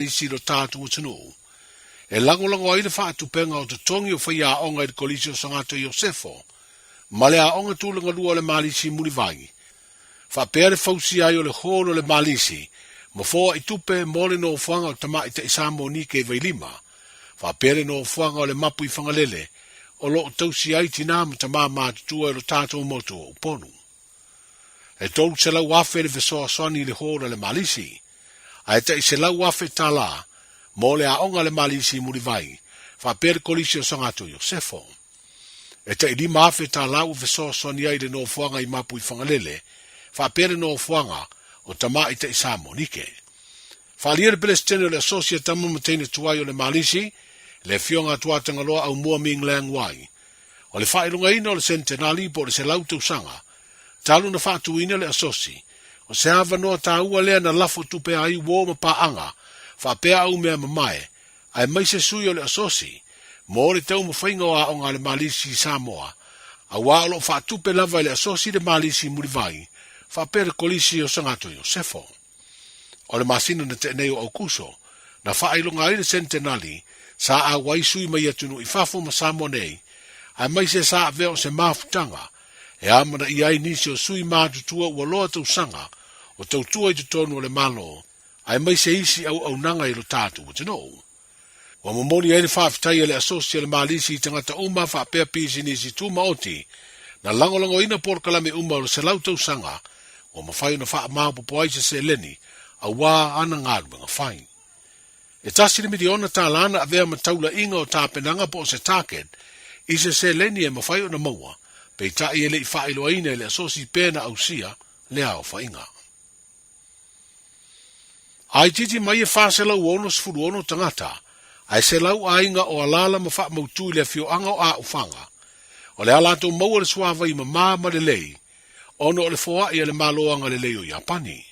isi lo tātu o tunu. E lango ai le whaatupenga o te tongi o whaia aonga i le kolisi o Sangato Iosefo, ma le aonga tūlanga lua le malisi muli vangi. Whapea le fausi ai o le holo le malisi, ma fōa i tupe mole no whanga o tama i te isamo ni ke vailima, whapea le no whanga o le mapu i whangalele, o lo tausi ai tina ma tama mātutua e lo tātou motu o uponu. E tolu se lau afe le vesoa soani le holo le malisi, a e te se lau afe tā la, mo le aonga le malisi muri vai, whapea le kolisi o Sangato Iosefo. E te ili maafe tā lau vesoa soani ai le no whanga i mapu i whangalele, whapea le no whanga o tama i te isamo nike. Whalia le Palestine le asosia tamu matene tuai o le malisi, le fionga tuatanga loa au mua ming lang wai. O le whailunga ina o le centenali po le se lau tausanga, talu na whaatuina le asosi, o se hava noa tā ua lea na lafo tupe ai wō ma paanga, whapea au mea mamae, ai mai se sui o le asosi, mo le tau mawhainga o aonga le malisi Samoa, a wālo whaatupe lava le asosi le malisi murivai, whapea le kolisi o Sangato Iosefo. O le masina na te neo au kuso, na whailunga ai le centenali, sa a waisui mai atunu i whafo ma Samoa nei, ai mai se sa a veo se mafutanga, e amana i ai nisi o sui mātutua ua loa tau sanga, o tau tua i te tonu o le malo, ai mai se isi au nanga i lo tātu o te nou. Wa mamoni ai le whaafitai le asosia le malisi i tangata uma whaapea pisi nisi tuma oti, na langolango ina porkalame uma o se lau tau sanga, o mawhai na wha maapopo ai se leni, a wā ana ngāru mga whai. E tasi le miliona tā lana a vea mataula inga o tāpenanga po se tāket, i se leni e mawhai o na maua, pei tai ele i whaeloa ina le asosi pēna au sia le ao whainga. Ai titi mai e whāsela uono sfuru ono tangata, ai se lau ainga o alala ma wha mautu le fio anga o a ufanga, o le alato maua le suawa i ma le lei, ono o le foa i le maloanga le lei o Japani.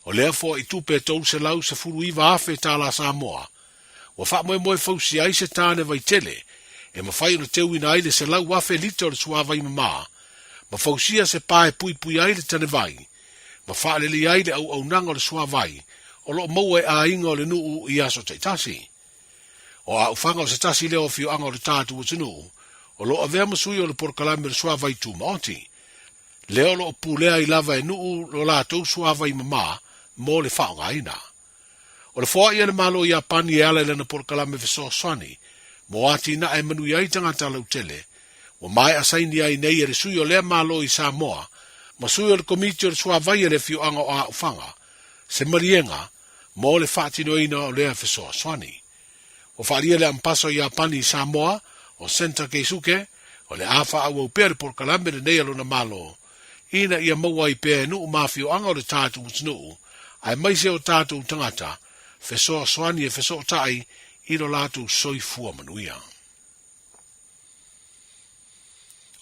O lea foa i tupe tau se lau se furu i waafe tā la Samoa, o wha moe fausi ai se tāne vai tele, e ma whai ona teu ina aile se lau wafe lito le suawa i ma fausia se pae pui aile tane vai, ma whaalele aile au nanga le suawai, o lo maua e a inga o le nuu i aso teitasi. O a ufanga o se tasi leo fio anga o le tātu o te nuu, o lo a vea masui o le porkalame le suawai tu maoti. Leo lo pulea i lava e nuu lo la tau suawai ma mo le whaonga ina. O le fua i ane malo i Japani e ala ilana porkalame veso swani, mo ati na e manu iai tangata lau tele, o mai asaini ai nei e le sui o lea malo i Samoa, ma sui o le komiti o le suawai e le fio anga o a ufanga, se marienga, mo le whaatino ina o lea veso swani. O whaaria le ampaso i Japani i Samoa, o Senta Keisuke, o le awha au au pere porkalame le nei alona malo, ina ia maua i pēr nuu mafio anga o le tātu utinu, ai maise o tātu tangata, veso swani e veso tai, ilo latu soifua manuia.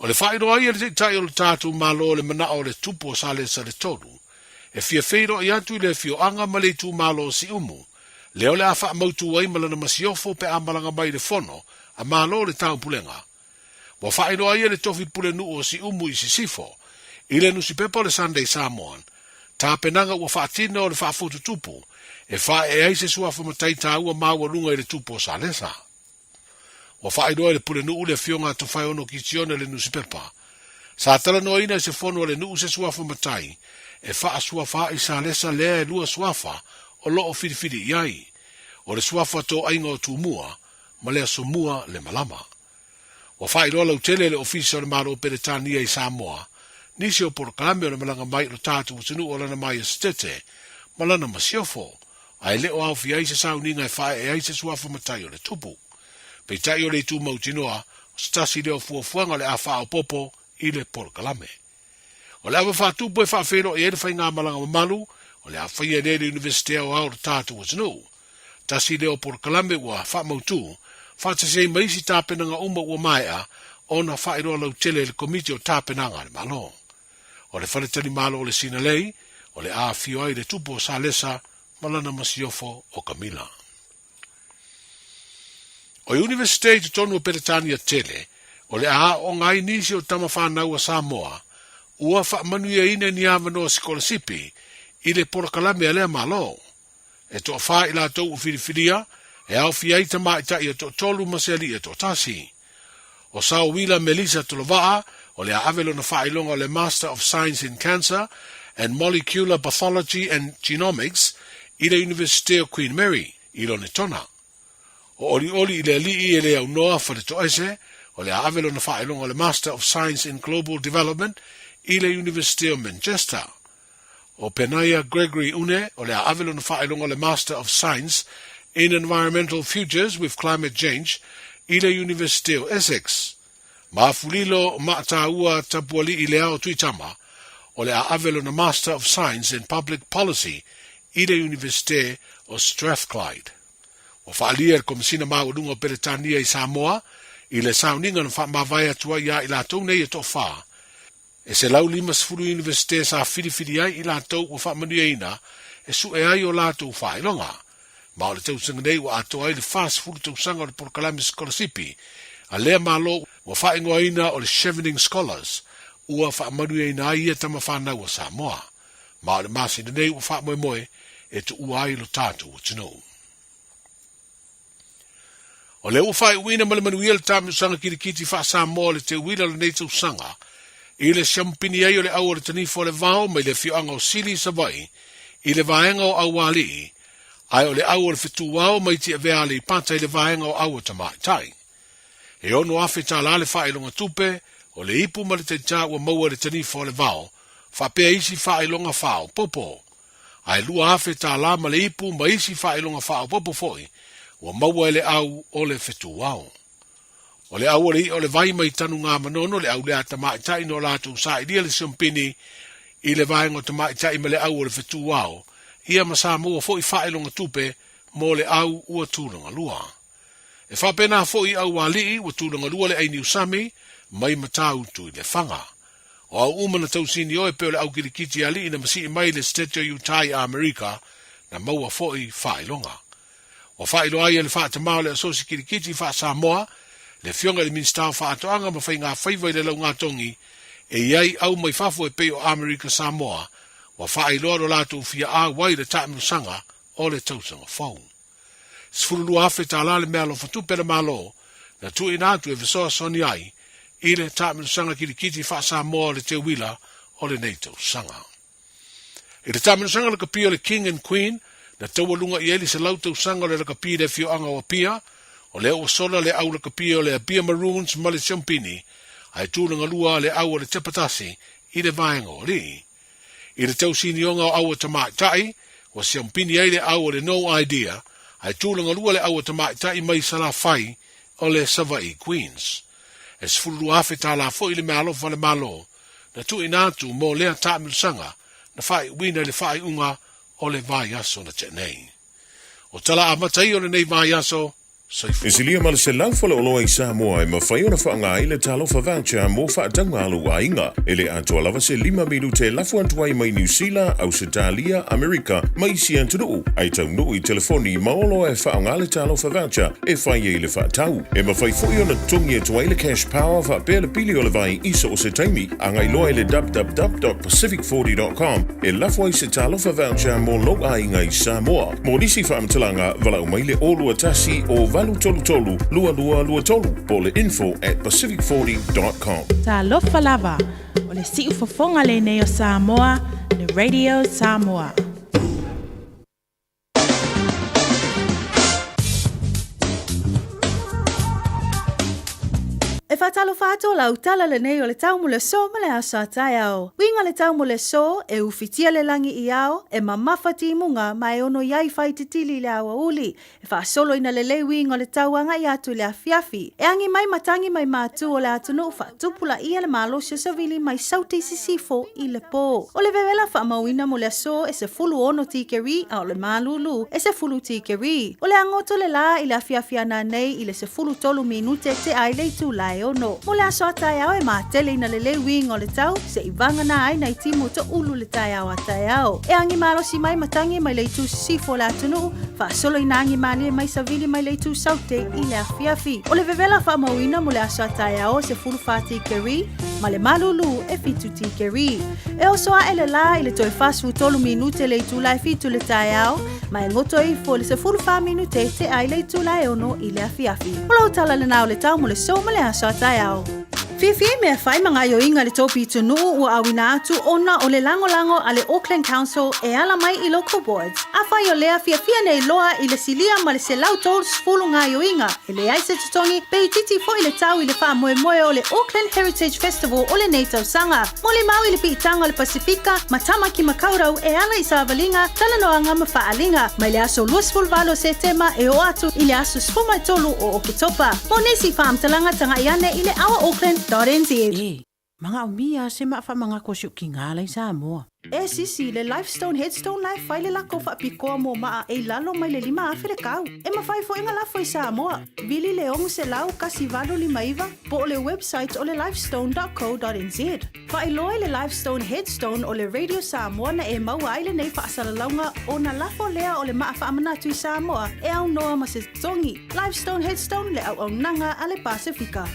O le whaero ai le tai o le tātu malo le mana o le tupo sa le tolu, e fia feiro i atu le fio anga ma le tu malo si umu, leo le awha mautu ai malana masiofo pe amalanga mai le fono, a malo le tau pulenga. Wa whaero ai le tofi pule nu o si umu i si sifo, i le nusi pepa le Sunday Samoan, tā penanga ua whaatina o le whaafotu tupu, e wha e aise sua whamatai tā ua maua lunga i le tupo sa lesa. Wa whaeroa le pule nuu le fionga to whai ono ki tione le nusi pepa. Sa tala noa ina se fono le nuu se sua whamatai, e wha sua wha i sa lesa lea e lua suafa o loo whirifiri iai, o le suafa to ainga o tūmua, ma lea somua le malama. Wa whaeroa lau tele le ofisa o le maro peretania i Samoa, nisi o porkalame o le malanga mai lo tātu utinu o lana mai estete, malana masiofo, ai leo au fi aise sauninga e whae e aise suafa matai o le tupu. Pei tai o le tu mautinoa, o stasi leo fuafuanga le a whao popo i le porkalame. O le awa whatupu e whaafero e ere whai ngā malanga mamalu, o le a whai e nere universitea o au le tātu utinu. Tasi leo porkalame ua wha mautu, whatasei maisi tāpenanga uma ua maea, ona whaeroa lau tele le komiti o tāpenanga le malo. O le whanetani malo o le Sinalei, o le a fio ai le tupo sa lesa, malana masiofo o Kamila. O Universite te tonu o Peretania tele, o le a o ngai nisi o tama whanau a Samoa, ua wha manuia ina ni awano o Sikolasipi, i le porokalame a lea malo. e to wha ila tau u whiriwhiria, e au fiai ta mai ta i to tolu maseli e to tasi. O sao wila Melissa Tulovaa, o le avelo na whailonga o le Master of Science in Cancer and Molecular Pathology and Genomics i le University of Queen Mary, i lo ne tona. O oli i le li i le au noa whare to ese, o le avelo na whailonga o le Master of Science in Global Development i le University of Manchester. O Penaya Gregory Une, o le avelo na whailonga o le Master of Science in Environmental Futures with Climate Change i le University of Essex. Mafulilo Mataua Tapuali i le ao tuitama, o le avelo na Master of Science in Public Policy i le University of Strathclyde. O whaalia komisina maurunga o Peretania i Samoa, i le sauninga na whaamawai atua ia i la tau nei e to wha. E se lau lima sifuru University sa whiriwhiri ai i la tau o whaamanuia ina, e su e ai o la tau whailonga. Ma o le tau sanga nei wa atua ai le fast furu tau sanga o le Port-Kalami Scholarship, a lea malo wa whaingoa ina o le Chevening Scholars, ua whaamanuia ina ai e tama whanau o Samoa. Ma o le masina nei wa whaamoe moe, e tu ua ai lo tātu o tino. O le ufai uina ma le manuia le tāmi usanga kirikiti wha Samoa le te uila le neitau sanga, i le siampini ai o le au o le tanifo le vao mai le fioanga o Sili Savai, i le vaenga o Awali, ai o le au o le fitu wao mai ti avea le pata i le vaenga o au o tamai tai. E ono afe tā la le whaelonga tupe, o le ipu ma le te tā ua maua le tanifo le vao, whapea isi whaelonga whao popo. Ai lua afe tā la ma le ipu ma isi whaelonga whao popo foi, ua maua le au o le fitu wao. O le au o le vai mai tanu ngā manono le au le a tamai tai no lātou sa i le siompini i le vaenga o tamai tai ma le au o le fitu wao, ia masa mua fo i whaelonga tupe mo le au ua tūlanga lua. E whapena fo i au wali ua tūlanga lua le aini usami, mai matau tu i le whanga. O au umana tausini o e peo le au kirikiti ali ina masi i mai le Statue Utai Amerika na maua fo i whaelonga. O whaelo ai le whaatamao le asosi kirikiti wha Samoa, le fionga le minstau whaatoanga ma whai ngā whaiwai le lau ngā tongi, e iai au mai whafo e peo Amerika Samoa, wa whaeloa ro lātou fia a wai le tāmiru sanga o le tausanga whau. Sfurulu afe tā la le mea lo whatupe le malo, na tu inatu e visoa soni ai, i le tāmiru sanga kirikiti wha Samoa le te wila o le neitau sanga. I le tāmiru sanga le kapia le King and Queen, na taua lunga i eli se lautau sanga le kapia le fio anga o pia, o le o sola le au le kapia le Abia Maroons ma le Siompini, ai tūlanga lua le au le Tepatasi i le vaenga o li. I le tausini onga o au o tamai tai, o Siompini ai le au le No Idea, ai tūlanga lua le au o tamai tai mai sala fai o le Savai Queens. E sfuru afe tā la fo i le malo fa le malo, na tu inatu mo lea tāmiru sanga, na fai wina le fai unga o le vai aso na te nei. O tala amatai o le nei vai aso, E silia ma le se lau fala oloa i Samoa e mawhai ona whaanga i le talofa voucher mo whaatanga alu a inga. E le atua lava se 5 minute lafu antuai mai New Zealand, Australia, Amerika, mai si antunu. Ai tau nui telefoni maolo e whaanga le talofa voucher e whai e le whaatau. E mawhai fui ona tungi e tuai le cash power wha pēle pili o le vai iso o se taimi. Angai loa le www.pacific40.com e lafu ai se talofa voucher mo lo a inga i Samoa. Mo nisi whaamtalanga walau mai le olua tasi o Valu tolu tolu, lua lua lua tolu, po le info@pacific40.com. Talofa lava, o le siu fofonga le nei o Samoa, le Radio Samoa. E whatalo whātua lau tala le nei o le tau mule so ma le asa tai au. Winga le tau mule so e ufitia le langi i ao e mamawhati munga mai ono iai whai titili le awa uli. E whaasolo ina le lei winga le tau anga i atu le afiafi. E angi mai matangi mai mātu o le atunu whaatupula ia le malo se savili mai sauti sisifo i le po. O le vevela whaamauina mo le so e se fulu ono tikeri a o le malulu e se fulu tikeri. O le angoto le la i le afiafi ana nei i le se fulu tolu minute te ai le tu lai ono. ono. Mo le aso atai au e matele ina le wing o le tau, se i vanga na ai nei timu to ulu le tai au atai au. E angi maro si mai matangi mai le tu sifo la tunu, fa solo ina angi mali mai savili mai le tu saute i le afiafi. O le vevela fa mauina mo le aso atai au se fulu fati keri, ma le malulu e fitu ti keri. E o soa ele la i le toi fasu tolu minute le tu lai fitu le tai au, ma e ngoto i fo le se fulu fa minute te ai le tu lai ono i le afiafi. Ola utala le nao le tau mo le so ma le aso atai au. Fifi me fai manga yo inga le topi tunu ua awina atu ona o le lango ale Auckland Council e ala mai i local boards. A fai o lea fia nei loa i le silia ma le se lau tolu sfulu nga yo inga. E le aise tutongi pe i titi fo i le tau i le wha moe o le Auckland Heritage Festival o le Neitau Sanga. Mo le mau i le piitanga o le Pasifika ma tamaki makaurau e ala i Savalinga talanoanga ma whaalinga. Mai le aso luasful valo se tema e o atu i le aso sfuma tolu o Oketopa. Mo nesi whaamtalanga tanga iane i le awa Auckland mga umia se maafa mga kosyo kingalay sa mo. Sisi, le Lifestone Headstone Life fai le lako fa pikoa mo maa e lalo mai le lima afire kau. E mafai fo inga lafo i Samoa. Vili le ongu se lau kasi valo lima iwa po o le website o le lifestone.co.nz. Fa iloa le Lifestone Headstone o le Radio Samoa na e maua ai le nei fa asalalaunga o na lafo lea o le maa fa amanatu i Samoa e au noa ma se tongi. Lifestone Headstone le au nanga a le Pasifika.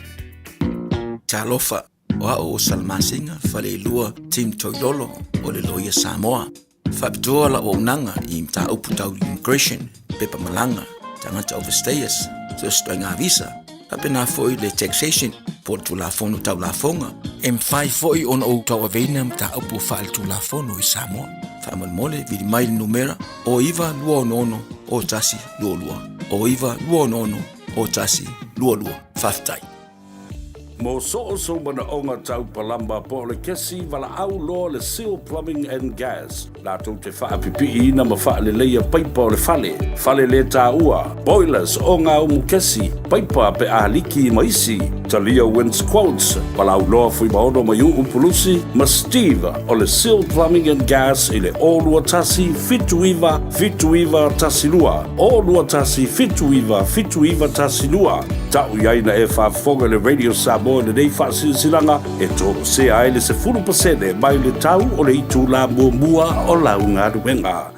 Talofa o salmasinga fale lua Tim Toidolo o le loia Samoa. Fapitua la o nanga i mta uputau immigration pepa malanga tangata overstayers so stoinga visa. Apena foi le taxation por tu la fono tau la fonga. Fai foi on o tau avena mta upu fal tu la fono i Samoa. Famal mole vidi mai numera o iva lua nono o tasi lua lua. O iva lua nono o tasi lua lua. Faftai. Mo so mana onga tau palamba po le kesi wala au loa le Seal Plumbing and Gas. La tau te whaapipi na ma wha le leia paipa o le fale. Fale le tā ua. Boilers o ngā umu kesi. Paipa pe ahaliki maisi. Talia wins quotes. Wala au loa fui maono mai umpulusi. Ma Steve o le Seal Plumbing and Gas i le olua tasi fituiva tasi lua. Olua tasi fituiva tasi lua. Tau iaina e whaafonga le Radio Samoa le nei whaasilanga e tōro se ai le se 10% mai le tau o le itu la mua o lau ngā ruenga.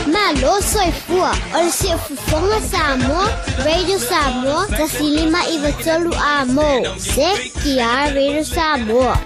Malo soy fua, o le se fufonga Samoa, Radio Samoa, tasilima i vatolu a mo, se ki a Radio Samoa.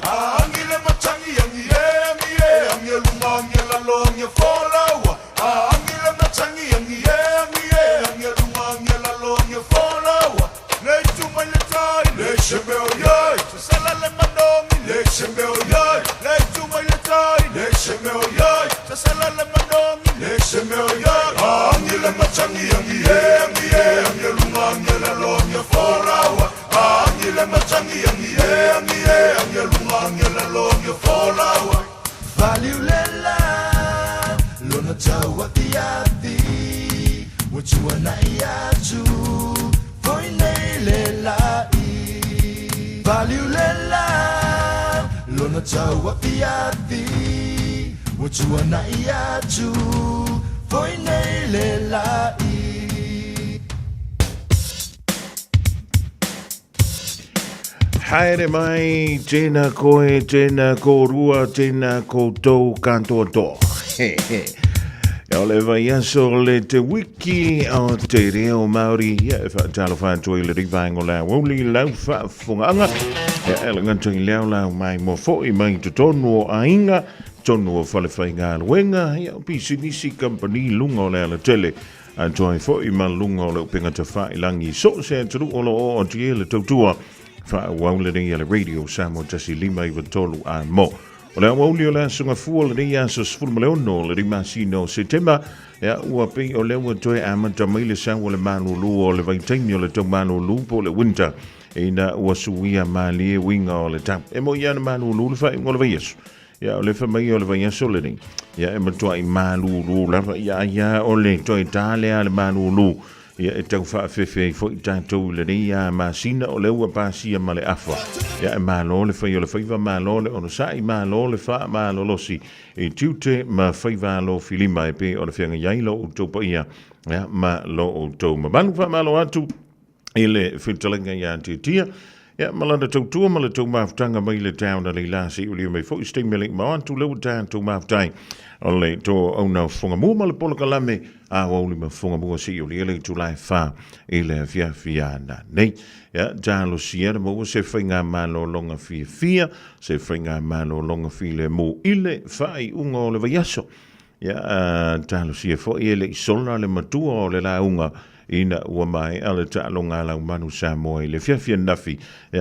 Angila Kasala le manongi le semeo ya angi le machangi angi angi lunga angi le longa forawa angi le machangi angi lunga angi le longa forawa value lela lona tawa tiati wachua na iatu foi lela value lela lona tawa tiati wachua na iatu foi lela Haere mai, tēnā koe, tēnā kōrua, tēnā koutou kantoa tō. E ole vai aso le te wiki o te reo Māori, ia e whaatalo whātua i le rivaengo la wuli lau whaafungaanga. E elenga tui leo lau mai mo fōi mai te tonu o ainga, tonu o whalewhainga luenga, ia o pisi nisi company lunga o le ala tele. A toi fōi ma lunga o le upinga te whailangi. So se turu olo o tie le tautua. Whaawau le radio Samoa tasi lima iwa tolu a mo. O le awauli o le asunga fua le rea sa sfurmaleono le rimasino September. Ea ua pei o le ua toe amata mai le sawa le manulu o le vaitaimi o le tau manulu po le winter. E na ua suia malie winga o le tau. E mo iana manulu le whai ngole vaiasu. Ea o le whamai o le vaiasu le ni. Ea e matua i manulu lava ia o le toe tale a le manulu. Ia e tau whaafefe i fwoi tātou le nei a māsina o leua pāsia ma le afa. Ia e mālo le whai o le whaiva mālo le ono sa i mālo le wha mālo losi e tiute ma whaiva lo filima e pe o le whianga iailo o tau pa ia ma lo o tau ma manu wha mālo atu e le whitalenga ia te tia. Ia malanda tau tua ma le tau maftanga mai le tauna le lasi uli o mei fwoi steimeling ma atu leu tātou maftai. O le tō au nau whungamua ma le polo kalame a wauli ma whungamua si o le ele tulai wha i le fia na nei. Ia, tālo siera mo se whainga malo longa fia, se whainga malo longa fia le mo ile whai unga o le vaiaso. Ia, tālo sia fo i ele i sola le matua o le la unga ina ua mai ale tālonga lau manu Samoa i le fia nafi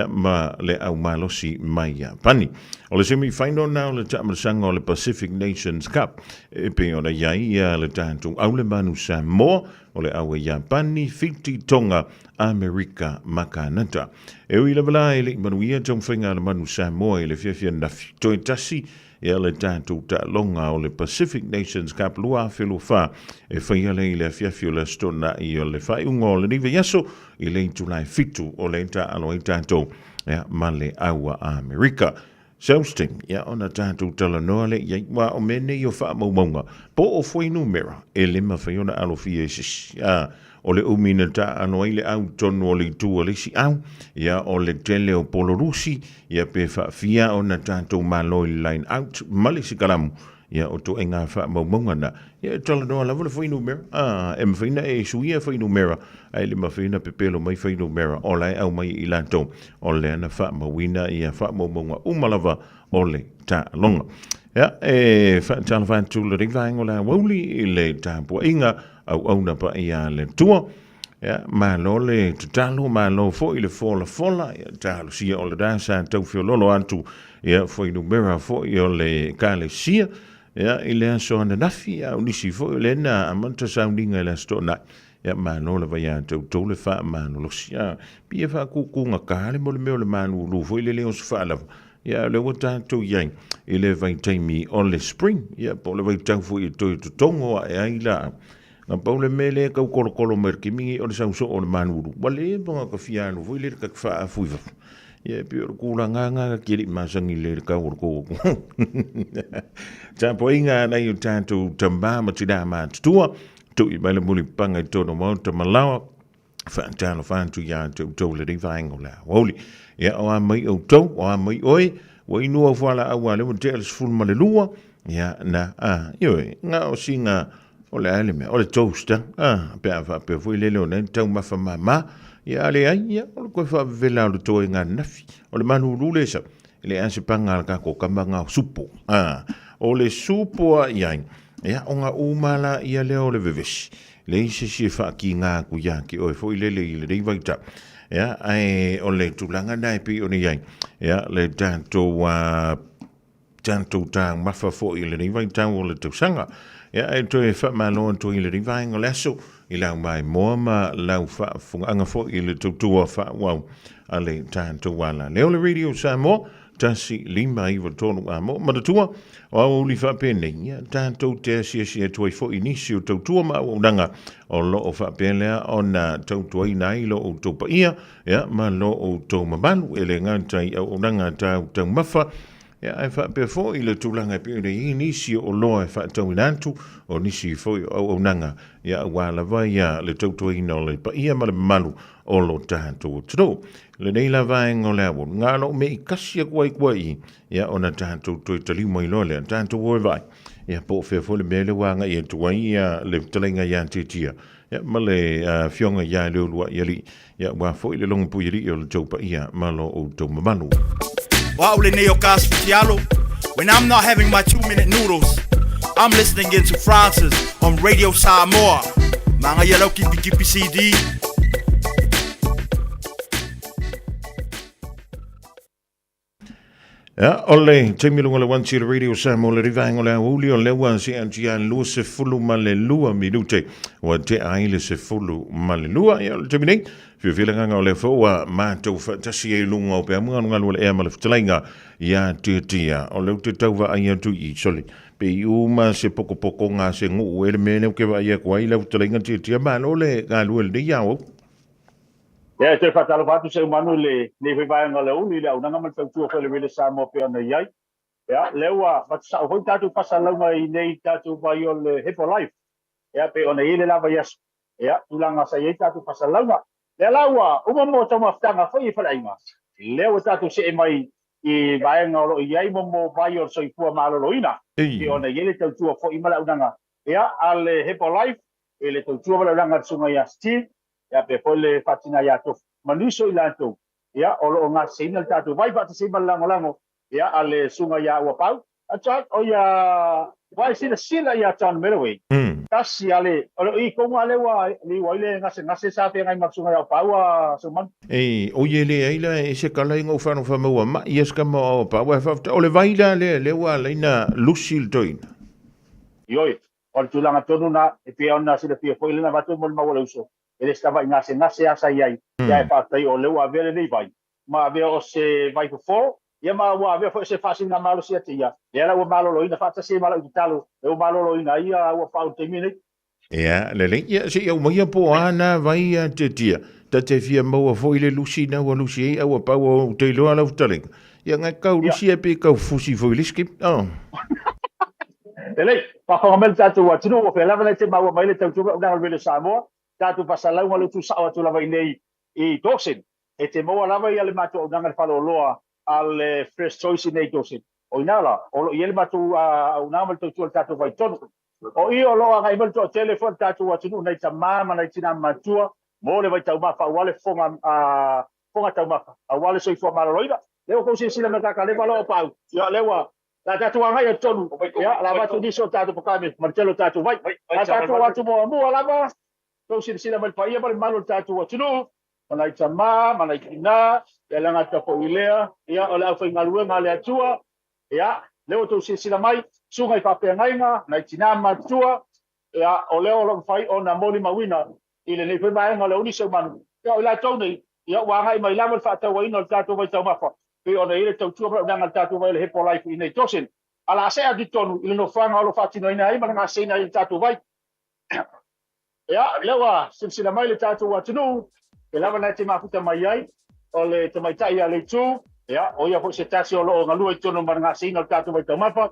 ma le au malosi mai a pani. O le semi final na o le tāmasanga o le Pacific Nations Cup e pe o le iai le tātou au le manu Samoa o le au e Japani, Fiti, Tonga, Amerika, Makanata. E ui le wala e le manuia tong whainga le manu Samoa i le fia nafi. Toi tasi ia le tātou tālonga o le Pacific Nations Cup lua whilu wha e whaiale i le fiafio le stona i o le whaiunga o le niwe yaso i le tulai fitu o le tālo i tātou ma le aua Amerika. Sausting, ia ona tātou talanoa le iai wa o mene i o wha maumaunga po o whainu mera e le mawhaiona alo fia esis. O le umina ta ano ile au tonu o le tua le si au, ia o le tele o polorusi, ia pe fia o na tātou maloi line out, mali si kalamu, ia o to enga wha maumongana, ia tala noa lawa le whainu mera, e mwhaina e suia whainu mera, ai le mawhaina pepelo mai whainu mera, o lai au mai i lanto, o le ana wha mawina, ia wha maumonga umalava o le ta longa. Ia, e tala whantu le ringvaengo la wauli i le tāpua inga, au na pa ia le tua. Ia, malo le tutalo, malo fo i le fola, ia talo sia o le dasa, tau fio lolo antu, ia fo i numera fo i o le kale sia, ia i le aso ana nafi, ia unisi fo i le na amanta saundinga i le stona, ia malo le vai atu, tau le wha manu losi, ia pia wha kukunga kale mo le meo le manu ulu, fo i le leo sa wha lava. Ia le wata tau iai, i le vai taimi o le spring, ia po le vai tau fo i toi tutongo a e aila. Nga paule mele kau kolo merki mingi o le sauso o le manuru. Wale bonga ka fianu, fo i le ka kwha a fuiva. Ia pio kula nganga kiri masangi le kau orko. Ta po inga na i tātou tamba matida mātua, tu i maile muli panga i tono mauta malawa, whaantano whaantu ia tau le rivaengo la. Wauli, ia o a mai au tau, o a mai oi, wa inua whala au a lewa te alis fulma le lua, ia na, ioi, nga o singa, o le ale mea, o le toaster, pea wha fui lele o nei, tau mafa mama, ia ale ai, ia, o le koe wha vela o le toi ngā nafi, o le manu lule sa, le ase panga ala kako kamanga o supo, o le supo a iai, ia o ngā umala ia leo le vevesi, le ise si wha ki ngā kuyaki, o e fui lele i le reivaita, ia, ai, o le tulanga nai pi o ni iai, ia, le tātou tantou tang mafa fo i le ni vai tau o le tausanga. Ia e toi wha malo tu i le ni vai ngoleso i lau mai moa ma lau wha funga fo i le tautua wha wau a le tantou wala. Leo le radio Samoa, tasi lima iwa tonu a mo. Matatua, o au li wha pene, ia tantou te sia tuai fo i nisi o tautua ma o nanga o lo o wha pelea o na tautua i nai lo o taupa ia, ia ma lo o tau mamalu ele ngantai o nanga tau mafa. Ia e wha pe fo i le tūlanga pe i nisi o loa e wha tau inantu o nisi fo i o nanga ia wala vai ia le tautua ina o le pa ia ma le malu o lo tātou o tino. Le nei la vai ngō le awo, ngā lo me i kasi a kua i ia o na tātou toi tali mo i lo le tātou o vai. Ia po whea fo le mele wanga i atua ia le talenga ia titia. Ia ma le fionga ia leo lua ia li. Ia wā fo i le longa pu i li o le taupa ia ma lo o tau mamalu. When I'm not having my 2-minute noodles, I'm listening into Francis on Radio Samoa. Mga yellow kipi CD. Ja, ole, te milunga le wansi le Radio Samoa le rivango le uli o le wansi antia lua se fulu ma le lua minute. Wa te aile se fulu ma le lua. Ja, te minei. Whiwhilanga o le fōua mātou whatasi e lunga o pēr mga nunga le ea ma le whatalenga ia tia. O leu te tauwa ai atu i soli. Pe i uma se poko ngā se ngu e le mene o kewa ia kua i le whatalenga tia ma lo le ngā lua le iau. Ia te whatalo patu se umanu le whiwhaianga le uni le au nanga man tautua whele wele Samoa pe ana iai. Ia leua matasau hoi tātou pasalaunga i nei tātou vai o le Hepo Life. Ia pe ona i le lava yasu. Ia tulanga sa i tātou pasalaunga. Le laua, uma mo tau maftanga whai i whalainga. Leo tātou se e mai i vaenga o lo i ai mo vai o soifua maloloina. Ki ona i le tautua whai i malaunanga. Ia, ale Hepo Life, e le tautua malaunanga sunga i asti, ia pe po le fatina ia tofu. Manuso i lantou. Ia, o lo o ngā seina tātou vai pati se malango. Ia, ale sunga ia ua pau. Atat, o ia, vai sila ia tāna merewe. Kasi ale, o i konga lewa, li waile ngase sa te ngai maksunga ia paua suman. O ye le aila e se kala ingo whanu whamaua ma i eska mo o paua e whafta. O le vaila lewa leina lusil toina. Ioi, o le tulanga tonu na, e pia ona sila pia poilina watu mo le mawala uso. E le stava ngase asa iai. Ia e whātai o lewa vele nei vai. Ma vea o se vai fo. Ia ma ua vea fo se whasi ngā malo sia te ia. Ia la ua malolo ina, whata se malo i talo. E ua malolo ina ia ua whau te mine. Ia, lele, ia se iau maia po ana vai a te tia. Ta te fia maua fo ile lusi na ua lusi ei aua pau o te iloa lau talenga. Ia ngai kau lusi e pe kau fusi fo iliski. Lele, whakakamel tātou wa tino o whelava nei te maua maile tautua o nāngal wele Samoa. Tātou pasalau ngalo tu sao atu lava i nei i Dawson. E te maua lava i ale mātou o nāngal whalo loa al First Choice nei Dawson. O inala, o lo iele mātou au nāmal tautua tātou vai tonu. O i o loa ngai malto o telefon tātou atinu nei ta māma nei tina mātua. Mo le vai tau mafa, wale fonga tau mafa. A wale soifua maraloida. Leo kousi sila metaka lewa loa pau. Ia lewa, la tātou angai a tonu. Ia, la mātou niso tātou pakame, martelo tātou vai. La tātou atu mua lava. Kousi sila malpa ia male malo tātou atinu. Manai ta mā, manai kina, ia langa tako ilea, ia ole au whai ngalue ngā lea tua, ia, leo tau sila mai, sungai whapea ngainga, nai tina matua, ia, o leo long whai o na moni mawina, i le nei whai mai ngā leo nisau manu. Ia, o la tau nei, ia, wangai mai lamal whaatau wa ino le tātou vai tau mawha, pe o na ile tau tua pra unanga le tātou vai le Hepo Life i nei Dawson. Ala asea di tonu, ili no whanga alo whaatino ina ai, mana ngā seina i le tātou vai. Ia, lewa, sila mai le tātou atinu, e lava nei te mafuta mai ai, o le te maitai a le tū, ia, o ia po se tasi o loo ngalua i tono ma ngā sina o tātou mai taumapa,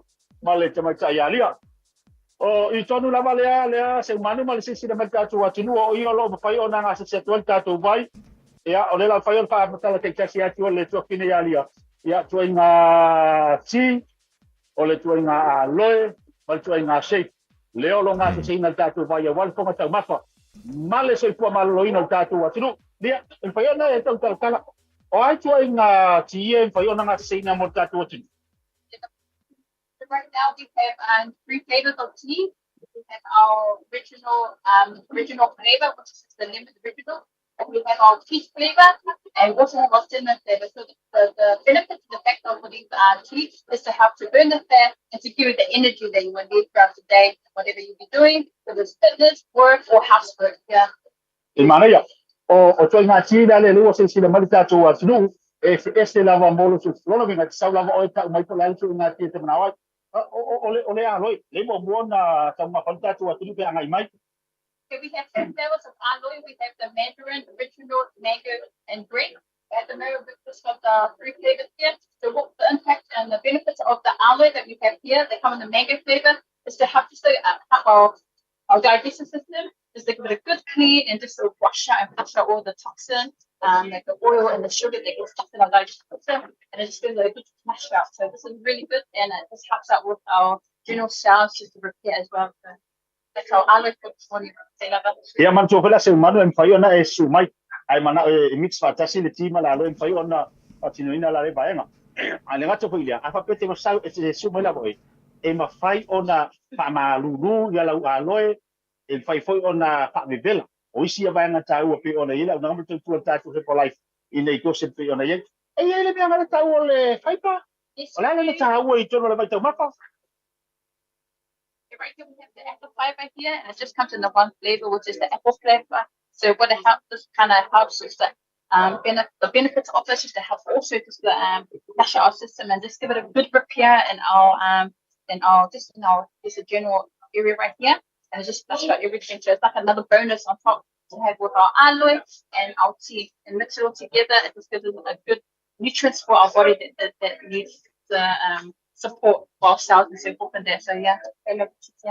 ma le te maitai a lia. O i tonu lava lea, se umanu ma le sisina mai tātou atinu, o i o loo mawhai o na ngā se tual tātou vai, ia, o le lau whai o le whaamatala kei tasi atu o le tuakine a lia. Ia, tuai ngā ti, o le tuai ngā loe, ma le tuai ngā shape. Leo lo ngā se sina tātou vai, a wale ponga taumapa. Male soi pua maloloina o tātou atinu. Dia, en whai ona e tau talakala. O ai tua i ngā tia, en whai ona ngā seina mo tātou atinu. Right now we have 3 flavors of tea. We have our original flavor, which is the lemon original. We have our peach flavor and we also have our cinnamon flavor. So the benefit and effect of these teas is to help to burn the fat and to give you the energy that you will need throughout the day, whatever you be doing, whether it's fitness, work, or housework. Yeah. Manaya, o toi ngā tīra le lua se sila mali tātou atunu, e se lava molo su lola vinga sau lava o ta mai pala su ngā tia te manawai. Ole aloi, le mo buona tau ma pala tātou atunu pe angai mai. Okay, we have 10 flavors of aloe. We have the mandarin, original, mango, and grape. At the moment, we've just got the 3 flavors here. So what the impact and the benefits of the aloe that we have here, they come in the mango flavor, is to help just help our digestive system, just to give it a good clean and just to wash out and flush out all the toxin, like the oil and the sugar that gets stuck in our digestive system, and it just gives it a good flush out. So this is really good, and it just helps out with our general cells just to repair as well. So that's how aloe works for you. Ia man tō pela se manu em whai ona e su mai, ai mana e mix whatasi le tīma la alo em whai ona o tino ina la re vaenga. A le ngato koilia, a whapete mo sau e se su mai la boi, e ma whai ona whamalulu ia lau aloe, e whai whai ona whamevela, o isi a vaenga tau a pe ona ila, o nangamu tau tua tātu hepo life, i nei kose pe ona iei. E le mea ngara tau o le whaipa, o la le tau i tono le mai tau mapa. Right here we have the apple fiber here, and it just comes in the one flavor, which is the apple flavor. So what it helps, this kind of helps is the benefits of this is to help also just flush out our system and just give it a good repair in our just a general area right here, and it just flush out everything. So it's like another bonus on top to have with our aloe and our tea, and mix it all together. It just gives us a good nutrients for our body that needs the support for ourselves and so forth and there. So yeah.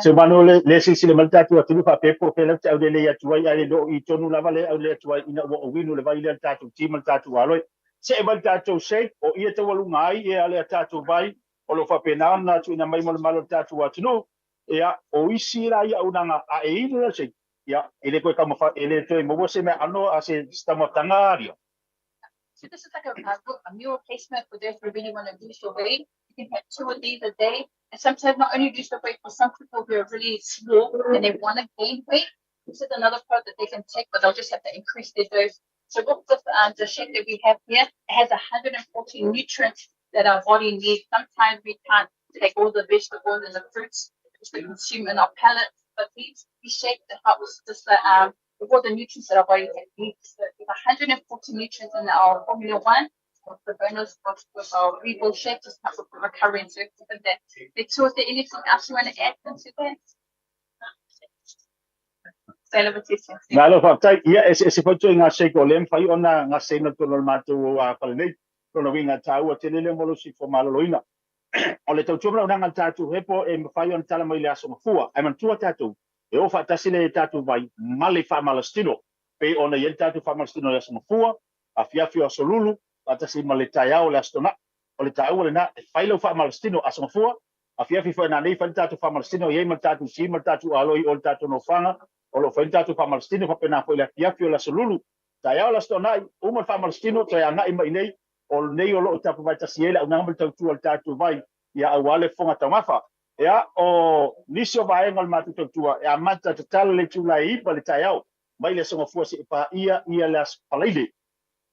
So manu le sila maltatu atunu pa pepo pela tau le ya tuai ale do I tonu lava le au le tuai ina o winu le vai le tatu ti maltatu aloi. Se maltatu se o ia te walu ngai e ale tatu vai o lo fa pena na tu ina mai malo tatu atunu ia o isi ra ia unanga a e ina se ia ele ko kama fa ele to mo se me ano a se stamo tangario. So this is like a meal replacement for those who really want to lose your weight. You can have 2 of these a day. And sometimes not only lose the weight, for some people who are really small and they want to gain weight, this is another product that they can take, but they'll just have to increase their dose. So with the shake that we have here, it has 140 nutrients that our body needs. Sometimes we can't take all the vegetables and the fruits which we consume in our palate, but these shakes that help us just with all the nutrients that our body needs. So there's 140 nutrients in our Formula 1. The bonus with our Regal shake just helps with the recovery and so forth. So is there anything else you want to add into that? Ngalo fatai ia e foto nga se ko lem fai ona nga se no tolo matu a palnei tolo winga tau te lele molo si fo maloloina o le tau tuma nga tatu hepo e fai on tala mai le aso mafua e man tua tatu e o fa tasile tatu vai mali fa malastino pe ona yen tatu fa malastino le aso mafua a fiafio asolulu atasi mali tayao le astona o le tau le na fai lo fa malastino aso mafua a fiafi fo na nei fa tatu fa malastino ye mal tatu si mal tatu aloi o tatu no fanga o lo fai tatu fa malastino fa pena fo le fiafio la solulu tayao la astona o mal fa malastino to ya na i mai nei o nei o lo tapu vai tasiela una mal tatu o tatu vai ia awale fonga tamafa ia o nisio vai ngal matu tatu ia mata tala le tula I pa le tayao mai le songa fuasi pa ia las palaile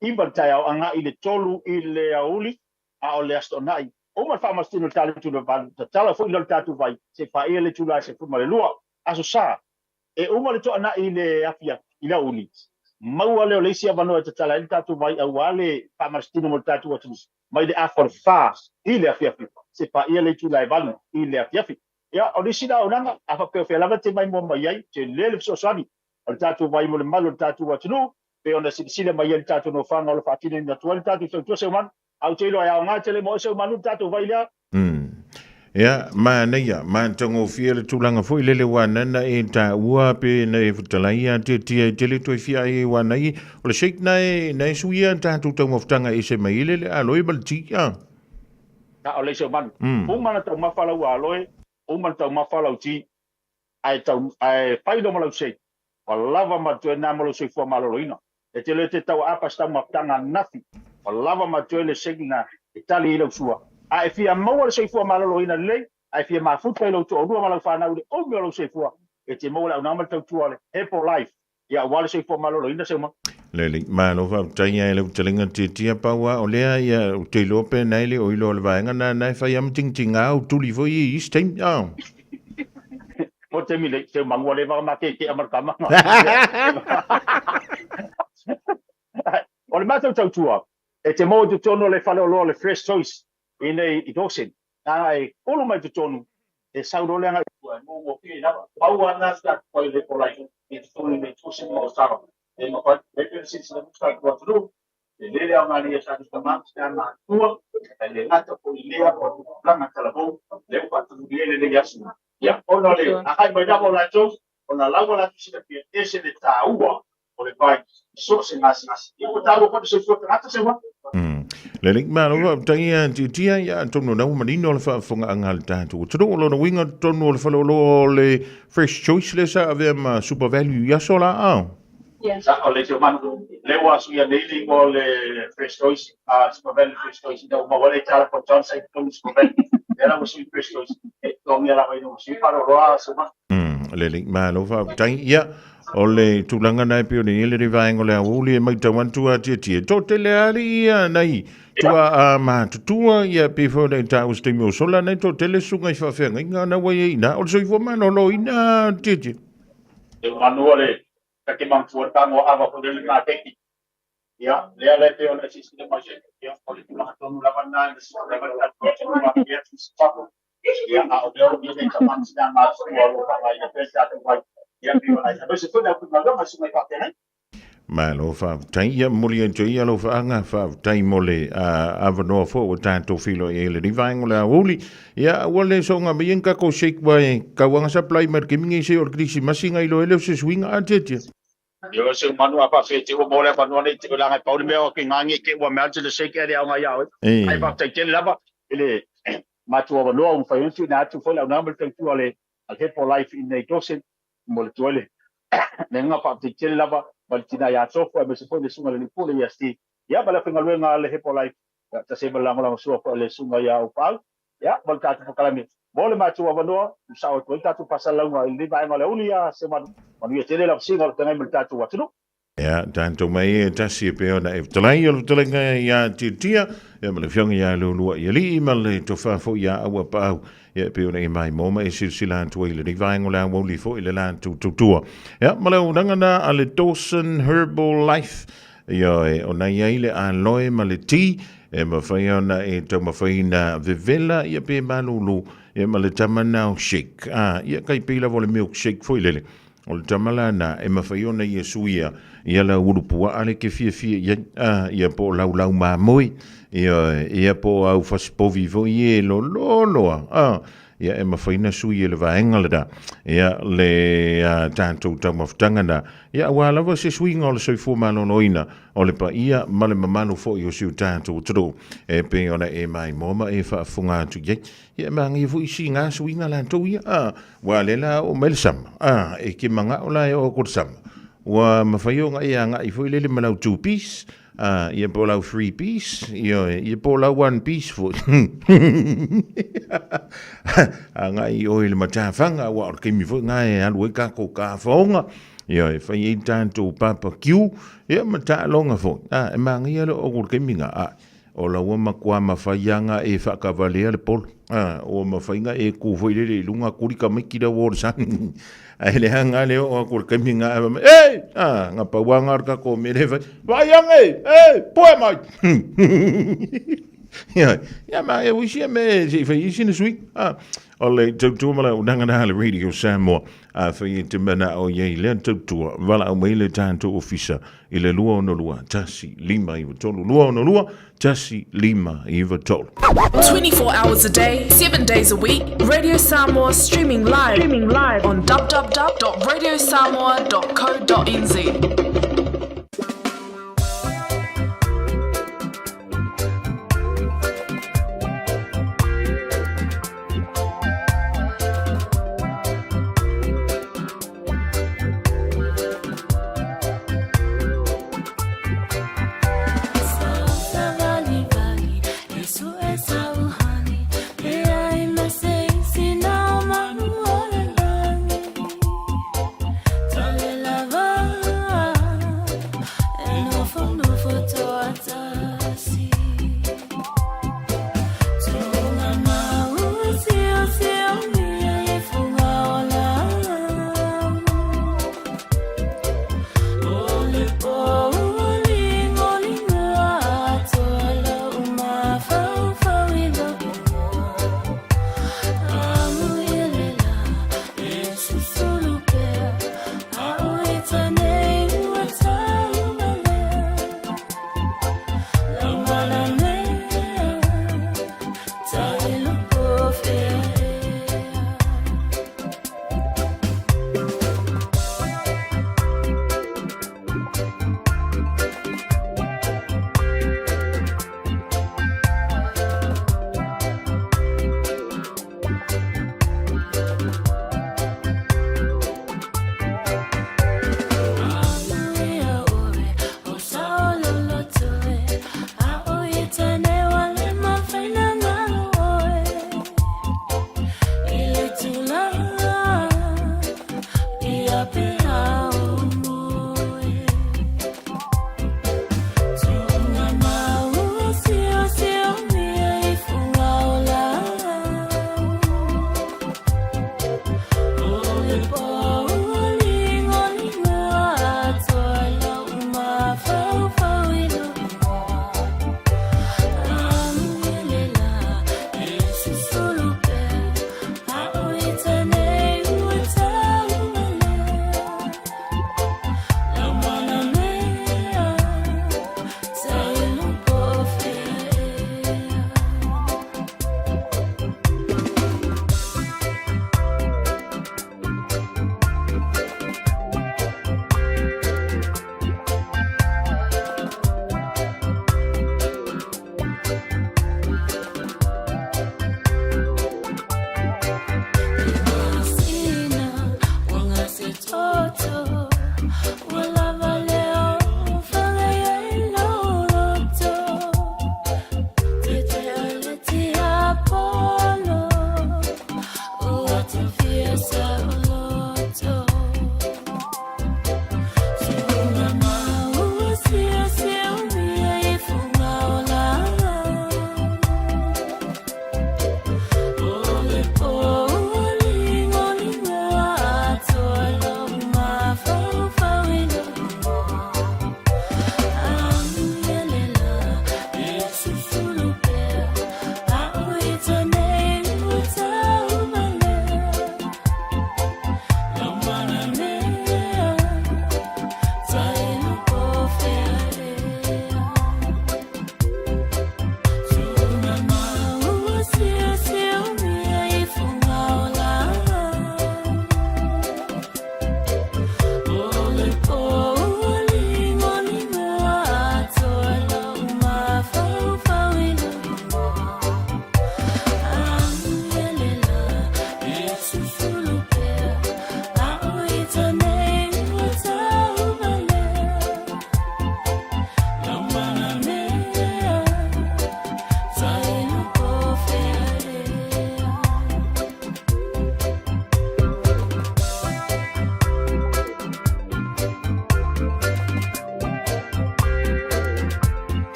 I ba tayao anga I le tolu I le auli a o le astona o mal fa malastino tala tula ba tala fo le tatu vai se pa ia le tula se fu le lua aso sa e uma le to ana I le afia I la uni mau ale o le sia vano te tala tatu vai a wale pa malastino mo tatu atu mai le afor fa I le afia se pa ia le tula valu I le afia ia o le sida o nanga a fa pe lava te mai mo mai ai te le so sani o tatu vai mo le malo tatu atu pe ona sile mai le tatu no fanga o le fatine na tuan tatu to se man au te lo ia nga te le mo se manu tatu vai la Ya, ma neia, ma tango fia le tulanga foi lele wana na e ta ua pe na e futalaia te le toi fia e wana I o le shake na e suia ta tu tau maftanga e se mai lele aloi baltia. Na o le se man. O mana tau mafala ua aloi, o mana tau mafala uti ai tau ai pai do malau se. O lava matue na malau se fua maloloina. E te le te tau apa sta maftanga nafi. O lava matue le shake na e tali I lau sua. Ai fia mau le seifua malolo ina lei ai fia mafuta I lo to rua malau fana ule o me lo seifua e te mau la una mal tau tuale hepo life ia wale seifua malolo ina se ma Lele malo fa tanya le telinga tia pawa o lea ia te lope nei le o ilo le vaenga na nai fa yam ting tinga o tuli fo i stem ya. Mo te mi le te mangwa le va ma ke amar kama. O le mata tau tua e te mo te tono le fale o lo le fresh choice ine I Docksin. Ai olo mai te tonu e sauro le nga mo ki na au ana sta ko le ko lai e tonu le tusi mo sa. E mo pa le since the start what do le le a mali sa sta ma sta ma tua e le nata ko le a ko plana kala bo le pa tu le yasu ya ono le a hai mai da mo la jo ona la wala tu sita pia ese de ta ua o le pai so se nas e o ta ko se fo trata se wa le ling ma lo tanya tia ya tono na manino le fa fonga angal ta tu tro lo no winga tono le fa lo le fresh choice le sa ave ma super value ya sola a Sa o le te manu le wa su ya nei mo le fresh choice super value fresh choice da mo wale tala ko John sai to super value era mo su fresh choice e to mi ala vai no su para roa se ma le ling ma lo fa tanya o le tulanga nai pio ni le rivaengo le uli mai tawan tua tia to te le ali ia nai tua ma tua ia pe fo le ta uste mi sola nei to tele sunga fa fe nga na wai ina o so fo ma no lo ina tia e manu le ka ke man fu ta mo ava ko le na teki ya le pe ona si le ma je ya ko le ma to no la banda de so le ba ko to ma ya tu sa ya a o le ni le ka man sta ma so lo ka vai de pe ta ko vai ya bi ona ya se fo na ku ma ma su mai ka tene ma lo fa tai ia moli en ia lo fa anga fa tai mole a no fo o tanto filo e le rivaengo le uli ia wole so nga bien ka ko shake vai ka wanga supply mar ke mingi se or krisi masinga ilo ele se swing a tete yo se manu apa fe te o mole pa no nei te la ngai pauli me o ke ngangi ke wa me le shake ele nga ya ai pa te ke lava ele ma tu o no un fa un na tu fo la na mo te tu ale al he for life in nei Docksin mo le tu ele nenga pa te ke lava Baltina ya sofo me se pone sunga le pole ya sti ya bala finga luenga le hepo life ta se bala ngala sofo le sunga ya upal ya balta tu kalami bole ma tu wano sa o tu ta tu pasala nga le ba ngala unia se man ya tele la singa ta ngai balta tu watu ya tanto mai ta si pe ona e tolai o tolenga ya tia ya me le fianga ya lo ya li ma le to fa fo ya awa pa ya pe ona e mai moma e silsila tu ile ni vaengo la wo li fo ile la tu ya ma le unanga na ale Docksin Herbal Life ya ona ya ile a loe ma le ti e ma fa ona e to ma fa ina vivela ya pe malulu ya ma le tamana shake ya kai pe la vo le milk shake fo ile o le tamala na e ma fa ona Yesuia ia la urupua ale ke fie ia po lau ma moi ia po au faspo vivo ie lo ia e mawhaina sui e le vaenga le da ia le tātou tau maftanga na ia walawa se suinga o le soifua manonoina o le pa ia male mamanu fo i o siu tātou tro e pe ona e mai moma e whaafunga atu iei ia mangi fu isi ngā suinga la tau ia walela o melisama e ke manga o la e o korsama wa mawhaionga ia ngā i fo i lele malau 2 piece ia po lau 3 piece ia po lau 1 piece fo ngā i oi le matawhanga wa o kemi fo ngā e alu e kako ka whaonga ia e whai e tātou papa kiu ia mata longa fo e mangi ala o kemi ngā o la ua makua mawhaianga e whakavalea le polo o mawhainga e kufo i lele lunga kurika miki da wōrsan ai le hanga leo o kur kemi nga nga pawanga ka ko mereva vayang poe mai ya ma e wisi me se fa isi ne sui ole tu mala unanga na le Radio Samoa fa i te mana o ye le tu wala o mai le tanto ofisa i le lua no lua tasi lima i tolu lua no lua tasi lima i tolu 24 hours a day 7 days a week Radio Samoa streaming live on www.radiosamoa.co.nz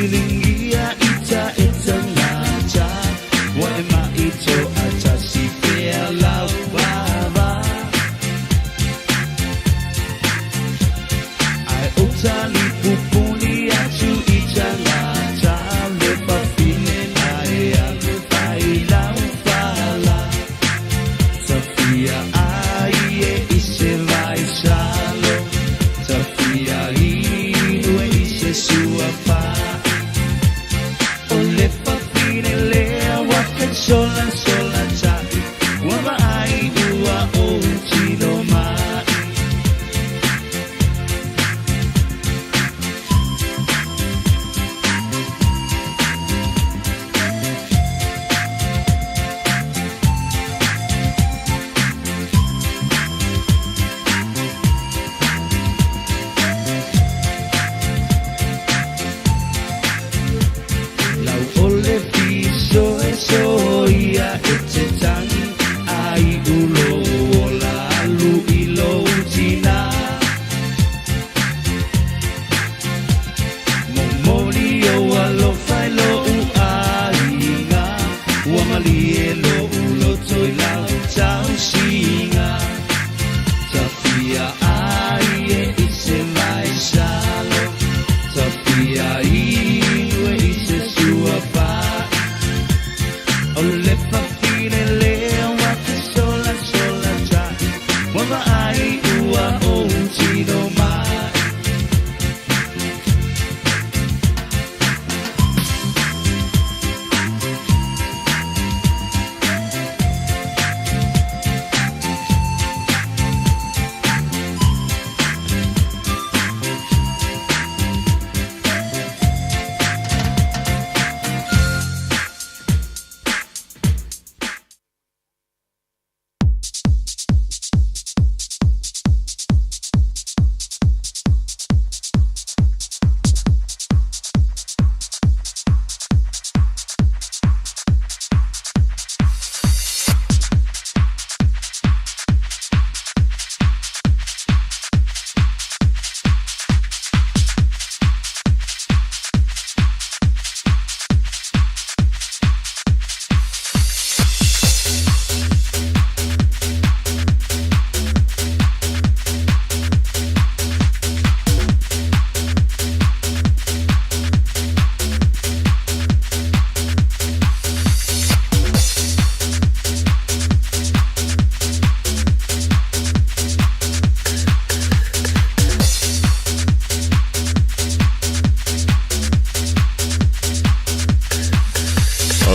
Filingia ita ita ngata Wa ema ito ata si pea lau baba Ai utali pupuni atu ita ngata Lepa fine na ea pai lau pala Safia ai e ise vai salo Safia inue ise sua pa Ole papine lea waka sola sola tai Wama ai ua o tino mai Lau ole piso e soia e te tangi ai ulo ola alu ilo utina Momoli o alo fai lo u ainga Uamali e lo ulo toi lau tau singa Tafia ai e ise mai salo Tafia inue ise sua pa Ole papine lea waka sola sola tai Wama ai ua o tino mai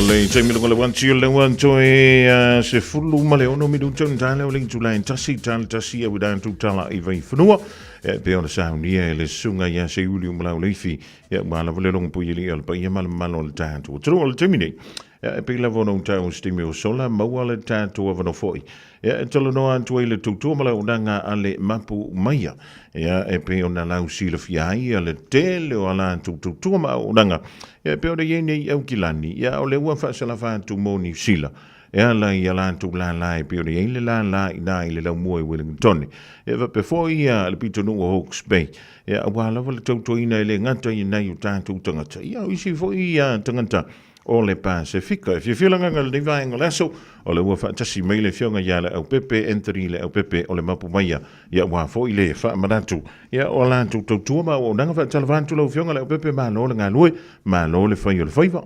Le taimi le wan tio le wan toe se fulu ma le ono midu tun tale o ling tulain tasi a widan tu tala I vai funua pe ona sauni le sunga ya se uli umla leifi ya mala vole long pu yili al pa ya mal mal tanto tro al termine pe la vono tau stimio sola ma wala tanto of no foi ya tolo no an tuele tu mala unanga ale mapu maya ya pe ona la usila fiai ale tele o ala tu ma unanga ya pe ona yene au kilani ya ole wa fa sala fa tu moni sila ya la ya la tu la pe ona yene la ina ile la mo Wellington ya va pe foi ya le pito no Hawke's Bay ya wala wala tu ina ile ngata ina yu tanto tangata ya isi foi ya tangata o le Pasifika. If you feel nga le vai ngaleso o le wa tasi mele fionga ya le au pepe entry le au pepe o le mapu maia ya wa fo ile fa manatu ya o la tu ma o nanga fa talvantu lo fionga le au pepe ma no le ngalui ma no le fa yo le faiva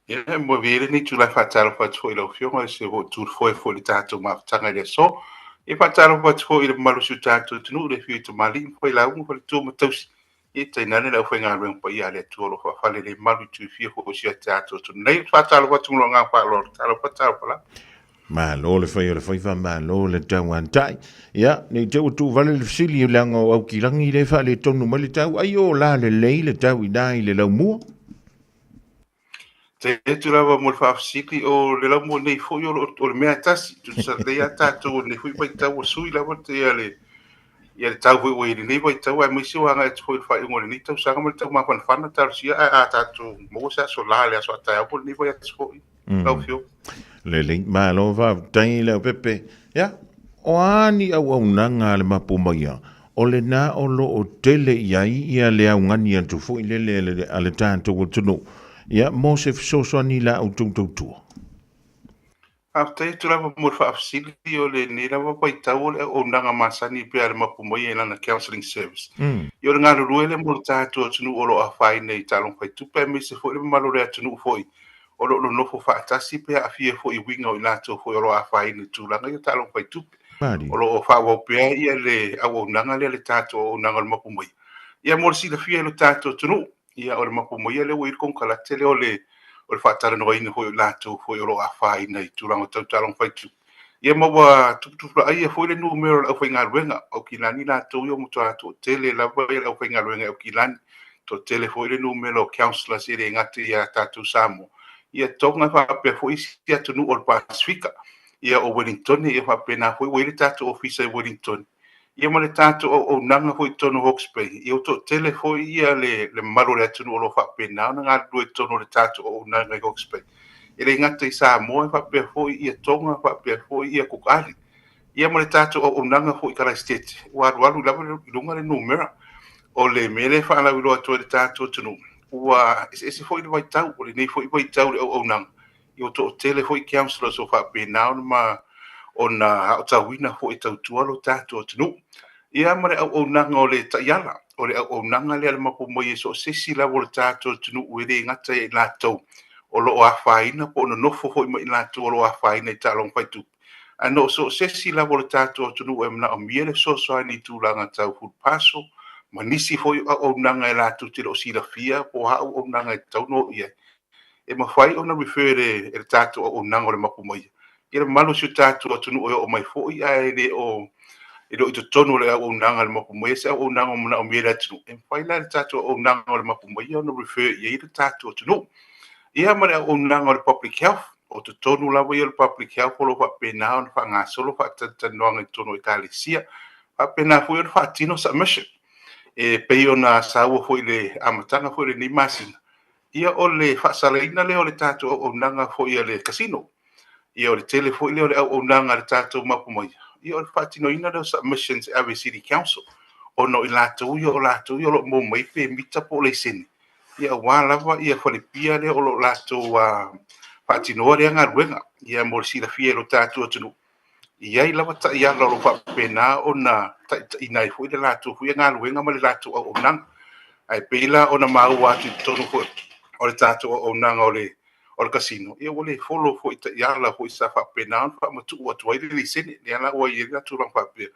ya mo vele ni tu la fa talfa tu ile fionga se ho tu fo le tatu ma tanga le so e fa talfa tu ile malu su tatu tu le fi tu mali fo la un fo tu ma tos e te nane la fo nga ren pa ya le tu lo fa le malu tu fi ho si tatu tu nei fa talfa tu lo nga fa lo talfa la ma lo le faiva ma lo le tauantai ya ni te tu vale le sili langa au kilangi le fa le tonu ma le tau ai o la le tau idai le laumua te tu lava mo fa sikli o le laumo nei fo yo o le mea tasi tu sa le ya tatu nei fui pa tau sui lava te ya le tau fo i nei pa tau ai mo si wa nga fo fa i mo ni tau sa mo tau ma fan fan tar si a tatu mo sa so la le so ta o ni pa fo lau fio le link ma lo va tai le pepe ya o ani au nanga le mapu mai o le nā o lo o tele iai ia le au ngani atu fo i le ale tātou o tunu. Ia mō se fisosoani la au tūtautua. After tu lava mo fa afsili o le ni lava pai tau o nanga masani pe ale mapu mo ye na counseling service. Yo nga lu le mo tātou tunu o lo afai nei talong pai tu pe me se fo le malo le tunu foi. O lo no fo fa tasi pe afie fo I winga o lato fo o lo afai ni tu langa yo talong pai tu. O lo fa wo pe ia le au nanga le tātou o nanga mapu mo. Ia mo si le fie lo tātou tunu ia o le mapu mo le wi kon kala tele o le o le whaatara no ina hoi lātou hoi o roa whai nei tūranga tau talong whaitu. Ia maua tuputupula ai e hoi le numero au whai ngā ruenga au ki lani lātou i o mutu ato tele lawa e au whai ngā ruenga au ki lani to tele hoi le numero councillors e re ngati ia tātou Samoa. Ia tonga whapea hoi si atu nu o le Pasifika. Ia o Wellington e whapea hoi wei le tātou ofisa e Wellington. Ia ma le tātou o nanga hoi tono Hawke's Bay. Ia o to tele hoi ia le maro le atunu o lo whapea na ngā lue tono le tātou o nanga Hawke's Bay. Ia le ngata I Samoa whapea hoi ia tonga whapea hoi ia kukari. Ia ma le tātou o nanga hoi Kara State. Waru lava lunga le numera. O le mele whaala wiloa toa le tātou tunu. Ua ese hoi le waitau. O le nei hoi waitau le o nanga. Ia o to tele hoi councillors o whapea na ma o na haotawina ho I tautua lo tātou tunu. Ia mare au nanga o le taiala, o le au nanga le mapu mo so sesi la o le tātou tunu uere ngata I lātou. O lo o awhaina po no nofo hoi mo I lātou o lo awhaina I tālong whaitu. Ano so sesi la o le tātou tunu e mna o miele so soa ni tūlanga tau food paso, manisi hoi au nanga I lātou te lo sila fia, po hau au nanga I tau no ia. E mawhai o na refer e tātou au nanga o le mapu mo ia. Ia malo si tātou atunu o mai foi ai le o I to tonu le au nanga le mapu mo se au nanga mo na o mera atunu. E fai la tātou au nanga le mapu mo ia no refer ia I tātou atunu. Ia mare au nanga le public health o to tonu la wa ia le public health o lo fa pena o fa nga solo fa tanoanga I tonu I Kalesia. Fa pena foi o fa tino submission. E pe ona sawo foi le amatanga foi le ni masina. Ia o le fa saleina le o le tātou au nanga foi ia le casino. Ia o le telefoni le o nanga le tātou mapu mai. Ia o le whatino ina le submissions Awe City Council. O no I lātou ia o lātou ia o lo mō mai pe mita po le sene. Ia wālawa ia whalepia le o lo lātou whatinoa le anga ruenga. Ia mo le sila fia lo tātou atunu. Ia I lawa ta ia lo whapena o na inai hui le lātou hui anga ruenga ma le lātou o nanga. Ai peila o na mau atu tonu hui. O le tātou o nanga o le casino. Ia wale follow fo ita yala fo isa fa pena fa matu wa tuai le sene le ala wa ia tu ran fa pe.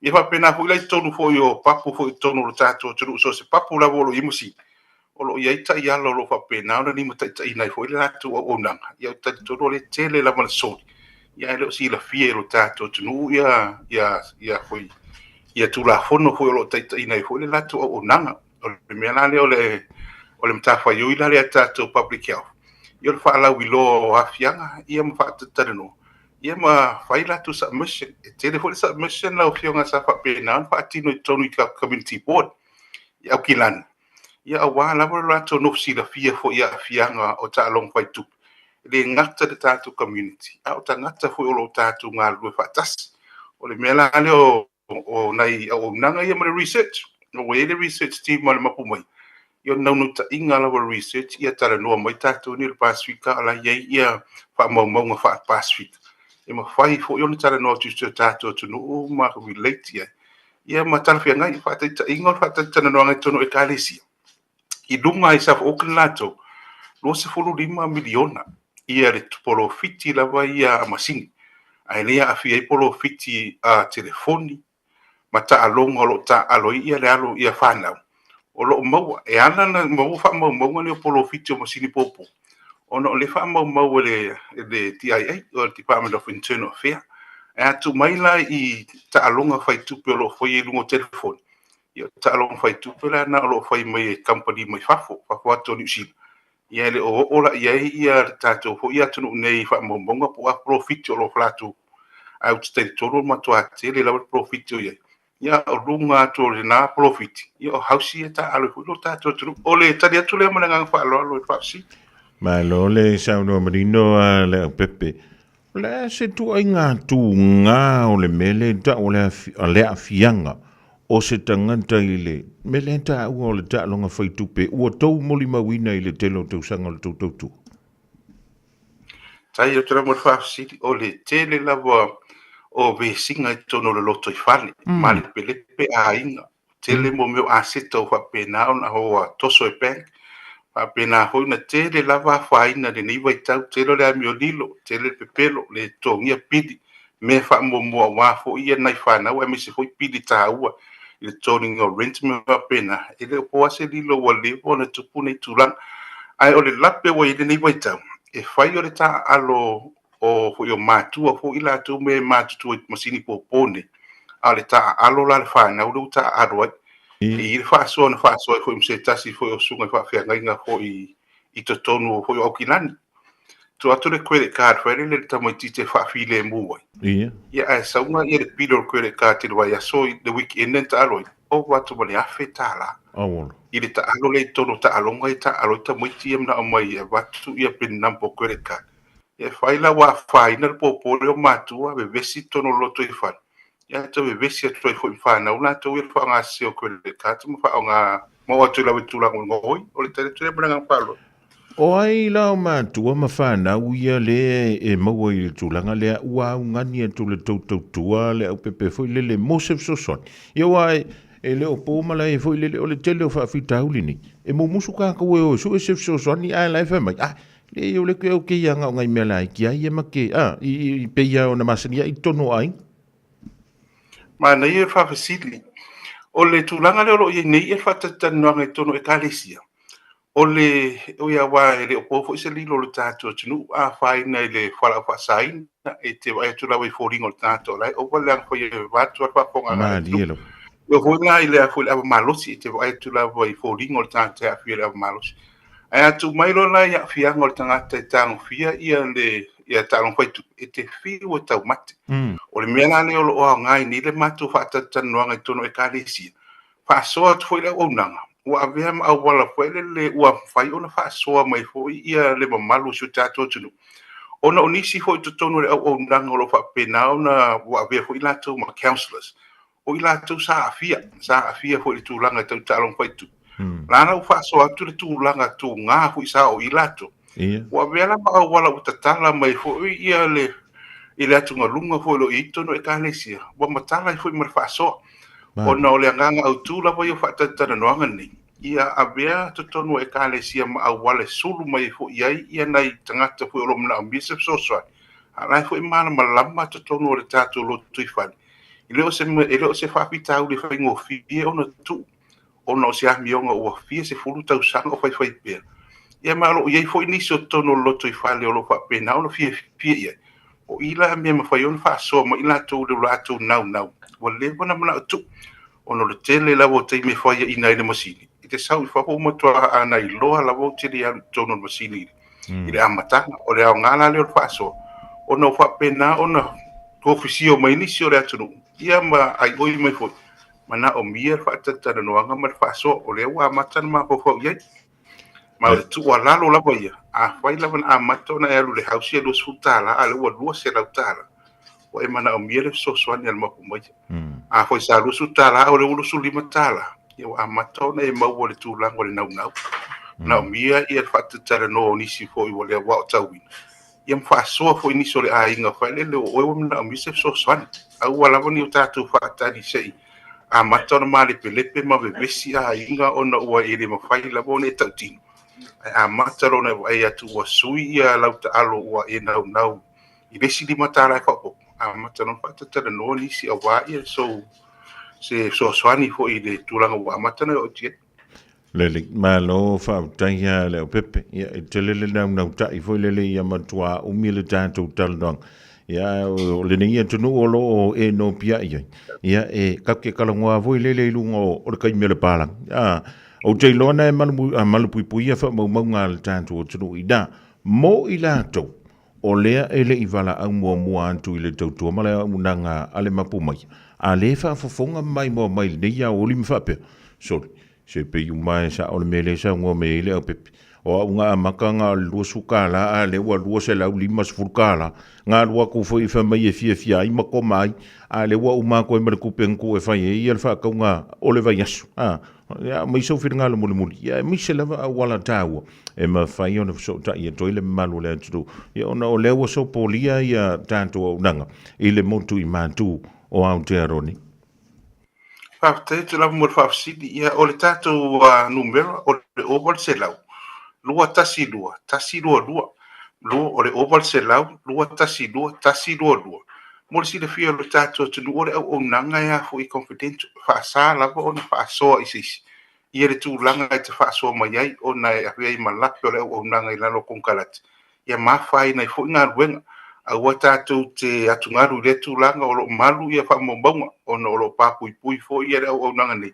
Ia fa pena fo ile tonu fo yo papu fo tonu lo tato tu so se papu la volo imusi. O lo ia ita yala lo fa pena na ni mata ita ina fo ile tu o nanga. Ia ta tu le tele la mal so. Ia lo si la fie lo tato tu ia fo ia tu la fono fo lo ita ina fo ile la tu o nanga. O le mena le o le mtafa yo ile le tato public health. Ia fa la wilo o afianga ia ma fa tatano ia ma faila to submission telefone submission la ofionga sa fa pena fa tino tonu ka community board ia kilan ia wa la la to no si la fia fo ia afianga o ta long fai tu le ngata de tatu community au ta ngata fo o tatu nga lu fa tas o le mela ale o nai o nanga ia ma research no we the research team ma mapu mai Yo no ta inga la research ia tara no mai tātou ni le Pasifika ala ia fa mau fa Pasifika. E ma fai fo yo tara no tu tātou tu no ma relate ia ma tara fia ngai fa ta inga fa ta no ngai tono e Kalesia. I lunga I sa o klato. Lo se folo 5 miliona ia le polo fiti la va ia masing. Ai le a fia polo fiti a telefoni. Mata alonga lo ta alo ia le alo ia fa na. O lo mau e ana na mau fa mau ni polo fiti o masini popo ono le fa mau le TIA o Department of Internal Affairs e atu mai la I ta alonga fai tu pe lo foi lungo telefone ia ta alonga fai tu pe la na lo foi mai company mai fafo atu ni si ia le o la ia tato ho ia tunu nei fa mau po a profit o lo flatu out territorio ma to atele la profit ia ia o runga to le na profit ia o hausi ta alo lo ta to o le ta dia to le mana fa lo fa si ma lo le sa no marino le pepe le se tu ai nga tu nga o le mele ta o le afianga o se tangata i le me le ta ua o le ta'aloga faitupe ua tou moli mauina i le tele o tausaga o le tautautua tai o tera mo whaafasiri o le tele lava o vesinga i tono le loto i whane ma le pelepe a inga tele mo meo a seta o whapena o na hoa toso e bank whapena hoi na tele lava whaina le niwa i tau tele le amio lilo tele pepelo le tongia pidi me wha mo mua wafo ia nai whanau e mese hoi pidi ta ua i le toning o rent me whapena e le o se lilo wa levo na tupune i tulang ai o le lape wa i le niwa i tau e fai o le ta alo o fo yo matua fo ila tu me matu masini popone a le ta alo la fa na u ta aro i fa so fo im se tasi fo o sunga fa fa nga fo i to tonu fo o kilani to atu le credit card fa le ta mo tite fa file mu ia ai sa una i le pido credit card ti wa ya so the weekend ta alo o wa to le afetala i le ta alo le tono ta alo ngai ta alo ta mo tiem na mai e wa tu ia pin number credit card e fai la wa fai na popo le matua be vesi tono loto i fa ya to be vesi to i fa na una to i fa nga se o credit card mo fa nga mo tu la ngoi o le tele branga palo o ai la matua ma fa na uia le e mo i tulanga le ua ngani tu le tautua le au pepe foi le mosef so son yo ai e le o po mala e foi le o le tele o fa fita ulini e mo musu ka ko o so se so son ni ai la fa mai le yo le ko ke ya nga ngai mela ki ai ma ke i pe ya ona masania i tono ai ma na ye fa fasili o le tulanga le o ye nei e fa tata no ngai tono e kalesia o le o ya wa le o po fo se li lo tato tunu a fa ina le fa fa sain e te vai tu la we fo ringo tato lai o wala fo ye va tu fa fo nga yo fo na ile fo la malosi te vai tu la we fo ringo tato a fi la malosi ai tu mai lo la ya fia ngol tanga te tang fia ia le ia tang foi tu e te fi o tau mate o le mena le o ngai ni le matu fa ta no ngai tono e kalesi fa so tu foi le o nanga wa ave ma wala foi le wa fai ona fa so mai foi ia le malu su tato tu ona onisi foi tu tono le o nanga lo fa pena ona wa ave foi la tu ma counselors o ila tu sa afia foi tu langa tu talon foi tu lana u fa so atu le tulanga tu nga fu isa o ilato wa vela ma wala utatala mai fo ia le ile atu ngalunga fo lo ito no ekalesia wa matala fo mar fa so ona ole nganga au tula fo yo fa tata no ngani ia abia to tono ekalesia ma wala sulu mai fo ia nai tangata fo lo mna ambise so so ala fo mana malama to tono le tatu lo tuifan ile o se fa pita u le fa ngofi ona tu ono se amionga o fie se fulu tau sanga o fai pe ia malo ia foi ni so tono loto i fale o lo fa pe na o fie ia o ila me ma fai on fa so mo ila to le rato now o le bona mana tu ono le tele la vo te me fai ina ile masini ite sau fa ho mo to ana i loa la vo te ia tono masini ile amata o le ngala le fa so ono fa pe na ono ko fisio mai ni so le atu ia ma ai oi mai foi mana o mia fa tata no anga mar fa so o le wa matan ma ko fo ye ma le tu wala lo la boya a fa ila van a mato na ya le hausi lo sutala ale wo lo se la tala o e mana o mia le so so ni al ma ko mo a fo sa lo sutala o le lo su lima tala yo a mato na e ma wo le tu la ngol na o mia e fa tata no ni si fo i wo le wa tawin yam fa so fo ni so le a inga fa le o na o mi se so so a wala ni ta tu fa ta di sei a matona mali pelepe ma vevesi a inga ona ua ele mawhai la bone tautino. A mataro na ai atu ua sui a lauta alo ua e nau i resi di matara e whapo. A mataro na whatatara no nisi a waia so se so swani fo i le tūranga ua matana o tia. Lele, malo whautaia leo pepe, ia e te lele nau tai fo lele ia matua umile tātou talandong. Ia o le nei tunu o lo e no pia ia e kake kalonga voi lele lunga o le kai mele palang o te lona e malu pui fa mau nga le tantu o tunu ida mo i lato o lea e le iwala au mua antu i le tautua male au nanga ale mapu mai a le fa fofonga mai nei ia o limi fape so se pe yu mai sa o le mele sa ngua me le au pepe o unga makanga lua sukala a le wa lua se lau lima sfurkala nga lua ku foi fa mai e fia i mako mai a le wa uma ko me ku penku e fa e fa ka nga o le vai yasu ya mai so fir nga le muli ya mi se lava wala tawo e ma fa yo no so ta ye toile malu le tu ya ona o le so polia ya tanto o nanga ile montu i mantu o au te aroni Fafte tu la mo fafsidi ya o le tato numero o le oval se lau lua tasi lua o le oval se lau lua tasi lua mo si le fia le tato tu o le o nanga ya fu i confidential fa sa la o na fa so isis ia le tu langa e te fa so mai ai o na e ai malapi o le o nanga i lalo konkalat ia mafai na fu nga ruenga a wa tato te atungaru le tu langa o lo malu ia fa mombonga o no lo papu pui fo ia le o nanga ni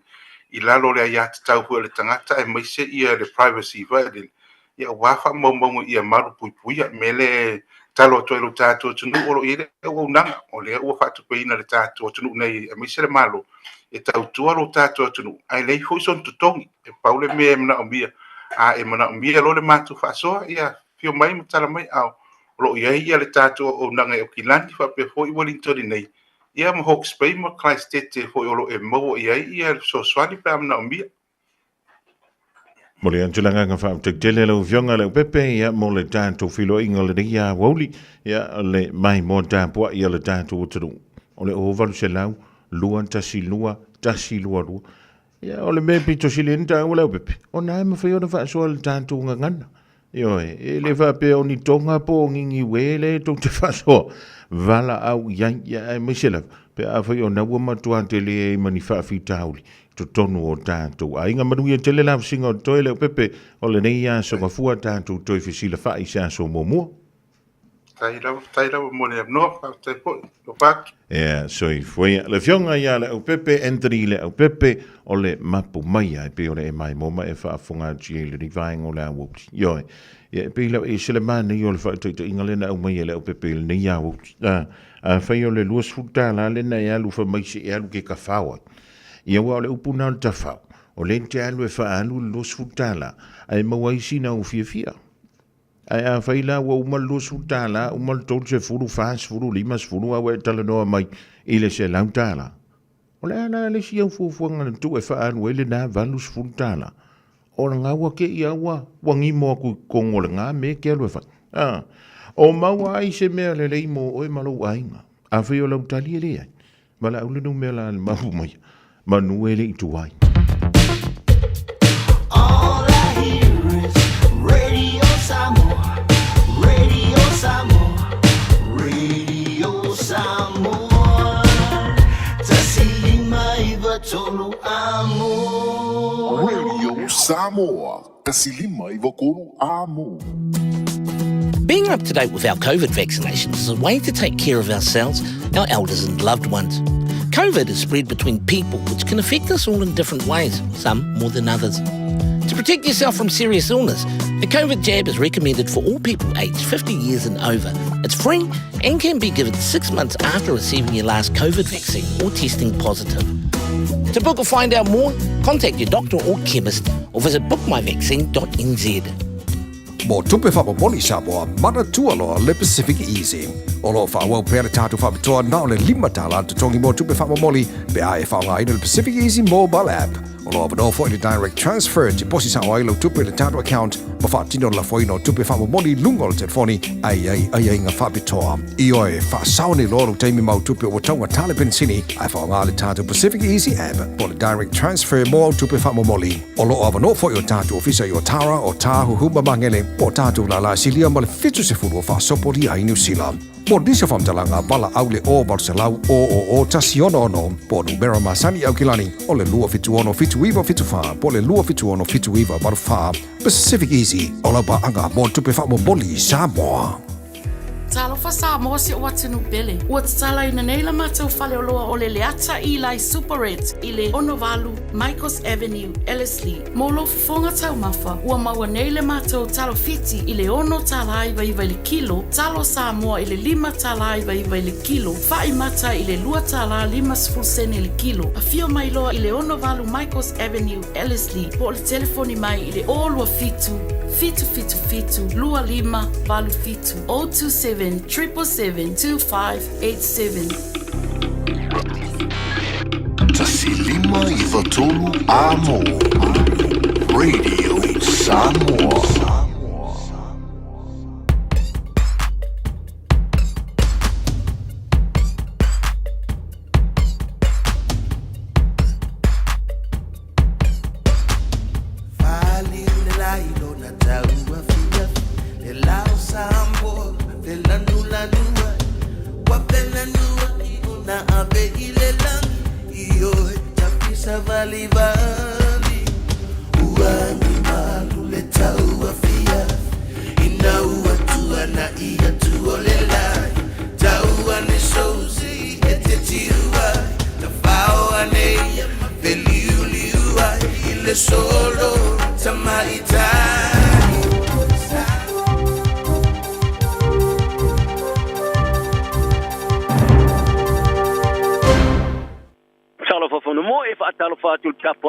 i lalo le ia te tau fu le tangata e mai se ia le privacy violin ia wa fa mombonga ia malu pui ia mele talo to lo tato tunu o ile o nanga o le o fa tu peina le tato tunu nei mai se le malo e tau tua lo tato tunu ai le fo son tutongi e paule me na ombia a e mana ombia lo le matu fa so ia fio mai mtala mai au lo ia le tato o nanga o kilani fa pe fo i Wellington nei ia mo Hawke's Bay mo Christchurch fo o lo e mo ia so swali pa na ombia mo le antulanga nga fa te tele lo vionga le pepe ia mo le tanto filo inga le ia woli ia le mai mo tampo ia le tanto utru o le ovalu se lau lua tasi lua ia o le me pito silenta o le pepe o na ma fa ona fa so le tanto nga ngana io e le fa pe oni tonga po ngingi wele to te fa so vala au ia me sela pe a fa ona wo matua tele mani fa fitauli to tonu o tanto a inga manu ia tele la singa toile pepe o le nei ia so mafua tanto to fisila fa isa so momo taira mo le no fa te po lo pat so i foi le fionga ia le o pepe entri le o pepe o le mapu mai ai pe o le mai moma e fa funga gile ni vai ngo la wo yo e pe le e sele man ni o le fa te inga le na o mai le o pepe le nei ia wo a fa yo le luas futa la le na ia lu fa mai se ia lu ke ka fawa ia wa le upuna ta fa o le te alu e fa alu lo sutala ai mawai sina o fia ai a faila wa umal lo sutala umal tolse furu fas furu limas furu a tala no mai ile se lautala o le ana le sia fu nga tu e fa alu ele na valus futala o nga wa ke ia wa wangi mo ku kongo nga me ke lo fa o mawa ai se me le mo o malo ainga a fa yo lautali ele mala ulu no me la mafu mai Manuele Ituai. All I hear is Radio Samoa, Radio Samoa, Radio Samoa. Tasilima iwa tolu amo. Radio Samoa, tasilima iwa kolu amo. Being up to date with our COVID vaccinations is a way to take care of ourselves, our elders and loved ones. COVID is spread between people, which can affect us all in different ways, some more than others. To protect yourself from serious illness, the COVID jab is recommended for all people aged 50 years and over. It's free and can be given 6 months after receiving your last COVID vaccine or testing positive. To book or find out more, contact your doctor or chemist or visit bookmyvaccine.nz. Mo tupe wha moni Samoa, mana tualoa le Pacific Easy. O lo wha wau pere tātu wha pitoa nao le 5 tala te tongi mo tupe wha moni pe a e wha ngā ina le Pacific Easy mobile app. O lo wha fo i direct transfer te posi sa o ailo tupe le tātu account ma wha tino la fo ino tupe wha moni lungo le telefoni ai ngā wha pitoa. I oe wha saone loro teimi mau tupe o taunga tale pensini ai wha ngā le tātu Pacific Easy app po le direct transfer mo tupe wha moni. O lo wha fo i o tātu ofisa i o Tara o Tāhu Huma Mangele o tātou la silia ma le fitu se furu wha sopori ai New Zealand. Mo disa whamtalanga wala au le o Barcelau o tasi ono po numera masani au kilani o le lua fitu ono fitu iwa fitu wha po le lua fitu ono fitu iwa baru wha Pacific Easy o la ba anga mo tupe wha mo boli Samoa. Talofa Samoa se o atinu pele. Ua tatala ina nei la matau fale o loa o le leata i lai Super Reds i le Onovalu, Michaels Avenue, Ellerslie. Mo lo fonga tau mafa, ua maua nei le matau talo fiti i le ono tala iwa iwa i le kilo, talo Samoa i le 5 tala iwa iwa i le kilo, fai mata i le 2 tala 5 sene i le kilo. A fio mai loa i le Onovalu, Michaels Avenue, Ellerslie, po le telefoni mai i le olua fitu, lua 5, valu fitu, 027-777-2587. Tasilima Ivatolu Amo Radio Samoa.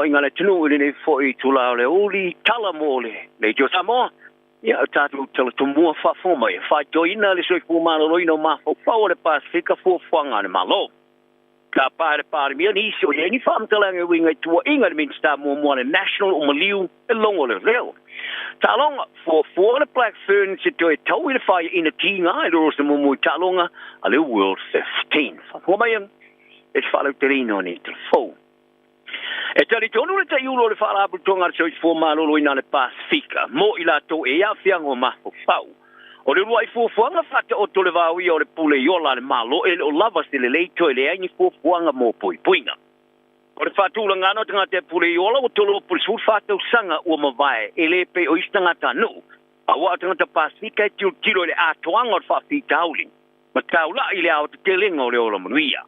Ngale tunu ni foi tula le uli tala mole le jo Samoa ya tatu tala tumua fa foma ya fa joina le soi fuma lo ino ma fa le Pasifika fo fanga ne malo ka pa mi ni so ye ni fam tala nge winga tu inga min sta mo le national o maliu e longo le reo talonga for le black ferns to e tau le fa ina tinga i lo se mo talonga ale world 15 fa foma ya e fa le terino ni telefon. E tali tonu le te iulo le whaarapu tonga se fo malolo ina le Pasifika. Mo i lato e a fiango mafo fau. O le rua i fuafuanga whata o tole wawi o le pule iola le malo e o lava se le leito e le aingi fuafuanga mo pui puinga. O le whatula ngano tanga te pule iola o tolo pule su whata usanga ua mawai e le pe o istanga tanu. A wa tanga te Pasifika e tiro le atoanga o le whawhita hauling. Ma taula i le au te telenga o le ola manuia.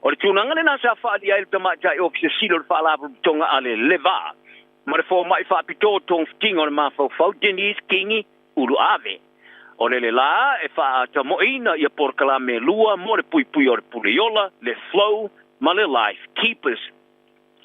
O le tunanga le nasa whaadi ai le tamatai o kise silo le whaalapu tonga ale leva. Ma le fo mai whaapito tong fitinga o le mawhau Denise Kingi uru ave. O le la e wha tamoina i a porkala me lua mo le pui o le puleola, le flow, ma le life keepers.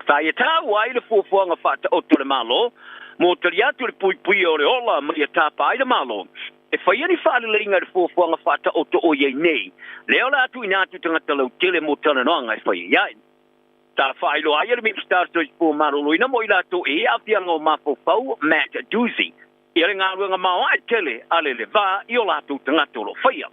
Wha i tāu ai le fuafuanga whata o le malo, mo tari atu le pui o le ola ma i a tāpa ai le malo. E whai ani whaaleleinga le fuafuanga whata o o iei nei. Leo la atu ina atu tangata lau tele mo tana noanga e whai iai. Tā whailo ai ale mimi stars to ipo marolo ina mo i lato e afianga o mafo fau Matt Doozy. I ale ngā ruanga mao ai tele ale le vā i o lato tangata lo whaia.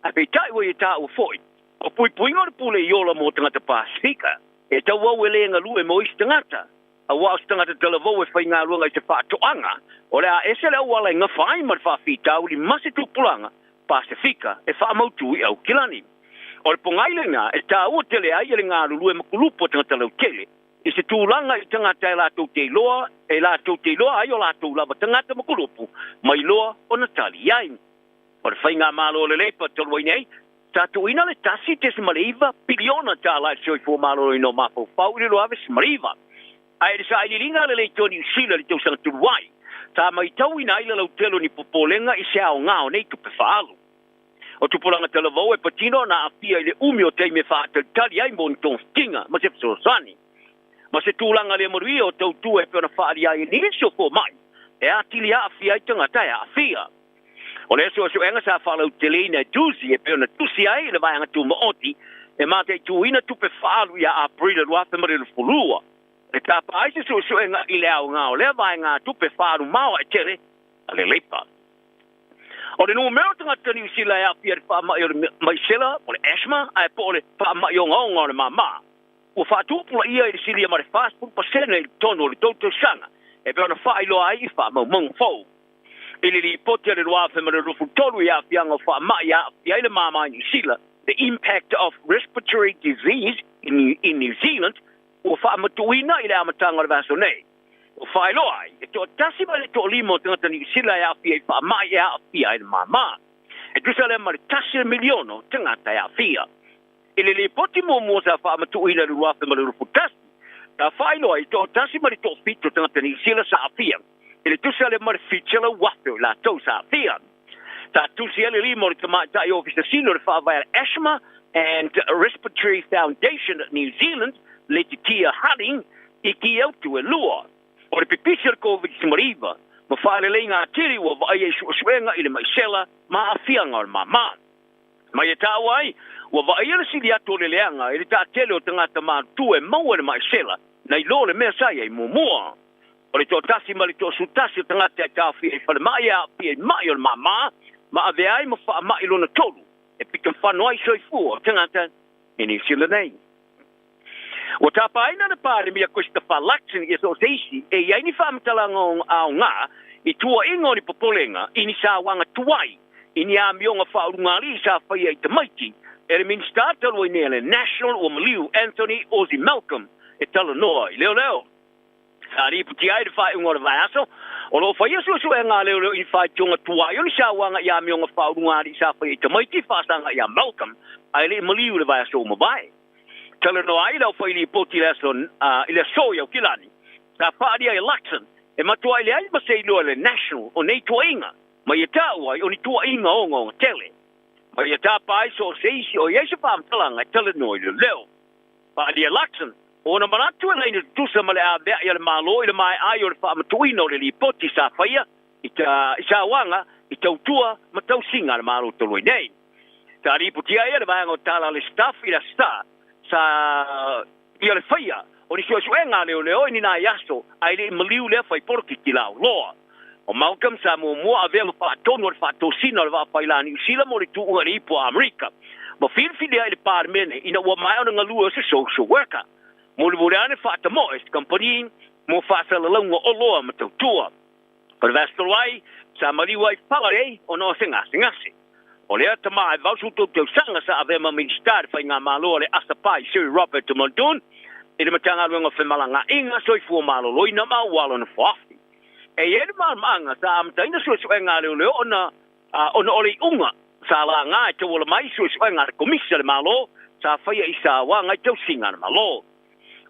A pe tai wa i tā o foi. O pui puinga le pule i ola mo tangata Pasifika. E tau wau e le ngalue mo isi tangata. A wau tangata talavou e whai ngā ruanga i te whātoanga. O le a ese le au ala inga whai ma le whawhitau li masi tupulanga Pasifika e whaamautu i au kilani. O le pongailenga e tā ua tele ai le ngā rulue makulupo tangata lau tele. I se tūlanga i tangata e lātou te loa, ai o lātou lava tangata makulupo, mai loa o Natali Yain. O le whai ngā malo le leipa tolua nei, tātou ina le tasi te Simariva, piliona tā lai soi fo malo ino mafo fau i le loave Simariva. Ai le sa iliringa le leito ni usila le tausanga tuluai. Tā mai tau ina ila lau telo ni popolenga i se ao ngao nei tupe whaalu. O tupolanga talavou e patino na afia i le umi o teime whaatalitali ai mo nitong tinga, ma se psorosani. Ma se tūlanga le marui o tau tu e peona whaari ai ni iso fo mai, e atili a afia i tangatai a afia. O le so enga sa whalau teleina Doozy e peona tusi ai le vaianga tu maoti, e mate tu ina tupe whaalu ia a brida luafe marilu fulua. E tapa ai se so enga i le au ngao le vaianga tupe whaalu maua e tere, a le leipa. O le numero tangata ni usila e apia le whaamai o le maisela, o le asma, ai po o le whaamai o ngaonga o le mama. Ua whaatupula ia i le silia ma le fast food pasena i le tono o le tautou sanga, e peona whaailoa ai i whaamau mong fau. I le poti a le ruafe ma le rufu tolu i afianga o whaamai a apia i le mama i usila, the impact of respiratory disease in New Zealand, ua whaamatuina i le amatanga o le vaso nei. O whaeloa ai, e toa tasi mai le toa limo tangata ni usila e apia i whaamai e apia i le mama. E tu sa le mari tasi miliono tangata ya fia. Ile le poti mo sa fa matu ina lu afa ma lu futasi. Ta fai no i to tasi mari to fito tangata ni sila sa fia. Ile tu sa le mari fitela wafe la to sa fia. Ta tu si ele li mori tama ta I office sino fa via Asthma and Respiratory Foundation of New Zealand le tia Harding iki au tu lua. O le pipisir COVID smariva. Ma fa le lenga tiri wa va ye swenga ile mai sela ma afianga ma ma. Ma ye ta wai wa va ye si dia to le lenga ile ta tele o tanga ma tu e mau le mai sela. Na I lo le mesa ye mo mo. O le to tasi ma le to su tasi tanga ta fi fa le mai ya fi mai o ma ma. Ma ave ai ma fa mai lo na tolu. E pika fa no ai soi fu tanga ta ini sila nei. O tapa aina na pare mia kosta fa laksin I so seisi e ia ni fa mtalanga au nga I tua ingo ni popolenga ini sa wanga tuai ini a mionga fa urungali sa fa ia te maiti e le minister talo inele National o Maliu Anthony Ozzy Malcolm e talo noi leo sari puti ai de fa ingo va aso o lo fa yesu so nga leo I fa tonga tuai ni sa wanga ia mionga fa urungali sa fa ia te maiti fa sanga ia Malcolm ai le Maliu le va aso mo vai tala no ai lau whaili poti leson ile soya o kilani. Ta whaari ai laksan. E matua ile ai masei loa le national o nei tua inga. Ma ia ta uai o ni tua inga o ngonga tele. Ma ia ta pai so seisi o yesu whaam talanga tala no ile leo. Whaari ai laksan. O na manatu e leina tusa male a vea ia le malo ile mai ai o le wha matuino le li poti sa whaia. I sa wanga I tautua ma tau singa le malo toloi nei. Ta riputi ai le vanga o tala le staff I la star. Sa ia le faia o ni suenga leo ni na yaso ai le maliu le fai porki kilau loa o Malcolm sa mo ave fa tono fa tosino va pailani sila mo tu ngari po America mo fil ai le parmene ina wa mai ona ngalu se social worker mo le burane fa ta mo est company mo fa sa le longo o loa mo tua per vestolai sa maliu ai pare o no singa o lea tama e vausu tau sanga sa ave ma ministar fai ngā malo le asapai Sir Robert Mondun I le matanga luenga whemalanga inga soi fua malo loina ma walo na whafi. E ere maanga sa amtaina sua ngā leo ona ole unga sa la ngā te wala mai sua ngā komisa le malo sa whaia I sa wa ngai tau singa na malo.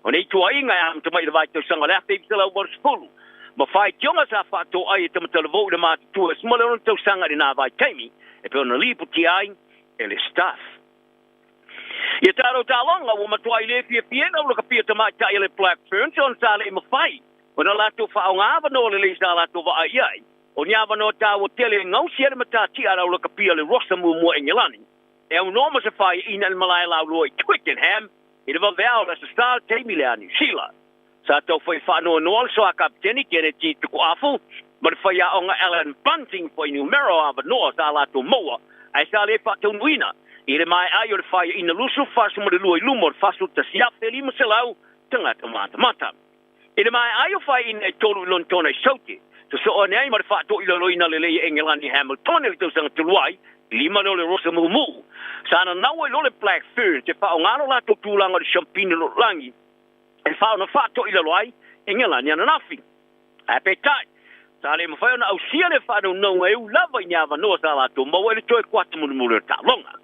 O nei tua inga e amtamai le vai tau sanga lea te ibitala u warsipulu. Ma whai tionga sa whato ai e tamatala vau le mātu tua smale ona tau sanga ni nā vai taimi e pe ona lipu ti ai e le staff. Ia taro talonga wa matua I le pia na uloka pia tamai ta ile Black Ferns on sa le mawhai. O na lato whaonga awano le le sa lato wa ai ai. O ni awano ta o tele ngau siere mata ti ara uloka pia le Rosamu mua Engilani. E au noma se whai ina le malai lau loi Twickenham. I le vaveo la sa star teimi le ani Sheila. Sa tau whai whanua noa so a kapteni kene ti tuku afu. Ma le whai a onga Alan Bunting whai numero awanoa sa lato moa. Ai sa le whatau nuina. I le mai ai o le whai ina lusu fasu ma le lua I lumo le fasu ta siafe lima se lau tangata mata. I le mai ai o whai ina e tolu ilon tona I sauti. So o nei ma le whato ilo loina le leia Engilani Hamilton le tausanga tuluai lima lo le rosa mumu. Sana nau e lo le Black Ferns te whao ngano la to tūlanga le champine lo langi. E whao na whato ilo loai Engilani ananafi. Apetai. Sa le mawhai ona au sia le whano nau e u lava I niawa noa sa la to maua le toi kwata mulu le talonga.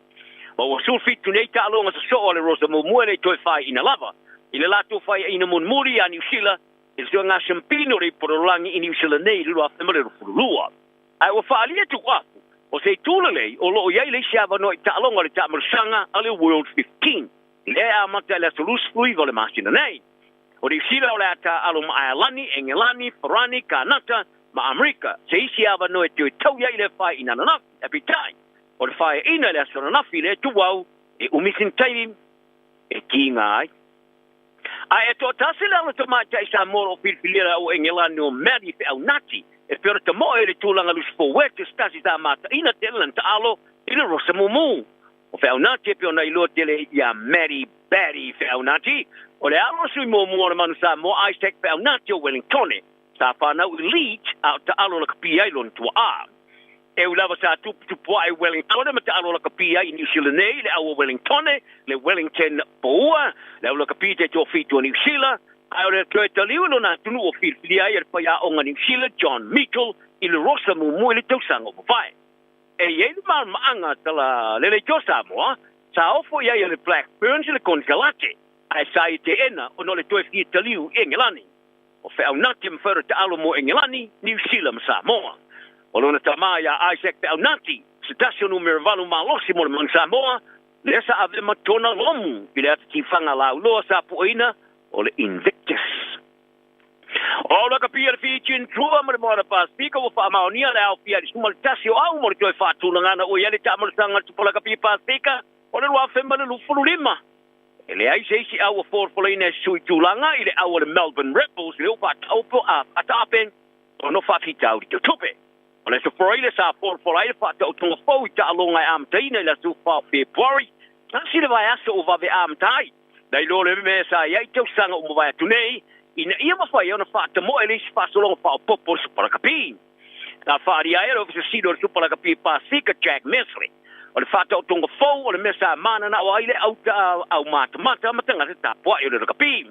Ma wa sulfitu nei talonga sa so le rosa mumu le toi whai ina lava. I le lato whai ina munmuri a New Zealand. I le ngā champino re porolangi I New Zealand nei lua whamare ro furulua. Ai wa whaalia tu wafu. O se tūlalei o loo iai le siawa no I talonga le tamarusanga a le World 15. I le a mata le asolus fui le masina nei. O New Zealand o le ata alo ma Ailani, Engilani, Farani, Kanata, ma Amerika. Se I siawa no e tui tau iai le whai ina nanafi. Apitai. O le whai ina le asonanafi le tuwau e umisin taimi e ki ngai. Ai e tō tasi lana to mata I sa moro filfilira o Engilani o Mary fe au nati. E pera te moe le tūlanga lusi po wete stasi ta mata ina telan ta alo I le rosa mumu. O fe au nati e peo na ilo tele ia Mary Barry fe au nati. O le alo sui mo mua na manu sa mo Isaac fe au nati o Wellingtone. Sa whanau elite au ta alo la kapia I lon tua a. E ulava sa tupua ai Wellingtone ma te alo la kapia I New Zealand nei le awa Wellingtone le Wellington poua le awa la kapia te tō fitu a New Zealand ai o le toe taliu no na tunu o whirwhiri ai ar pai a o ngā New Zealand John Mitchell I le rosa mumu I le tausanga o mawhai. ye maanga tala lele josa mo sa ofo ya le Blackburns le Kongalate ai sai te ena ono le toi fi taliu Engelani o fe au nati mfero te alo mo Engelani New Zealand Samoa o lona tama ya Isaac te au nati stasio numero valu malosi mo le Samoa lesa ave matona lomu ile ati fanga la lo sa poina o le Invictus Ola ka pia fi chin trua mo mo pa speaker wo fa maonia le au pia suma tasio au mo toi fa tulanga o yale ta mo sanga pola ka pia pa speaker o le wa femba le lufulu lima ele ai sei si au for polina sui tulanga ile au le Melbourne Rebels le pa opo a atapen o no fa fitau di tupe o le so foile sa for foile fa to to fo ta longa am taina la su fa February na si le vai aso o va ve am tai dai lo le me sa ia te sanga o mo vai tunei ina ia mafai ona fata mo ele se faso longa fa popo super kapi na faria era o se sido super kapi pa sika Jack Mesley o le fata o tonga fo o le mesa mana na o ile au mata matanga ta po ile kapi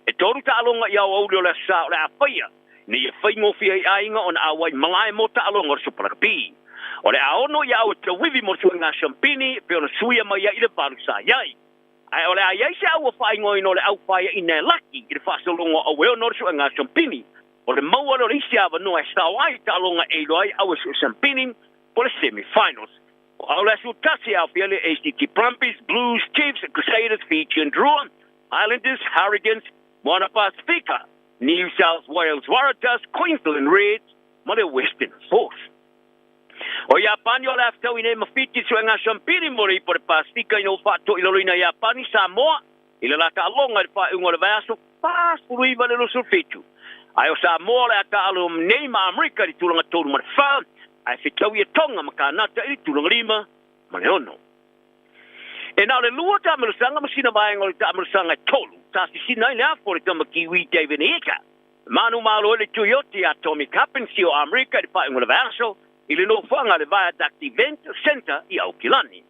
e toru ta longa ia o le sa le afia ni e fai mo fi ai nga on awai malai mo ta longa super kapi o le aono ia o te wivi mo suinga champini pe ona suia mai ile paru sa yai ai ole ai se au fai ngoi no le au fai ina laki i fa so longa o we no so nga champini o le mau o le sia va no sta wai ta longa e loi au so champini por semi finals o le su tasi au pele HTT Brumbies Blues Chiefs Crusaders feature and draw Islanders Harrogans Moana Pacifica New South Wales Waratahs Queensland Reds Mother Western Force o Japani o lafta ine mafiti so nga champini mori por Pacifica ino fato ilo ina Japani Samoa ila la ta longa fa ngol vaso pas pului vale lo surfitu ai o Samoa la ta alum Neymar America di tulanga tolu mar fa ai fitau ia tonga makana ta i tulanga lima maleono e na le lua ta mersanga masina vai ngol ta mersanga tolu ta sina ina for ta makiwi David Eka manu malo le Toyota Atomic Company o America di fa ngol vaso ile no fanga le Viaduct Event Center i Aukilani.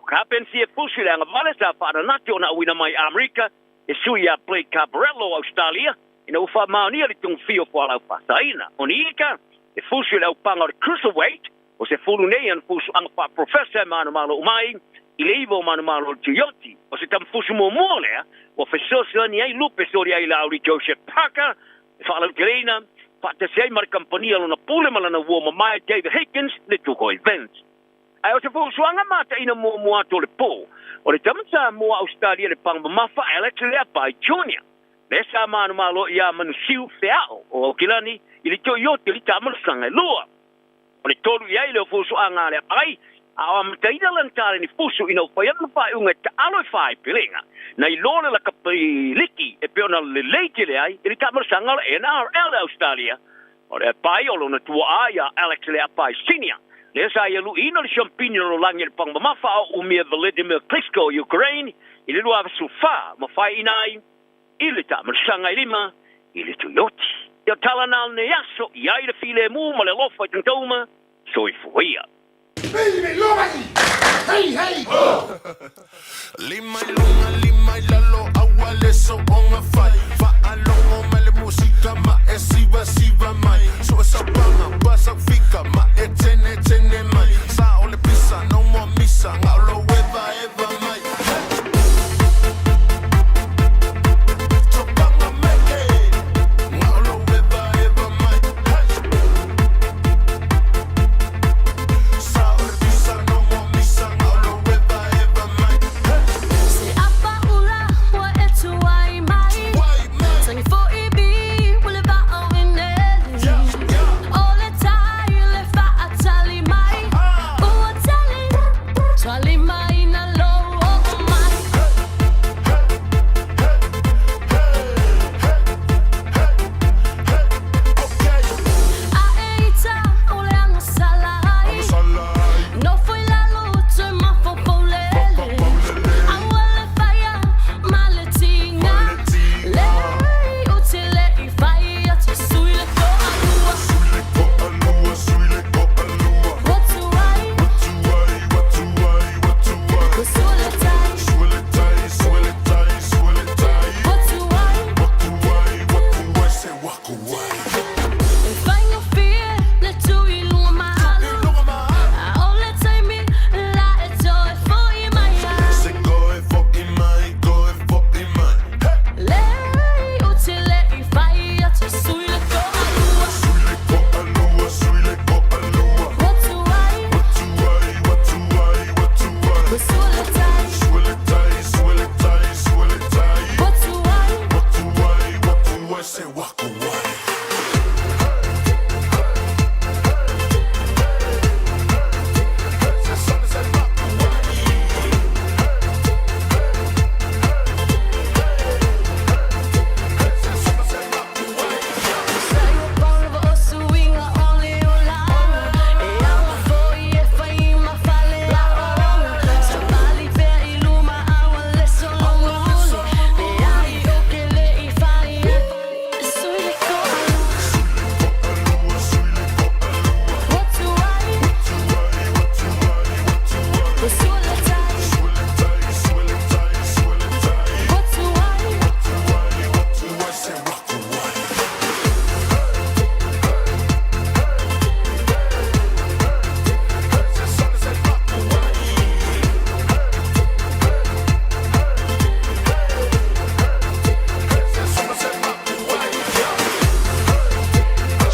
Kapensi e pusi le anga vale sa whaara nati o na uina mai Amerika e sui a Blake Cabarello Australia ina ufa maonia li tung fio fo alau whasaina. O ni ika e fusi le upanga o le Cruiserweight o se fulu nei an fusu anga wha Professor Manu Malo Umai i le iwo Manu Malo o Tuyoti o se tam fusu mo lea o fesosi ani ai lupe sori ai lauri Joseph Parker e whaala Ukelina Pata sei mar compania lona pule malana wo mai David Higgins le tuko events. Ai o se fu suanga mata ina mo ato le po. O le tamsa mo Australia le pang mafa Alex Leapai Junior. Le sa manu malo ia manu siu feao o Kilani ili Toyota li tamal sanga loa. O le tolu ia ile fu suanga le ai a mtaida lantare ni fusu ina fa yama fa unga ta alo fai pilinga. Na ilona la kapiliki e peona le leite le ai ili tamal sanga NRL Australia. O le pai o lona tua aia Alex Leapai Senior. Le sa ia lu ina le champigno lo langi le pang mafa o umia Vladimir Klitschko Ukraine ili lu ava sufa ma fai inai ili tamal sanga ilima ili Toyota. Ia talanal ne yaso ia ida file mu ma le lofa tantoma so ifuia. Baby, lomani! Hey, hey! Lima y lalo, agua le so on a fight. Va a longo, me le música, ma e siva mai. So esa banga, pasa fica, ma e tene mai. Sa o le pisa, no more misa, ngalo eva mai.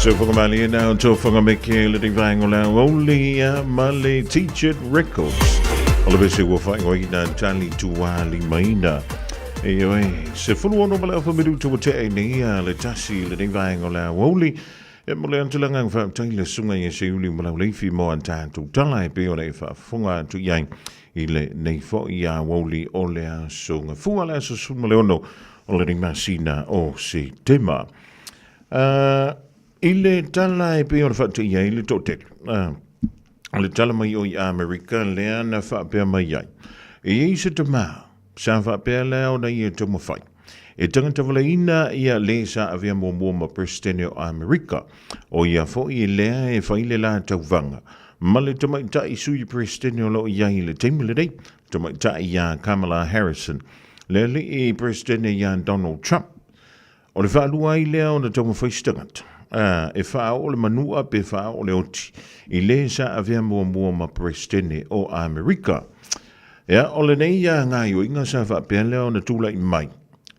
So whakamali now to whakameke le divango la only Malay Teacher Records. All of us who were fighting away na tali tuwali maina. Eoi, se fulu ono mala fa midu to te ni le tasi le divango la only. E mole antulangang fa taile sunga ye se uli mala lefi mo anta tu tala e pe ole fa funga tu yang ile nei fo ia woli ole a sunga fuala so sumale ono ole ni masina o se tema. Ile tala e pe ona fatu ia ile tote. Le tala mai o i Amerika lea na fa pe mai ia. E se te ma sa fa pe lea ona ia te mo fai. E tangata walaina ia le sa avea mo ma presidente o Amerika. O ia fo i lea e faile la tauvanga. Ma le tamai ta i sui presidente o lo ia i le teimile dei. Tamai ta i a Kamala Harrison. Le le i presidente ia Donald Trump. O le whaalua i lea o na tau mawhaistangata. E wha o le manua pe wha o le oti. I le sa avea mua ma presidente o Amerika. Ea o le nei ia ngai o inga sa wha pia lea o na tula i mai.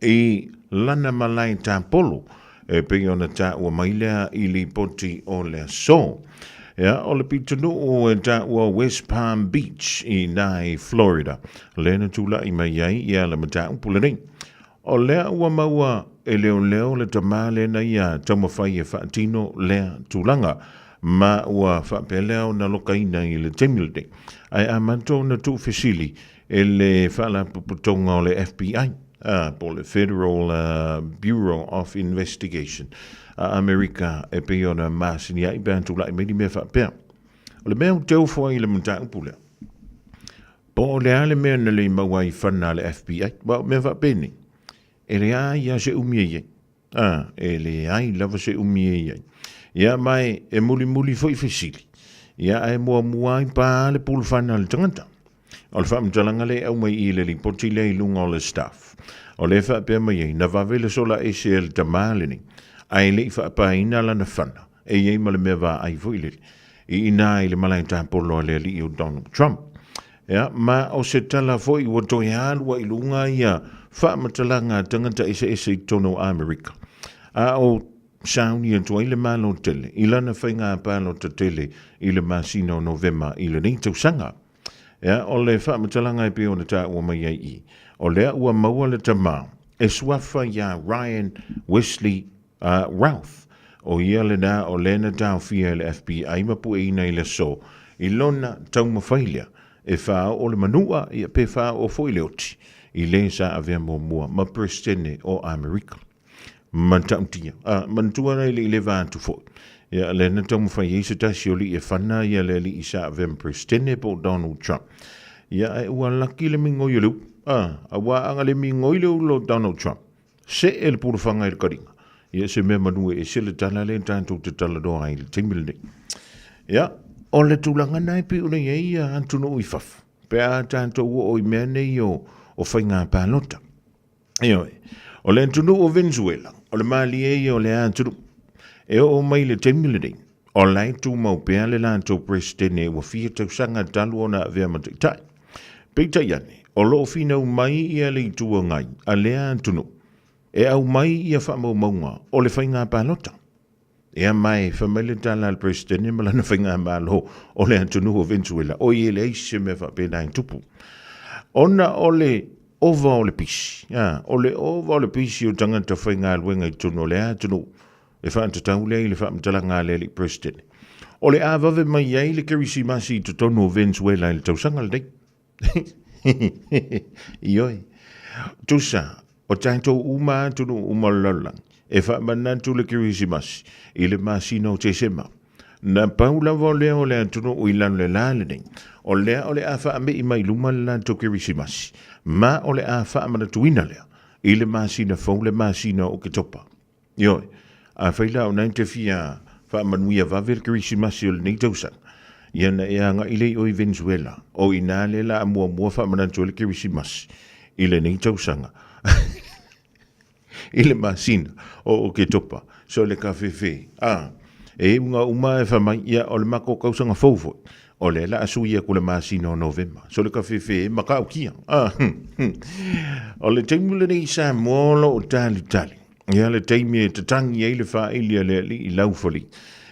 E lana malai ta polo. E pe o na ta ua mai lea i li poti o le so. Ea o le pitanu o e ta ua West Palm Beach i nai Florida. Le na tula i mai iai ia le mata upula nei. O lea ua maua e leo le tamale na ia tamawhai e whaatino lea tūlanga ma ua whapeleo na lokaina i le temilde. Ai a manto na tū fesili e le whala puputonga o le FBI, po le Federal Bureau of Investigation. Amerika e pe ona masini ai bantu lai meni me whapea. O le mea teo fwai i le mta upulea. Po le ale mea na le mawai whana le FBI, wa me whapeni. E le ai ia se umie iei. E le ai lava se umie iei. Ia mai e muli foi fesili. Ia ai mua i pa le pulwhana le tangata. O le whamtalanga le au mai i le li poti le ilunga o le staff. O le whapea mai iei na wawele sola e se el tamalini. Ai le whapaina la na whana. E iei ma le mea wa ai foi le. I ina i le malai tāpolo le li o Donald Trump. Ia ma o se tala foi ua toi alua ilunga ia whamatalanga tangata ese i tono Amerika. A o sauni atua i le malo tele, i lana whainga palo ta tele i le masino Novema i le neitau sanga. Ea, o le whamatalanga i pe o na ta ua mai ai i. O lea ua maua le tamau, e swafa ia Ryan Wesley Routh. O ia le na o lena tau fia le FBI mapu e ina i le so, i lona tau mawhailia, e wha o le manua i a pe wha o foileoti. I le sa avea mua ma presidente o Amerika. Mantauntia. Mantua nei le vātu fo. Ia le na tau mwhai e se tasi o li e whana ia le li i sa avea presidente po Donald Trump. Ia e ua laki le mingoi leu. A wa anga le mingoi leu lo Donald Trump. Se e le puru whanga i le karinga. Ia se mea manua e se le tala le tātou te tala doa i le timile. Ia o le tūlanga nai pe una iei a antuno i whaf. Pe a tātou o i mea nei o whainga pālota. Ioi, o le antunu o Venezuela, o le mali e o le antunu, e o mai le temilidei, o lai tū mau pēa le lantou presidente wa fia tau sanga talu o na avea mataitai. Peita iane, o loo fina u mai ia le itua ngai, a le antunu, e au mai ia whamau maunga o le whainga pālota. Ea mai, whamele tala al presidente malana whainga malo o le antunu o Venezuela, o i ele eise me whapena in tupu. Ona ole ova ole pisi. Ole ova ole pisi o tangata whainga alwenga i tono le atunu. E whaanta tau lea i le whaamtalanga le li president. Ole a vave mai iei le kerisi masi to tono Venezuela i le tausanga le dei. Ioi. Tusa, o taito uma atunu umalalang. E whaamanatu le kerisi masi i le masi no te sema. Na paula vo lea o le atunu o ilan le lale nei. O lea o le a wha ame i mai luma la toke risimasi. Ma o le a wha amana tuina lea. I le masina fau le masina o ke topa. Ioi, a whaila o nainte fia wha amanuia vavel ke risimasi o le nei tausang. Iana e anga i le o i Venezuela. O i nā le la amua wha amana tu le ke risimasi. I le nei tausanga. I le masina o ke topa. So le ka fefe. E unga uma e whamai ia o le mako kausanga fauwoi. O le la asu ia kule masino Novema. So le ka fefe maka au kia. O le teimule nei sa molo o tali. Ia le teimi e tatangi e le whaelia le li I laufoli.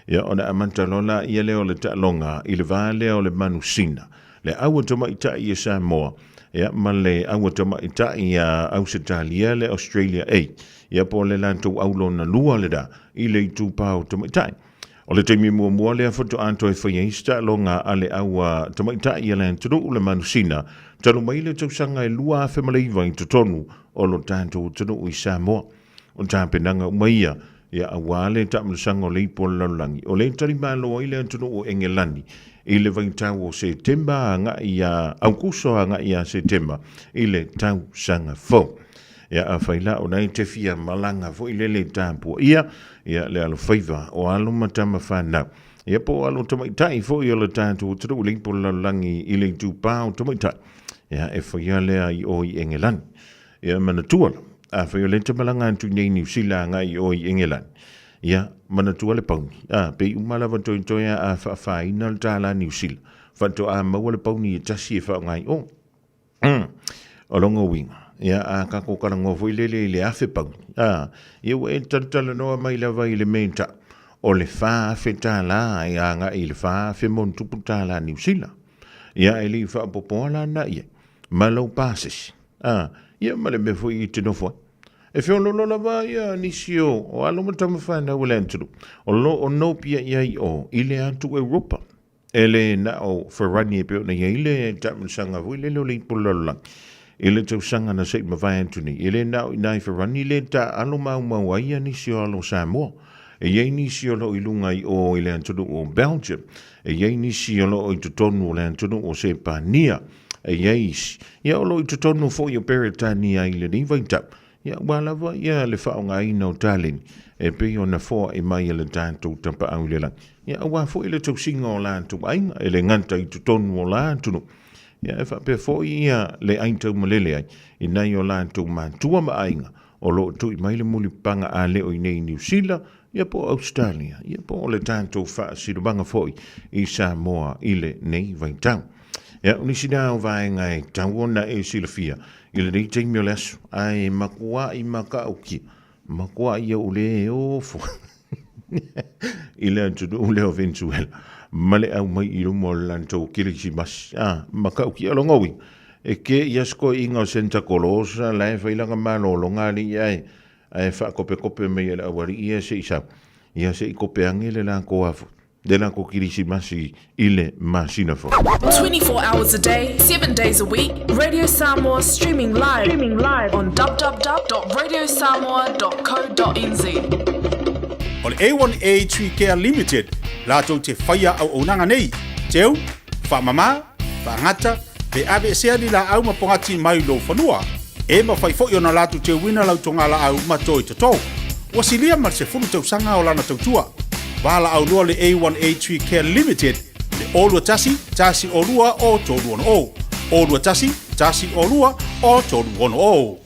Ia ona amanta lola ia leo le ta'alonga I le vale o le manusina. Le aua toma ita I Samoa. Ia ma le aua toma ita I Ausitalia le Australia A. Ia po le lantou aulo na lua le da I le tupau toma ita. O le teimi mua le foto anto e whaiaista longa ale aua tamaita I le tunu le manusina. Tanu mai le tausanga e lua whemalaiva I totonu o lo tanto tunu I Samoa. O tāpenanga umaia ia awale tamsanga o le ipo lalangi. O le tarimalo I le tunu o Engelani. I le vaitau o Septemba nga ia Augusto nga ia Septemba. I le tau sanga fo. Ia a whaila o nei te fia malanga fo I le tāpua ia le alo whaiva o alo matama whanau. Ia po alo tamaitai fo I o le tātu o turu lipo lalangi I le tūpau tamaitai. Ia e whaia lea I o I Engelani. Ia manatua a whaia le tamalanga antu nei New Zealand I o I Engelani. Ia manatua le pauni. Pe umalawa toitoia a whaaina le tāla New Zealand. Whanto a maua le pauni I tasi e whaongai o. O longa winga. Ia a kako karango foi le afe pau. Ia e tantala noa mai lava I le menta. O le wha afe tala ia nga I le wha afe mon tupu tala New Zealand. Ia e li wha popoala na ia. Malau pases. Ia male me foi I te nofo. E whiono lava ia nisio o aloma tamawhana ule anturu. O lo o nopia ia I o ile antu Europa. Ele na o wharani e peo na ia ile tamasanga vui le lo li pulalang. Ele tausanga na sei mawai antuni. Ele nao inai wharani le ta alo mau aia nisi o alo Samoa. E iei nisi o lo ilunga I o ile antunu o Belgium. E iei nisi o lo I tutonu o le antunu o Sepania. E iei isi. Ia o lo I tutonu fo I o Peretania I le ni vaita. Ia walawa ia le whaonga I no Tallinn. E pe o na fo e mai le tātou tampa au le lang. Ia awa fo ile tausinga o la antu ainga. E le nganta I tutonu o la antunu. Ia e whape fo ia le aintau malele ai. I nei o lantou mātua ma ainga. O lo tu I mai le muli panga a leo I nei New Zealand. Ia po Australia. Ia po le tātou wha sirubanga fo I Samoa I le nei vaitau. Ia unisina o vaenga e tauona e silafia. I le nei teimi o lesu. Ai makua I maka uki. Makua I au le ofo. I le antunu o leo Venezuela. Male au mai I lumo lantou kilisi mas. Maka uki alongowi. E ke iasko inga o Santa Colosa. Lai whailanga malo longari ai. Ai wha kope me ele awari ia se isa. Ia se I kope angele la ko afu. De la ko kilisi masi ile masina fo. 24 hours a day, 7 days a week. Radio Samoa streaming live on www.radiosamoa.co.nz. O le A1A Tree Care Limited, lātou te whaia au aunanga nei, teu, whamama, whangata, pe ave sea li la au mapongati mai lo whanua. E ma whai fo na lātou te wina lau tonga la au matoi tatou. Wasilia mar se funu tau sanga o lana tautua. Wala au lua le A1A Tree Care Limited, le olua tasi o lua o tolu ono o. Olua tasi o lua o tolu ono o.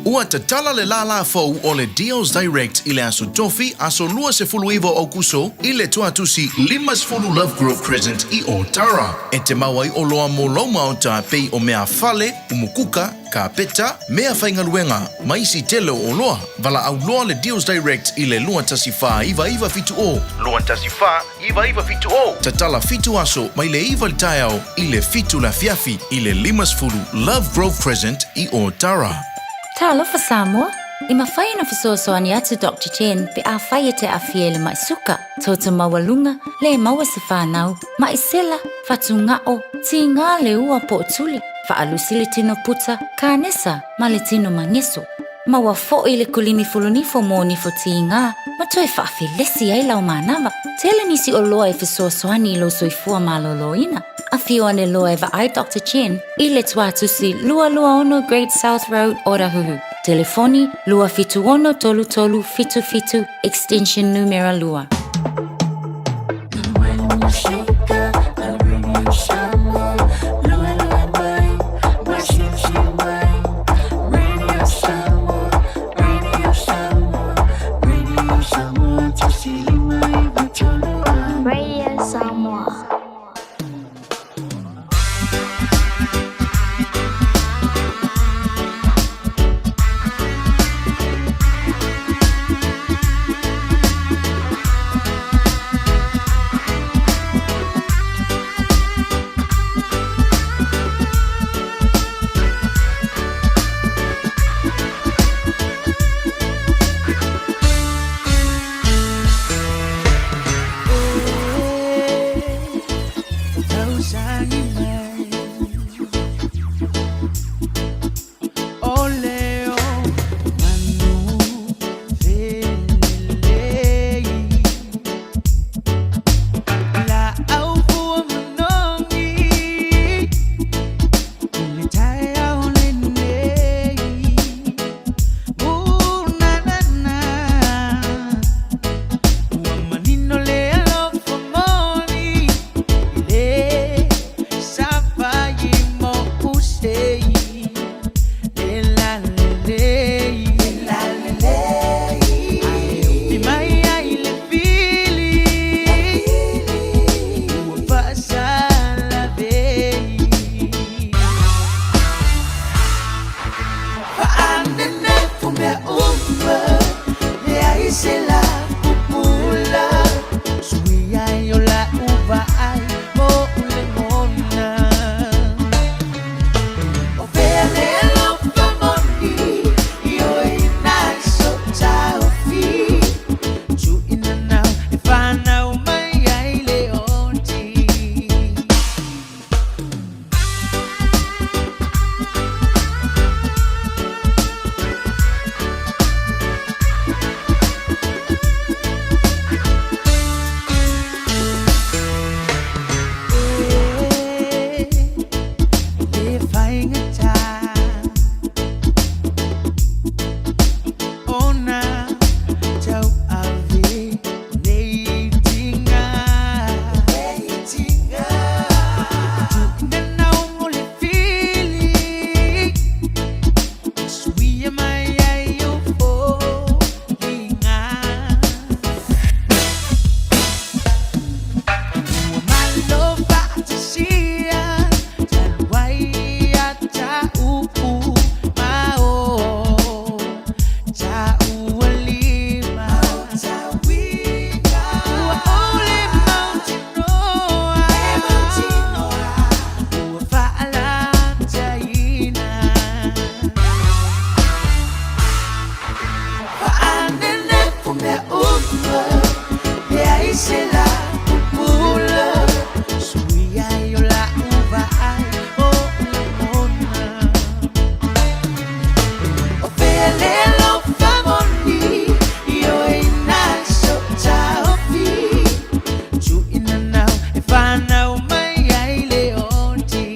Ua te tala le la fau o le Deals Direct I le aso tofi aso lua se fulu iwa o kuso I le tuatusi limas fulu Love Grove Crescent I o Tara. E te mawai o loa mo lauma o ta pei o mea fale, umukuka, ka peta, mea whaingaluenga, maisi telo o loa. Vala au loa le Deals Direct I le lua tasi wha iwa fitu o. Lua tasi wha iwa fitu o. Ta tala fitu aso mai le iwa li taiao I le fitu la fiafi I le limas fulu Love Grove Crescent I o Tara. Talofa Samoa, I mawhai na whasoasoani atu Dr. Chen pe a whai te a fiele mai suka. Tōta mawalunga, le maua se whanau, mai sela, whatungao, ti ngā le ua po tuli, whaalusi le tino puta, ka nesa, ma le tino mangeso. Maua fo I le kulimi fulunifo mo nifo ti ngā, ma toi whaafilesi ai lau manawa. Tele nisi o loa e whasoasoani I lo soifua maloloina. A fio ane loa eva ai Dr. Chen, I le tuatusi lua ono Great South Road, Orahuhu. Telefoni lua fitu ono tolu fitu, extension numero lua. Radio Samoa. aisela mula suia yo la uva ai o ona o pelelo famoni yo ina so taofi ju ina now if I know my ai leonti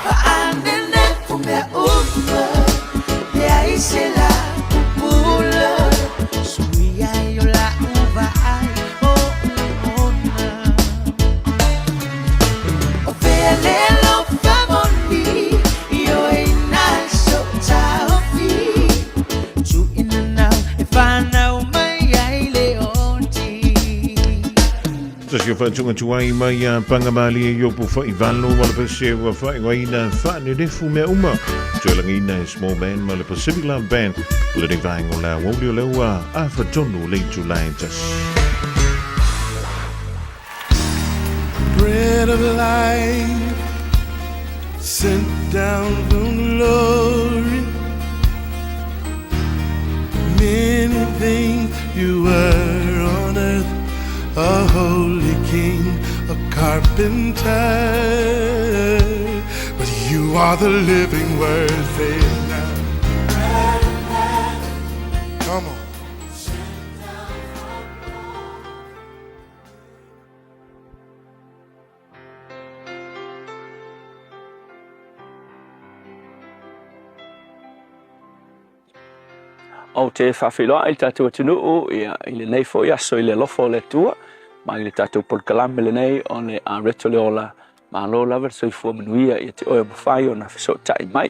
fa anene fume uva de aisela mula suia yo la uva ai o ona o pelelo famoni yo ina so taofi ju ina now if I know my ai leonti Sa si whatunga tuai mai a pangamali e yopu whai valo wala pese wa whai waina whane refu mea uma. Tuelangina e small band ma le Pacific Love Band. Lere vaingo la wawli o leua a whatonu le July tas. Bread of life sent down from glory. Many things you were on earth, a holy king, a carpenter, but you are the living word. Say it now. Come on. O te whawhiloa i tātou atunuu i le nei fo i aso i le lofo le tua, ma i le tātou polkalame le nei o le a reto le ola ma lo lava so i fua manuia i te oia mawhai o na fiso tai mai.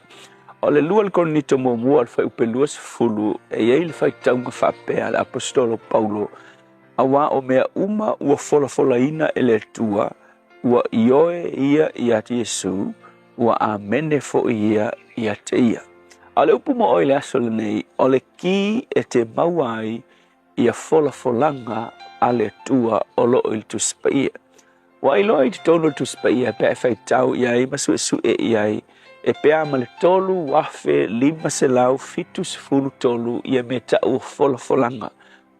O le lua le konito mo mua le whai upe lua se fulu e iei le whai taunga whapea le apostolo Paulo awa o mea uma ua fola ina e le tua ua ioe ia i ati Yesu ua amene fo ia i ate ia. A le upu mo oi le aso le nei, o le ki e te mauai i a folanga a le tua o lo il tu spaia. Wa i lo i tono tu spaia pe e fai tau i ai masu e su e i ai e pe ama le tolu wafe lima se lau fitu se funu tolu i a me tau folanga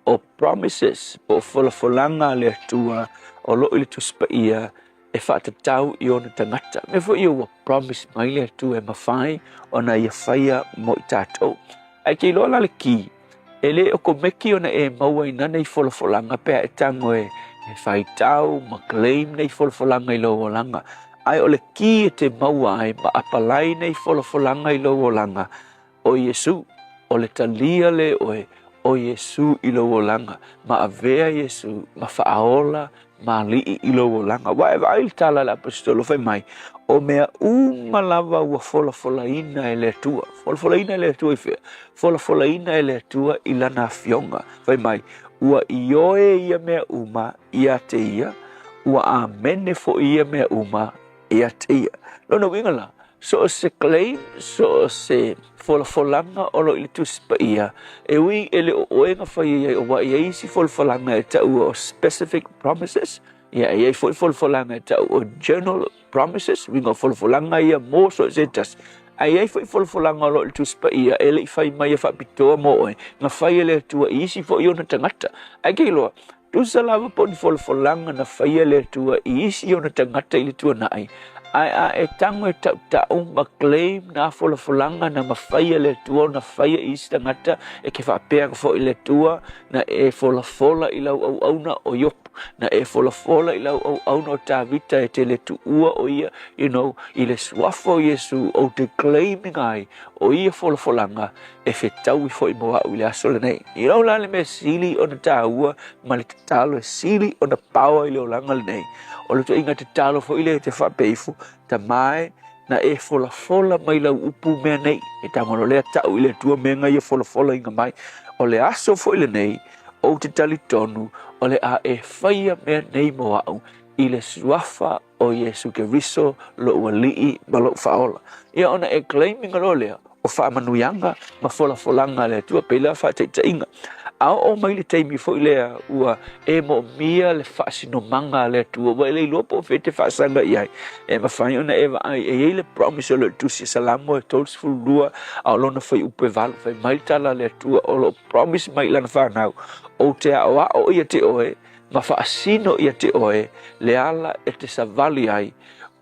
o promises o folanga a le tua o lo il tu spaia e whata tau i ona tangata. Me fo i ua promise mai le tu e mawhai o na ia whaia mo i tātou. Ai kei loa le ki, e le o ko meki ona e maua i nana i folanga pēa e tango e whai tau, ma claim nei folanga i lo langa. Ai o le ki e te maua ai ma apalai nei folanga i lo langa. O Yesu, o le talia le oe, o Yesu i lo langa. Ma avea Yesu, ma whaaola, ma li i lo langa. Wa e vai tala la apostolo fai mai. O mea uma lava ua fola ina e le tua. Fola ina e le tua i fea. Fola ina e le tua i lana fionga. Fai mai. Ua ioe ia mea uma ia te ia. Ua amene fo ia mea uma ia te ia. Lona wingala. So se claim, so se folanga o lo ili tuspa ia. E wi ele o oenga fai ia o wa ia isi folanga e tau o specific promises. Ia ia folanga e tau o general promises. Winga folanga ia mo so se tas. Ai foi folanga o lo ili tuspa ia. Ele fai mai e whapitoa mo oe. Nga fai ele tua isi fo iona tangata. Ai kei loa. Tusa lava poni folanga na fai ele tua isi iona tangata ili tua nai. Ai e tango e tau ma claim na folanga na mawhaia le tua na whaia isi tangata e ke whapea ka fo i le tua na e fola i lau au auna o yopu na e fola i lau au auna o tā vita e te le tuua o ia i le suafo Yesu o te claiming ai o ia folanga e whetau i fo i moa u le aso le nei. I rau la le me sili o na tā ua ma le talo e sili o na paua i le olanga le nei. O le to inga te talo fo ile te whapeifu, ta mai na e fola mai lau upu mea nei. E tangono lea tau ile tua menga ia fola inga mai. O le aso fo ile nei, o te tali tonu, o le a e whaia mea nei mo au, i le suafa o Yesu ke riso lo ua lii ma lo whaola. Ia ona e claiming alo lea, o wha manuianga ma folanga le tua pela wha te inga. o mai le taimi fo le ua e mo mia le fasino manga le tu wa le lo po fete fasanga ia e ma fa ona e ai e le promise le tu si salamo e tols fu lua a lona foi upe val foi mai tala le tu o lo promise mai lana fa na o te a o ia te oe ma fa asino ia te oe le ala e te savali ai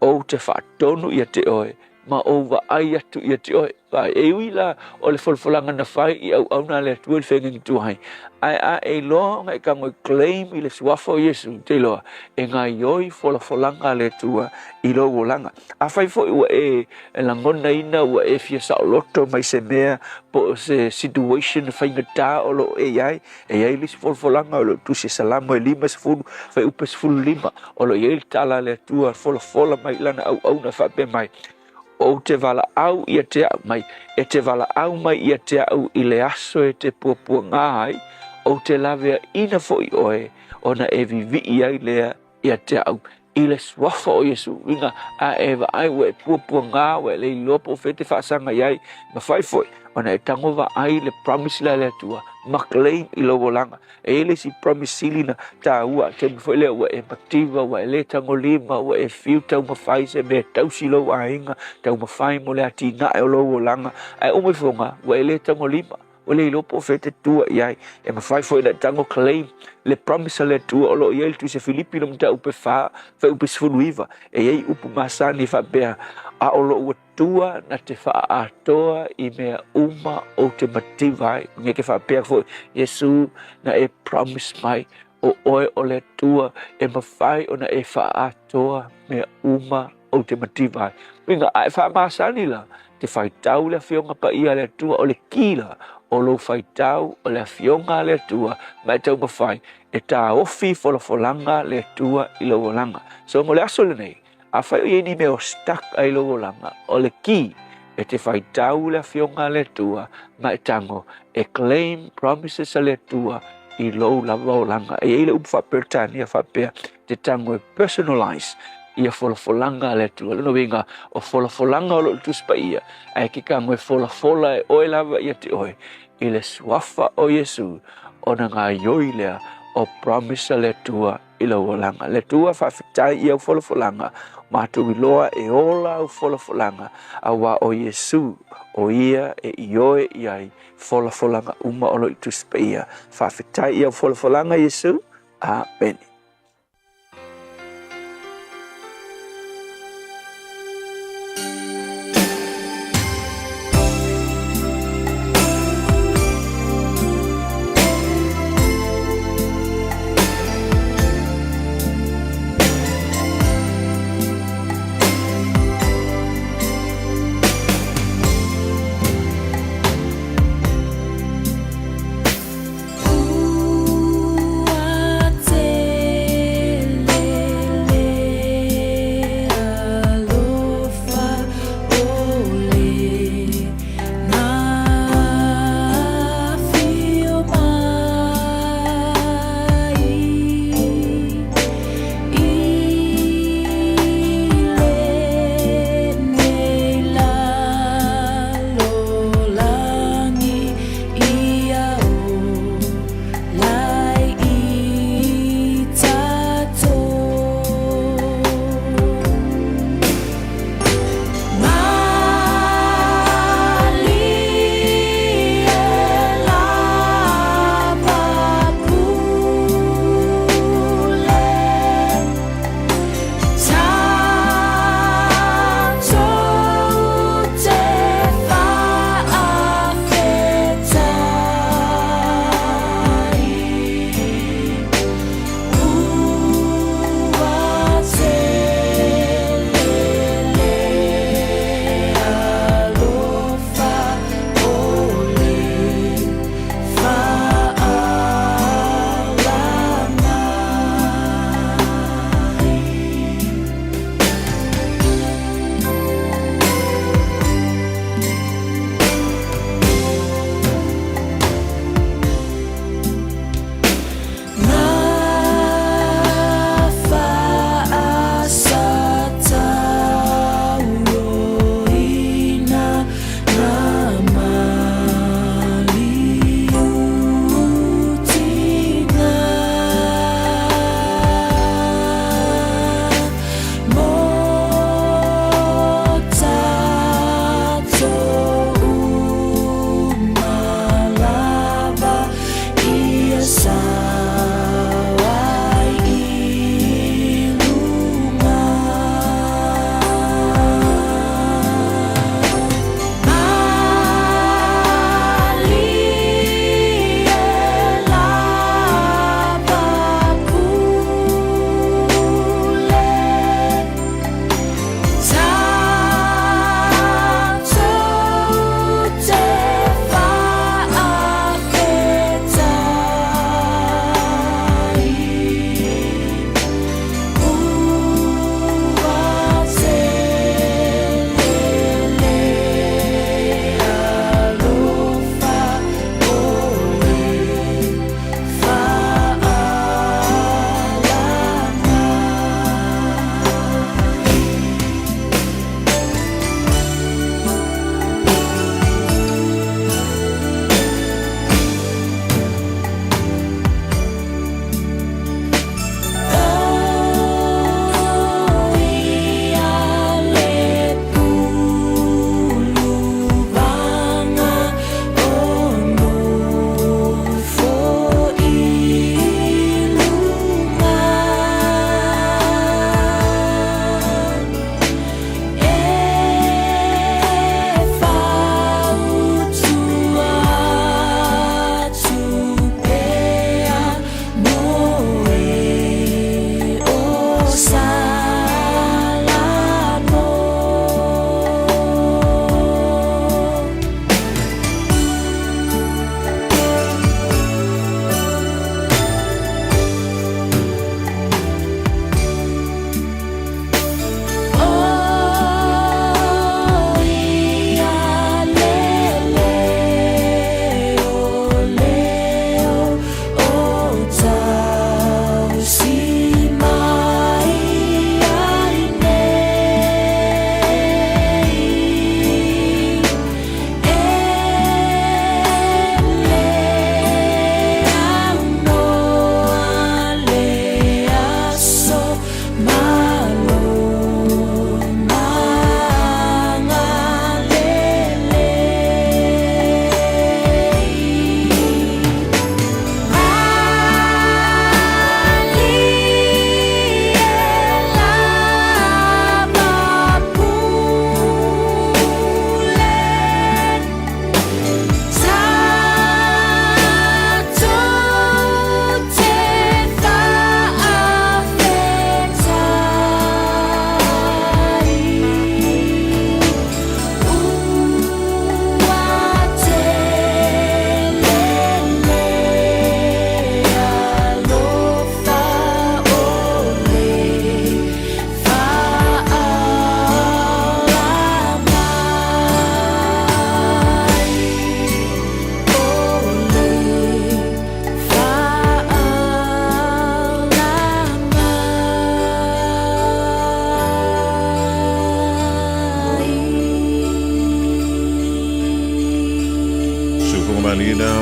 o te fa tonu ia te oe ma o va ai atu ia te oe va e wila o le folfolanga na fai i au na le tu le fengi tu hai ai a e lo ngai ka ngoi claim i le suafo Yesu te loa e ngai oi folfolanga le tua i lo wolanga a fai fo ua e langona ina ua e fia sa loto mai se mea po se situation fai ngata o lo e ai le folfolanga o lo tu se salamo e lima se fulu fai upe se fulu lima o lo e tala le tua folfola mai lana au na fa pe mai o te vala au ia te au mai, e te vala au mai ia te au i le aso e te puapua ngai, o te lavea ina fo i oe, ona e vivi ai lea ia te au, i le swafa o Yesu, inga a eva ai we puapua ngā, we le lopo fete whaasanga iai, ma whai foi, ona e tangova ai le promise la le tua, maklaim i lo wolanga, e le si promise silina, ta ua, te mwhoi lea, wa e maktiva, wa e le tangolima, wa e fiu tau mawhai se me tau si lo a inga, tau mawhai mo le ati na e o lo wolanga, ai o mwhifonga, wa e le tangolima, o le lopo fete tua iai, e mawhai foi na tango claim, le promise le tua, o lo iai tu se Filipi no mta upe wha upe sfunuiva, e iai upu masani wha bea, a o lo ua tua na te wha atoa i mea uma o te mativai, nge ke wha bea foi, Yesu na e promise mai, o oe o le tua, e mawhai o na e wha atoa mea uma o te mativai. Winga, ai wha masani la, te whai tau le fionga pa ia le tua o le kila, o lo whai tau o le fionga le tua, mai tau mawhai, e tā ofi folanga le tua i lo wolanga. So mo le aso le nei, a whai o ieni me o stak ai lo wolanga, o le ki, e te whai tau le fionga le tua, mai tango, e claim promises le tua, i lo lava wolanga. E ele upu whapertani a whapea, te tango e personalize, ia folanga le tua. Lino winga o folanga o lo tuspa ia. Ai ki ka ngoe fola e oe lava ia te oe. I le swafa o Yesu o na ngā ioi lea o promise le tua i lo wolanga. Le tua whawhitai ia o folanga. Mātou i loa e ola o folanga. A wā o Yesu o ia e ioe iai folanga uma o lo tuspa ia. Whawhitai ia o folanga Yesu. Amen. Te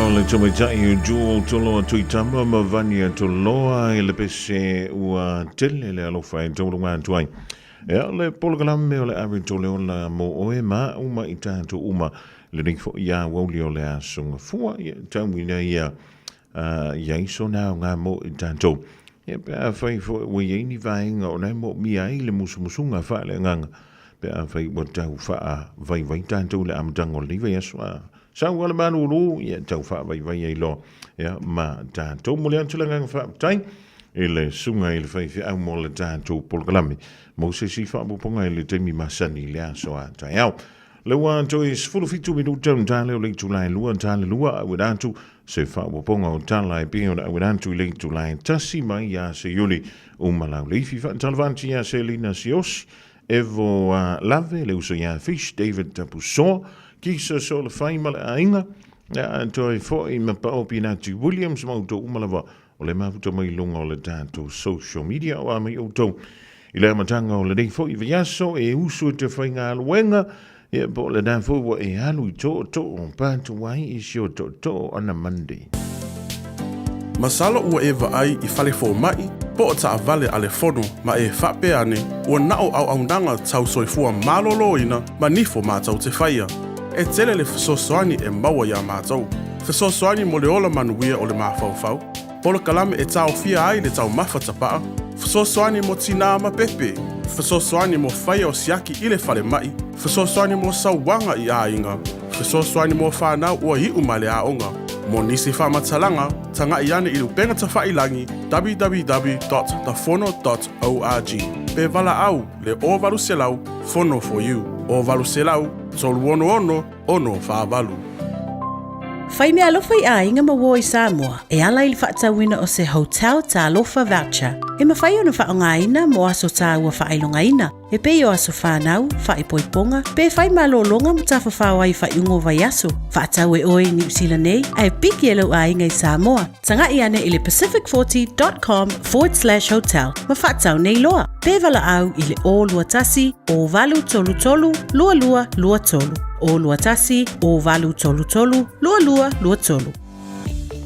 o le tamatai o jo tolo tui tama ma vania to loa e le pese ua tele le alofa e tolo ngā tuai. E le polgalame o le awe to le ola mo oe ma uma i tātou uma le nifo ia wauli o le asunga fua i tauina ia iaiso nā ngā mo i tātou. E pēa whai fo ua ieini vaenga o nei mo mia i le musumusunga wha le nganga. Pēa whai ua tau wha vai vai tātou le amatango le iwa iasua. Sa wala manu ulu, ia tau wha vai vai ei lo. Ia ma tātou mo le antulanga wha tai. E le sunga i le whaiwhi au mo le tātou polkalami. Mo se si wha muponga i le teimi masani le aso a tai au. Le ua to is fulu fitu minuta tale o le tulai lua tale lua au datu se wha muponga o tala e pia o au datu le tulai tasi mai ia se yuli umalau leifi wha talvanti ia se lina sios. Evo lave le uso ia fish David Tapuso. Kisa so le whaima le ainga. To e fo i mapao Pinati Williams mauto umalawa o le mafuta mai lunga o le tātou social media o amai o tau. I le amatanga o le nei fo i viaso e uso te whainga aluenga. E po le nā fo wa e alu i tō o pātu wai i sio tō ana Monday. Masala ua e ai i fale fo mai, po o ta vale ale fono ma e whape ane, ua nao au nanga tau soifua malolo ina, ma nifo mātau te whaia. E tele le fesosoani e maua ia mātau. Fesosoani mo le ola manuia o le mawhauwhau. Polo kalame e tau fia ai le tau mawhatapaa. Fesosoani mo tina ma pepe. Fesosoani mo whaia o siaki i le fale mai. Fesosoani mo sauwanga i a inga. Fesosoani mo whanau ua hiu ma le aonga. Mo nisi whamatalanga, tanga i ane i lupenga ta whailangi www.thefono.org. Pe vala au le o valu selau, fono for you. O valu selau, tolu ono whaavalu. Whai mea alofa i a inga mawo i Samoa, e ala i whaatawina o se hotel ta alofa voucher. E mawhai ona whaongaina mo aso ta ua whailongaina. E pei o aso whanau, whaipoiponga, pe whai malolonga mo ta whawhawai whaiungo vai aso. Whaatau e oi New Zealand nei, ai piki e lau a inga i Samoa. Tanga i ane i le pacific40.com/hotel. Ma whaatau nei loa. Pe vala au i le o lua tasi, o valu tolu tolu, lua lua lua tolu. O lua tasi, o valu tolu tolu, lua lua lua tolu.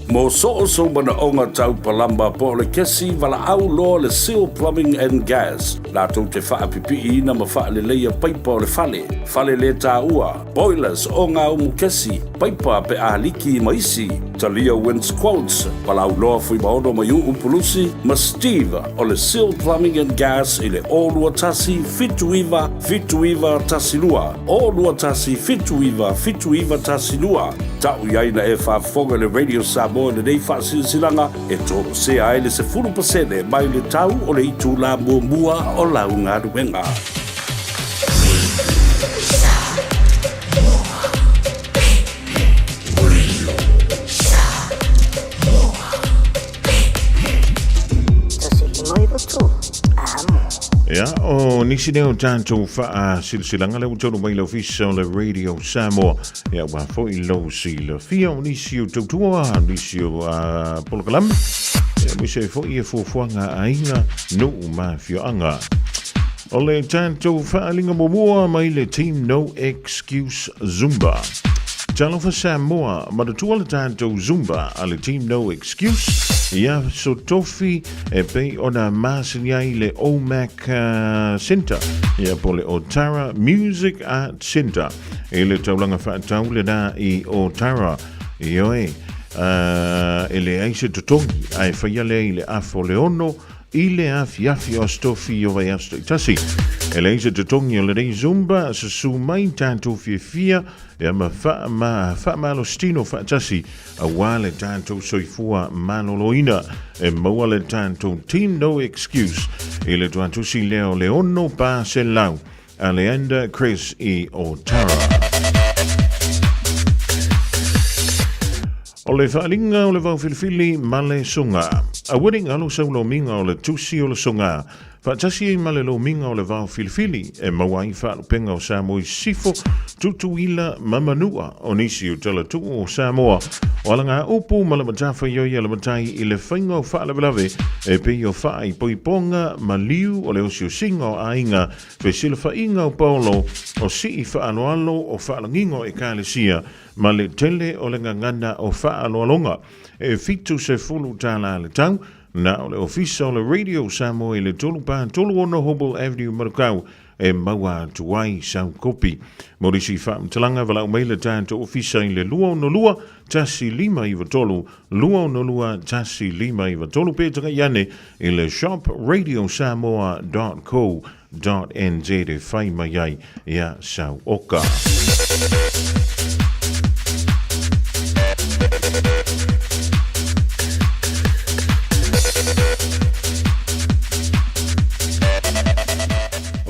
Mo so mana onga tau palamba po le kesi vala au lo le Seal Plumbing and Gas. La tau te wha pipi na ma wha le leia paipa o le fale. Fale le tā ua. Boilers o ngā umu kesi. Paipa pe a liki maisi. Talia Wins Quotes. Vala au loa fui maono ma yu upulusi. Ma Steve o le Seal Plumbing and Gas i le o lua tasi fituiva tasi lua. O lua tasi fituiva tasi lua. Tau iaina e whafonga le Radio Samoa le nei whasilsilanga e tō se aile se 10% mai le tau o le itu la mua o lau ngā ruenga. Ia, o nisi neo tātou wha silsilanga le utonu mai lau fisa o le Radio Samoa. Ia, wa fo i lau si le fia o nisi o tautua, nisi o polokalame. Ia, mise fo i e fuafuanga ainga no ma fioanga. O le tātou wha alinga momua mai le Team No Excuse Zumba. Talofa Samoa, maratua le tātou Zumba a le Team No Excuse. Ia so tofi e pei ona māsini ai le OMAC Center. Ia po le Otara Music Art Center. E le taulanga whaatau le nā i Otara. I oe, e le aise tutongi ai whaia le i le afo le ono i le afi o stofi o vai asto i tasi. E le aise tutongi o le rei Zumba sa su mai tātou fia e ma wha malo stino wha tasi a wale tātou soifua maloloina e maua le tātou Team No Excuse e le tuatusi leo Leono pa se lau a Leander Chris i Otara. O le whaalinga o le wau filifili ma le songa. A winning alo saulo minga o le tusi o le songa. Whaatasi ma le lo minga o le vau filifili e mawai whaalupenga o Samoa sifo tutuila mamanua o nisi o tala tuu o Samoa. O ala ngā upu ma le matafa yoi ala matai i le whainga o whaalawelawe e pei o whaai poiponga ma liu o le osio singa o ainga fe sila whainga o Paulo o sii whaanoalo o whaalangingo e kālesia ma le tele o le ngangana o whaaloalonga e fitu se fulu tāla le tau na o le ofisa o le Radio Samoa i le tolu pā tolu ono Hobble Avenue Marukau e maua tuai sau kopi. Morisi whaamtalanga walau meile tātou ofisa i le lua ono lua tasi lima iwa tolu, lua ono lua tasi lima iwa tolu pētanga iane i le shopradio.samoa.co.nz e whai mai ai ia sau oka.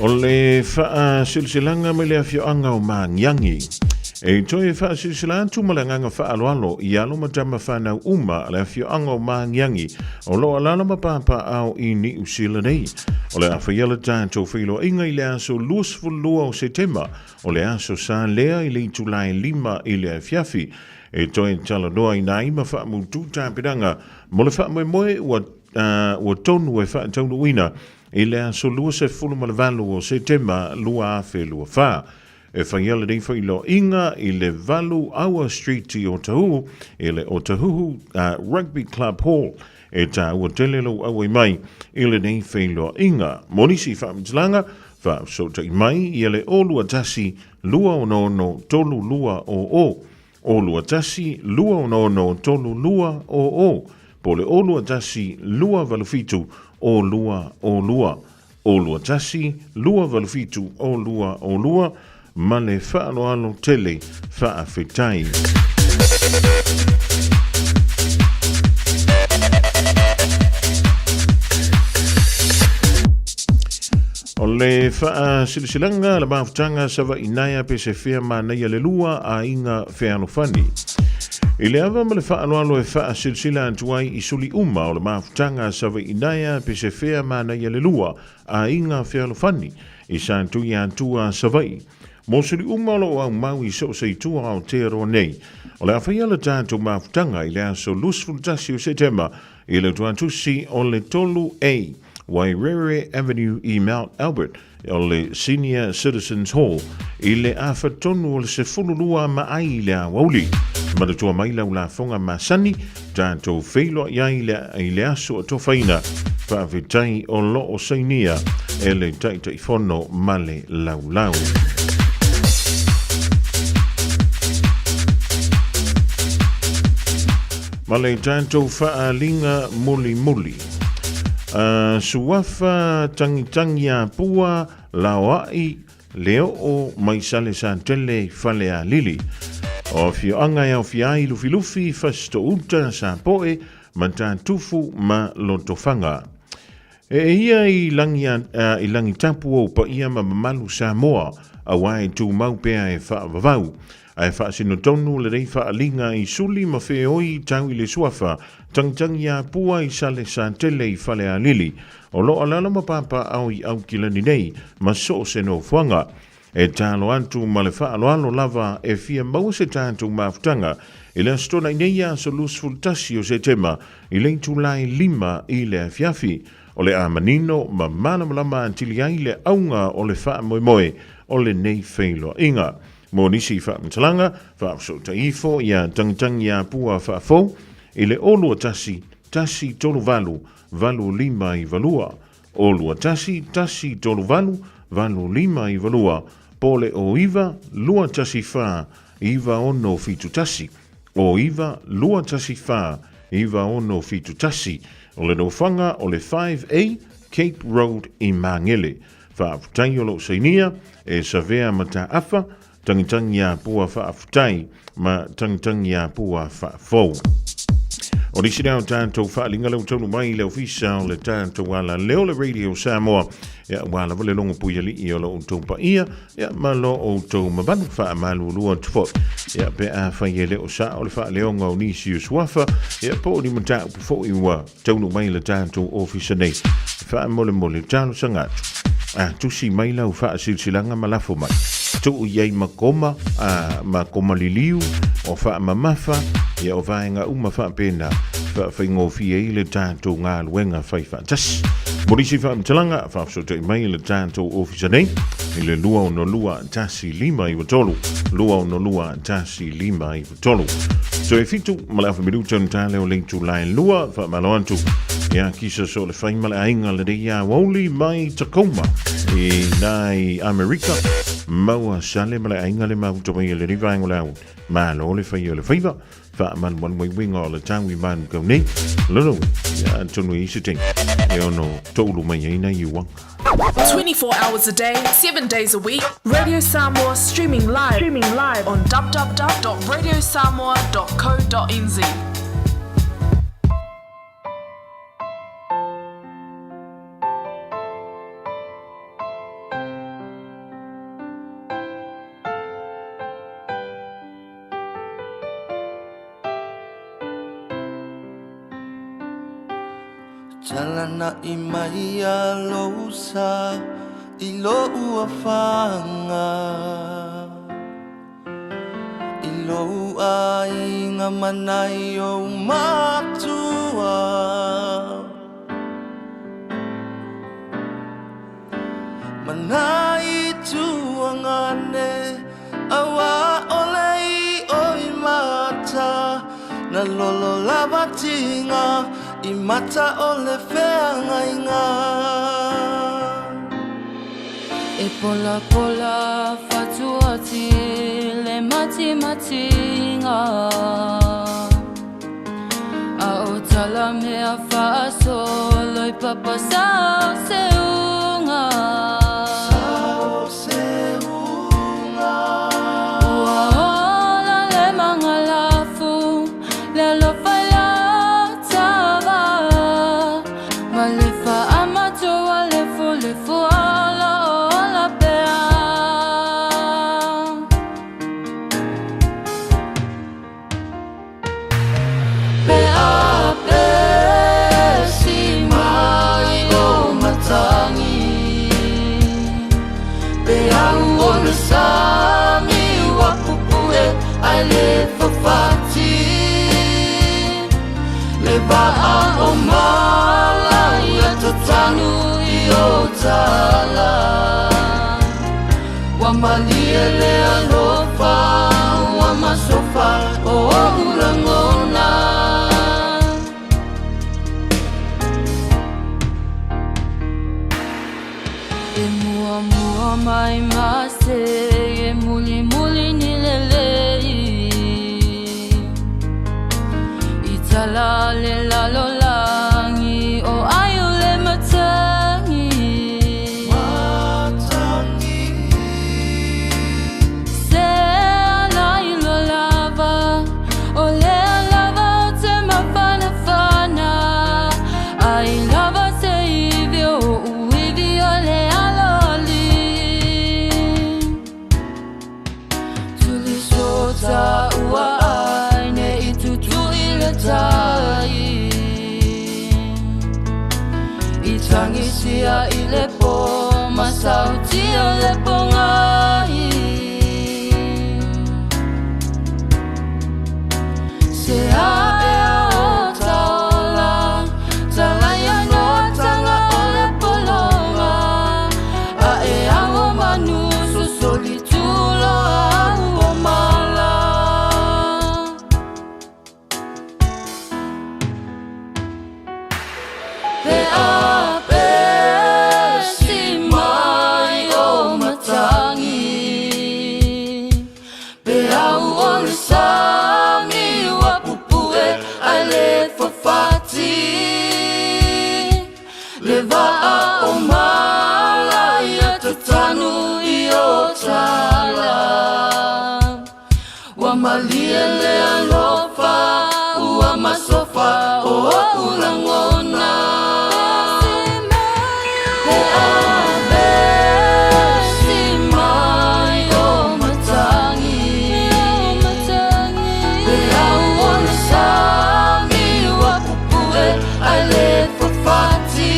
O le wha silsilanga me le awhioanga o Mangiangi. E toi wha silsilanga tumalanganga wha aloalo i alo matama whanau uma le awhioanga o Mangiangi o loa lala mapapa au i ni usila nei. O le awhaiala tātou whilo inga i le aso luasfulua o Setema o le aso sa lea i le itulai 5 i le awhiafi. E toi tala noa i na ima wha mutu tāpiranga mo le wha moe ua tonu e wha taunu uina i le aso lua se fulu ma le valu o Setema lua afe lua wha. E whaiala nei whailo inga i le valu Aua Street i Otahuhu, i le Otahuhu Rugby Club Hall, e tā ua telelo awa i mai, i le nei whailo inga. Monisi whaamitilanga, whaasota i mai, i le olua tasi lua o nono tolu lua o. Olua tasi lua o nono tolu lua o. Po le olua tasi lua valufitu o lua. Olua tasi lua valufitu o lua, ma le whaaloalo tele whaafetai. O le wha silsilanga la mawhtanga sawa inaia pe se whea māneia le lua a inga wheanofani. I le awa ma le whaaloalo e wha silsila antuai i suli uma o le mawhtanga sawa inaia pe se whea māneia le lua a inga wheanofani i sāntui antua savai. Mo suri umalo au mau i so se tua au te ro nei. O le awhaiala tātou mawhtanga i le aso lusful tasi o Setema i le tuantusi o le tolu A, Wairere Avenue i Mount Albert, o le Senior Citizens Hall, i le awhatonu o le se fululua maai le awauli. Maratua mai lau la fonga masani, tātou wheilo i le aso a tofaina, whaawetai o lo o sainia, e le taitai fono male lau. Male tātou whaalinga muli. Suafa tangitangi a pua lauai leo o maisale santele fale a lili. O fioanga e o fiai lufi fasto uta sa poe ma tātufu ma lotofanga. E ia i langi tapu o pa ia ma mamalu Samoa a wai tu maupea e whaavavau. Ai whaasino tonu le rei whaalinga i suli ma wheoi tau i le suafa, tangitangi a pua i sale santele i whale a lili, o lo alala ma papa au i au kilani nei, ma so se no fuanga. E talo antu ma le whaaloalo lava e fia maua se tātou mawhtanga, i le astona i neia so lusful tasi o Setema, i le tulai 5 i le fiafi, o le amanino ma malamalama antili ai le aunga o le wha moe, o le nei whailo inga. Mo nisi whaamtalanga, whaafsota ifo, ia tangitangi a pua whaafou, i le olua tasi tolu valu 5 i valua. Olua tasi tolu valu 5 i valua. Pole o iwa, lua tasi wha, iwa ono fitu tasi. O iwa, lua tasi wha, iwa ono fitu tasi. O le nofanga o le 5A, Cape Road i Mangele. Whaaftai o lo seinia, e savea mata afa, tangitangi a pua whaafutai, ma tangitangi a pua whaafou. O nisi nao tātou whaalinga lau taunu mai leo fisa o le tātou wala leo le Radio Samoa, ia wala wale longo puia li i o lo tau pa ia, ia ma lo o tau mabanu wha malu lua tufot, ia pe a whaie leo sa o le wha leonga o nisi uswafa, ia po ni mata upu fo i ua taunu mai le tātou ofisa nei. wha mole talo sangatu. Tusi mai lau wha silsilanga malafo mai. Tu iei makoma, makoma liliu, o wha mamafa, ia o vaenga uma wha pena, wha whaingofi e le tātou ngā luenga whai wha tas. Morisi wha mtalanga, wha fsota i mai le tātou ofisa nei, i le lua o no lua tasi lima i watolu, lua o no lua tasi lima i watolu. So e fitu, malafa miruta ntale o leitu lai lua, wha maloantu, ia kisa so le whai male ainga le reia wauli mai Tacoma, i nai Amerika, maua sale male ainga le mauta mai le riva aingo lau, malo le whai o le whaiva, wha man wan winga o le tangi man kau nei, lolo, ia tonu i siting, e ono tolu mai eina i wang. 24 hours a day, 7 days a week. Radio Samoa streaming live on www.radiosamoa.co.nz. Jalana imai a lousa I lo ua whanga I lo ua inga manai o matua Manai tuangane awa olei o imata Na lolo lavatinga I mata o le whea ngainga E pola pola whatuati le mati matinga A o tala mea whaaso loi papa sao se unga Sao se unga Ua ola le mangalafu le lofa Ba'a o mala ia tatanu I o tala Wa malia le alofa Wa masofa o ulangona E mua mua mai mase E muli muli ni lelei Tala le lalo langi o ayo le matangi Se ala ilo lava o le lava o te mapana fana Ai lava se ivi o uivi o le aloli Tuli sota ua aine I tutu I tangi sia I le po Masauti o le po ngai Se a e a o taola Talaya no tanga o le polonga A e a o manu so solitulo a o mala Pe a pe si mai o matangi Pe a o le sami wa pupue a le fafati Le va a o mala ia tatanu I o tala Wa malia le alofa Ua masofa o ulangona Fati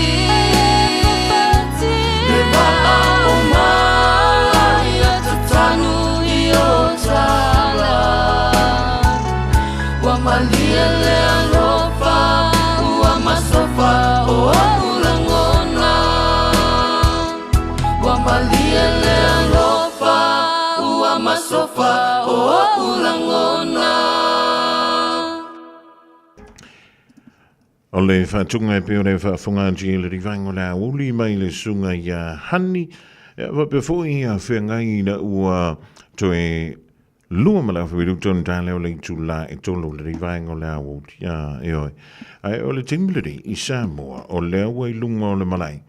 O le whātunga e peo le whaafunga ji le rivango la uli mai le sunga ia hani. Wa pe fōi a whengai na ua toe lua mala whiru ton tā leo le tu la e tolo le rivango la uli. E oi. Ai o le timleri I Samoa o leo wai lunga o le malai.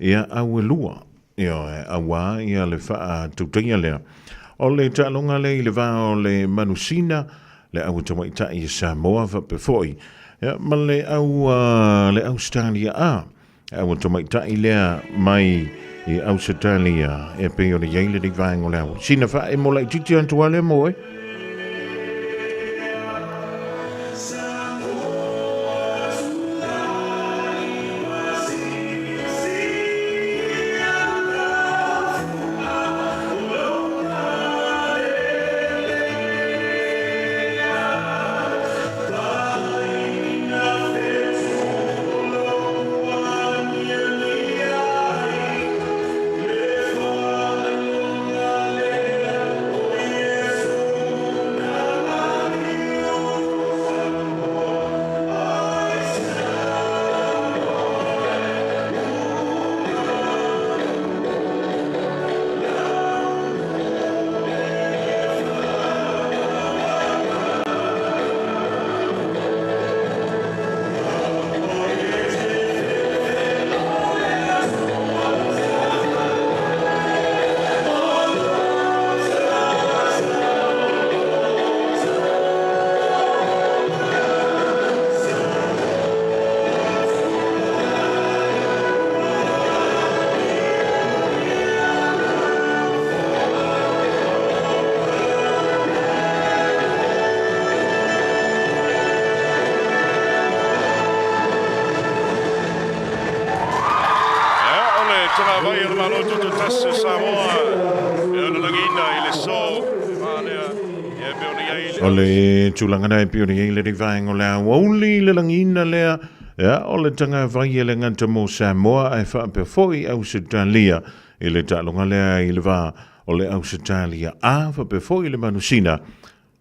Ia au e lua. E oi. Awa ia le wha tutia lea. O le talonga le I le vā o le manusina. Le au tamaita I Samoa wa pe fōi. Ja, ma le au Australia au tamaita I lea mai I Australia e peo le yeile di vaengo leo. Sina wha e mola I titi antua le moe. O le tūlangana e pio ni le rivaengo lea wauli le langina lea o le tanga vai e le nganta mo Samoa ai wha foi Australia I le talonga lea I le wā o le Australia a wha foi le manusina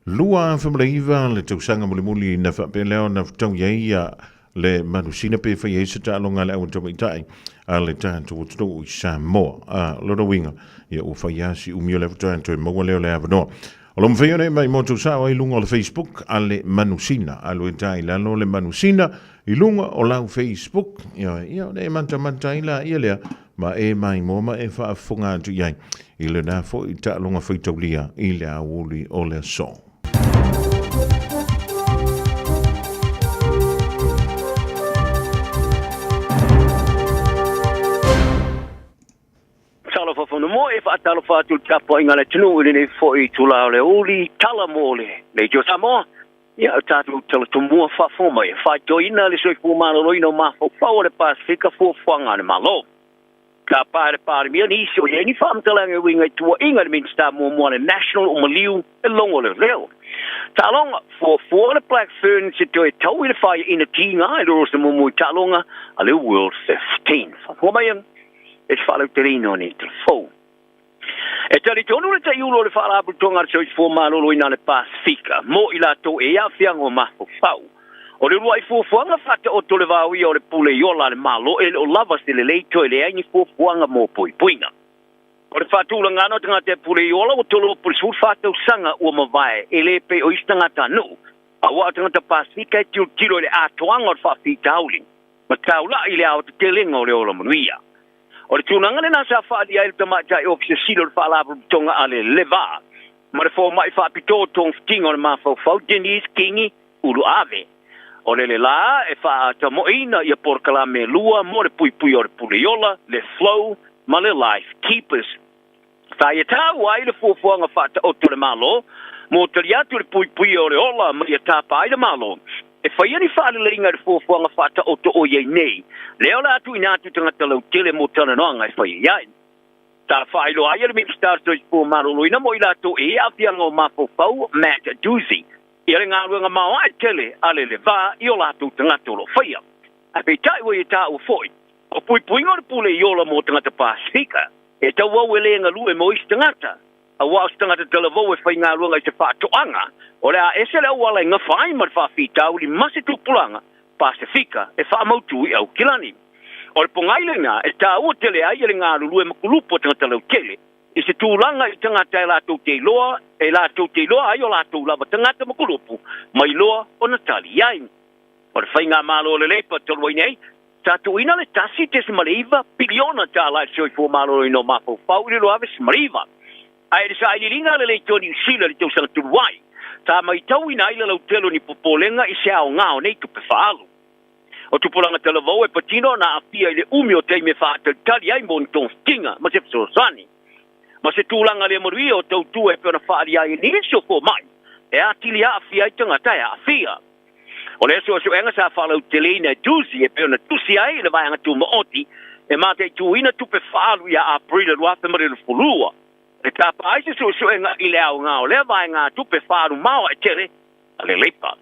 lua whamleiva le tausanga muli na wha leo na tau ia le manusina pe whai e se talonga lea o tamaitai a le tātou o Samoa a lora winga ia o whai asi umio le tātou e maua leo le avanoa. O lom whaione mai motu sao I lunga o le Facebook a le manusina. A lue tai lalo le manusina I lunga o lau Facebook. Ia ne manta ila ia lea ma e mai moma e whaafunga atu iai. I le nā fo I ta lunga whaitaulia I le awuli o le so. Fono mo e fatalo fatu tapo inga le tunu ni fo I tula le uli tala mole le jo samo ia tatu tala tumua fa foma e fa joina le soi fu malo loino ma fo fa le pasifika fo fanga le malo ka pare mi ni so ye ni fam tala nge winga tu inga le minsta mo le national o maliu e longo le leo talonga for the black fern se to tau le fa ina tinga e ro se mo talonga ale world 15 fa foma ye e whalau terino ni te fau. E tari tonu le te iulo le whaala aputonga le sois fō malolo ina le Pasifika, mo I la tō e awhianga o maho fau. O le ruai fōfuanga whata o tole wāwi o le pule iola le malo e o lava se le leito e le aini fōfuanga mō pui puinga. O le whātula ngano tanga te pule iola o tolo pule sur whātau sanga ua mawae e le pe o istanga tanu. A wā tanga te Pasifika e tiro le atoanga o le whawhita hauling. Ma taula I le au te telenga o le ola manuia. O le tūnanga le nasa whaali ai le tamata e ofisa silo le whaalapu tonga ale leva. Ma le fō mai whaapito tong fitinga o le mawhau Denise Kingi ulu ave. O le la e whaata moina I a porkala me lua mo le pui o le puleola, le flow, ma le life keepers. Whaia tāu ai le fōfuanga whaata o le malo, mo tali atu le pui o le ola ma ia tāpa ai le malo. E whaia ni whaale le inga le fōfuanga whaata o o iei nei. Leo la atu ina atu tangata lau tele mo tana noanga e whaia iai. Ta whailo aia le Ministar Stores po marolo ina mo ila to e awhianga o mafo fau Matt Doozy. Ia le ngā ruanga mao ai tele ale le vā I o la atu tangata lo whaia. A pe tai wai e tā o foi. O pui puinga le pule I ola mo tangata Pasifika. E tau wau e le ngā lue mo isi tangata. A wau tangata tala vau e whai ngā ruanga I te whātoanga. O le a ese le wala ngā whai mar whawhitau li masi tupulanga Pasifika e whaamautu I au kilani. O le pongailenga e tā ua tele ai le ngā rurue makulupo tangata lau tele. I se tūlanga I tangata e lātou te loa, ai o lātou lava tangata makulupo, mai loa o Natali ai. O le whainga malo le leipa tolwai nei, tātou ina le tasi te Simariva, piliona tā lai soi fō malo ino mafo whau le loa ve Simariva. Ai le sa ringa le leito New Zealand le tau sanga turuai. Tā mai tau ina ila lau telo ni popolenga I se ao ngao nei tupe whaalu. O tupolanga talavau e patino na apia I le umi o teime whaatalitali ai mo ni tōng tinga, ma se psorosani. Ma se tūlanga le marui o tau tu e peona whaari ai ni so fō mai. E atili a afia I tangata e afia. O le so enga sa whalau teleina duzi e peona tusi ai le vaianga tu maoti e mate tu ina tupe whaalu ia a prila ruafe marelu fulua. E tā pai se so enga I le au ngao le vaianga tupe whaalu maua e tere a le leipa.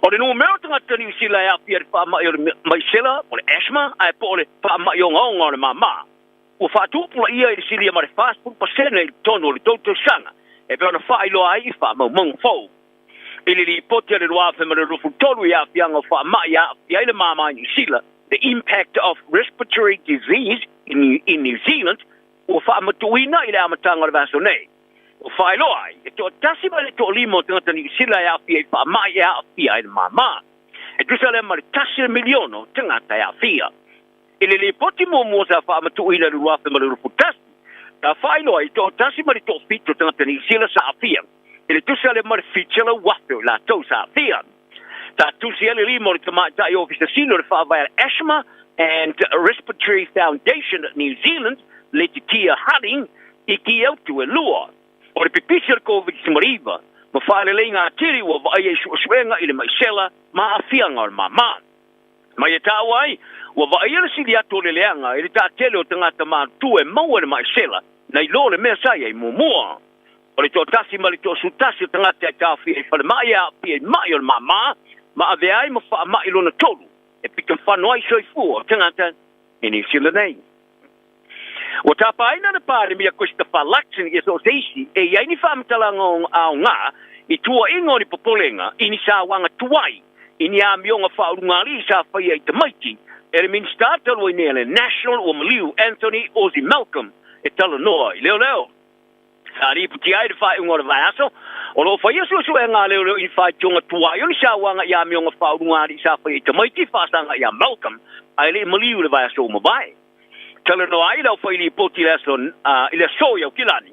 O le nuu meo tangata New Zealand e apia le whaamai o le maisela o le asthma ai po le whaamai o ngaonga o le mama. Ua whaatupula ia I le silia ma le fast food pasene I le tono o le tautou sanga e peona whaailoa ai I whaamau mang fau. I le ripoti le ruafe ma le rufu tolu I afianga o whaamai a apia I le mama I New Zealand, the impact of respiratory disease in New Zealand ua whaamatuina I le amatanga o le vaso nei. O whaeloa ai, e toa tasi ma le toa limo o tangata New Zealand e apia I whaamai e apia I le mama. E tusa le ma le tasi miliono tangata e apia. I le ripoti mo sa whaamatuina le ruafe ma le rufu tasi, ta whaeloa ai toa tasi ma le toa fito tangata New Zealand sa apia. I le tusa le ma le fitela wafe o la tau sa apia. Ta tusi ele limo le tamata I ofisa sino le whaavai Asthma and Respiratory Foundation of New Zealand, le te tia Harding, I ki autu e lua. O le pipisi le COVID-19, ma whaelelei ngā tiri ua vai e suenga I le maisela ma afianga o le mama. Mai e tāua ai, ua vai e le sili atu le leanga, I le tā tele o tangata mātu e maua le maisela, na I lo le mea sai e mumua. O le tō tasi ma le tō sutasi o tangata e tāwhi e whale mai a api e mai o le mama, ma ave ai ma wha mai lona tolu, e pika whanau ai soifua o tangata e New Zealand nei. O tapa aina na pare mia Christopher Luxon I so seisi e ia ni whaamatalanga o ngā I tua ingo ni popolenga I ni sa wanga tuai I ni a mionga whaurungali sa whaia I tamaiti e le minsta talo I nele National o Maliu Anthony Ozzy Malcolm e talo noa I leo. Sa riputi ai de whae ungo le vaiaso o lo whaia su e ngā leo I whae tionga tuai o ni sa wanga I a mionga whaurungali sa whaia I tamaiti whaasanga I a Malcolm ai le Maliu le vaiaso mabai. Tala no ai lau whaili poti leson I le soia o kilani.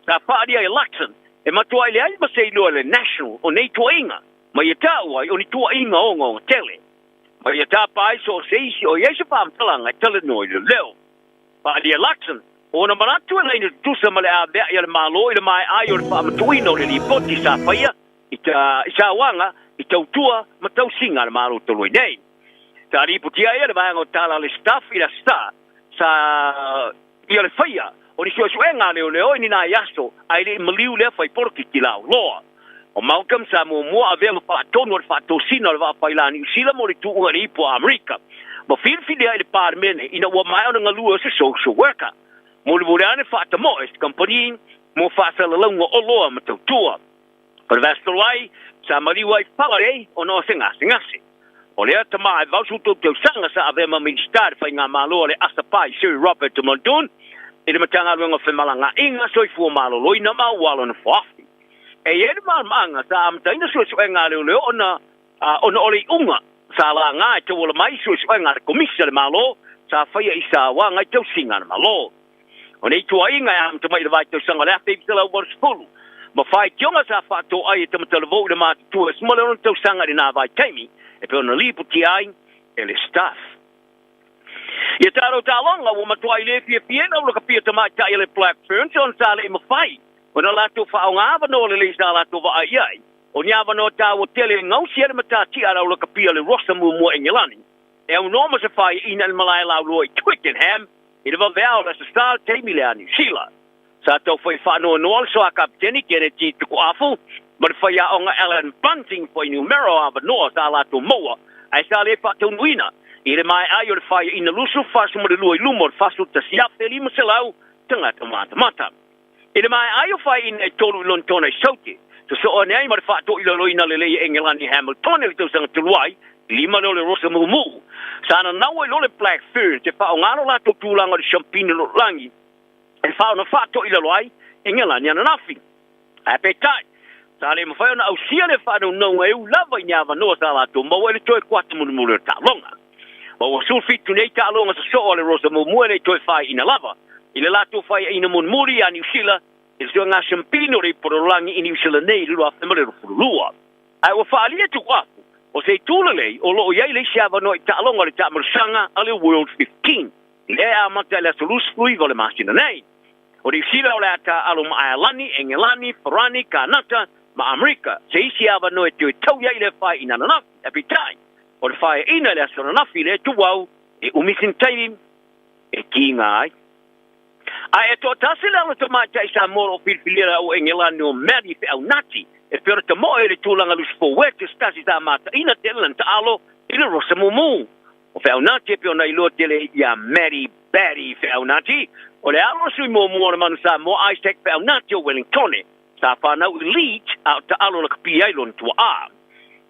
Ta whaari ai Luxon e matua I le ai masei loa le National o nei tua inga. Ma ia tāu ai o ni tua inga o ngonga tele. Ma ia tāpa ai so seisi o iesa whaamtalanga I tala no I le leo. Whaari ai Luxon o na maratu e leina tusa ma le a bea I le malo I le mai ai o le whaamatuina o le li poti sa whaia I sa wanga I tautua ma tau singa le malo toloi nei. Ta riputi ai le vanga o tala le staff I la star sa ia le whaia o ni suenga leo I ni nā yaso ai le Maliu le whai porki ki lau loa. O Malcolm sa mua avea ma whaatono o le whaatosina o le whapaila New Zealand mo le tuunga ni ipo Amerika. Ma whirwhiri ai le pārmene ina ua mai o na ngalua se social worker. Mo le voreane whaatamo e company mo whaasalaunga o loa ma tautua. O le vastoro ai sa Maliu ai whaare o no se ngase. O lea tama e vausu tau sanga sa ave ma ministar whai ngā malo le asapai Sir Robert de Mondun I le matanga luenga whemalanga inga soifua malo loina ma walo na whafi. E ere maanga sa amtaina suenga leo ona ole unga sa la ngā e tau ola mai suenga le komisa le malo sa whaia I sa wa ngai tau singa le malo. O nei tua inga e amtamai le vai tau sanga le afe ibisala waru spulu. Ma whai tionga sa whaato ai e tamatalavo le mātua smale ona tau sanga le nā vai taimi e pe ona liputi ai e le staff. Ia taro tālonga o matua I le piena o laka pia tamai tai le Black Ferns on sa le mawhai. O na lato whaonga no le sa lato wa ai ai. O niawa no tā o tele ngausi ere matati ara o laka pia le Rosamu mo Engilani. E o noma se whai ina le malai lau loi Twickenham I le vavea o la sa star teimi le a New Zealand. Sa tau whai whanua noa so a kapteni kere ti tuku afu. Ma le whai a onga Alan Bunting whai numero ava noa sa lato moa. Ai sa le whatau nuina. I le mai ai o le whai ina lusu whasu mo le lua I lumo le whasu ta siape lima se lau tangata mata. I le mai ai o whai ina e tolu I lontona I sauti. So o nei ma le whato I laloina le leia Engilani Hamilton e le tausanga tuluai lima le rosa mumu sana nawe lo le black fern te fa ngalo la to tulanga de champagne lo langi e fa na fato ila loai engela ni na nafi appetite sale mo fa na ausia le fa no e u lava nyava no sala to mo le toi kwatu mu ta longa ma wa sulfi tu nei ta longa so le rosa mumu le toi fa ina lava ile la to fa ina mon muri ani sila e so nga champagne ri por langi ini sila nei lo fa le lua ai wa fa ali tu kwa o se tulele o lo ia le xava no ta longa le ta marsanga ale world 15 le a mata la solus fui vole machina nei o di sila la ta alum ailani engelani farani kanata ma america se xava no te tau ia le fa ina na every time o le fa ina le so na file tu wau e umisin time e kinga ai to tasila le tomata isa moro filfilera o engelani o meri fe au nati e per te mo e tulanga lus fo wet stasi da mata ina telan ta alo ina rosa mumu o fe una te pe ona ilo tele ya Mary Berry fe una ti o le alo sui mo mo man sa mo Isaac fe una te Wellington sa fa na elite out ta alo la pia ilon tu a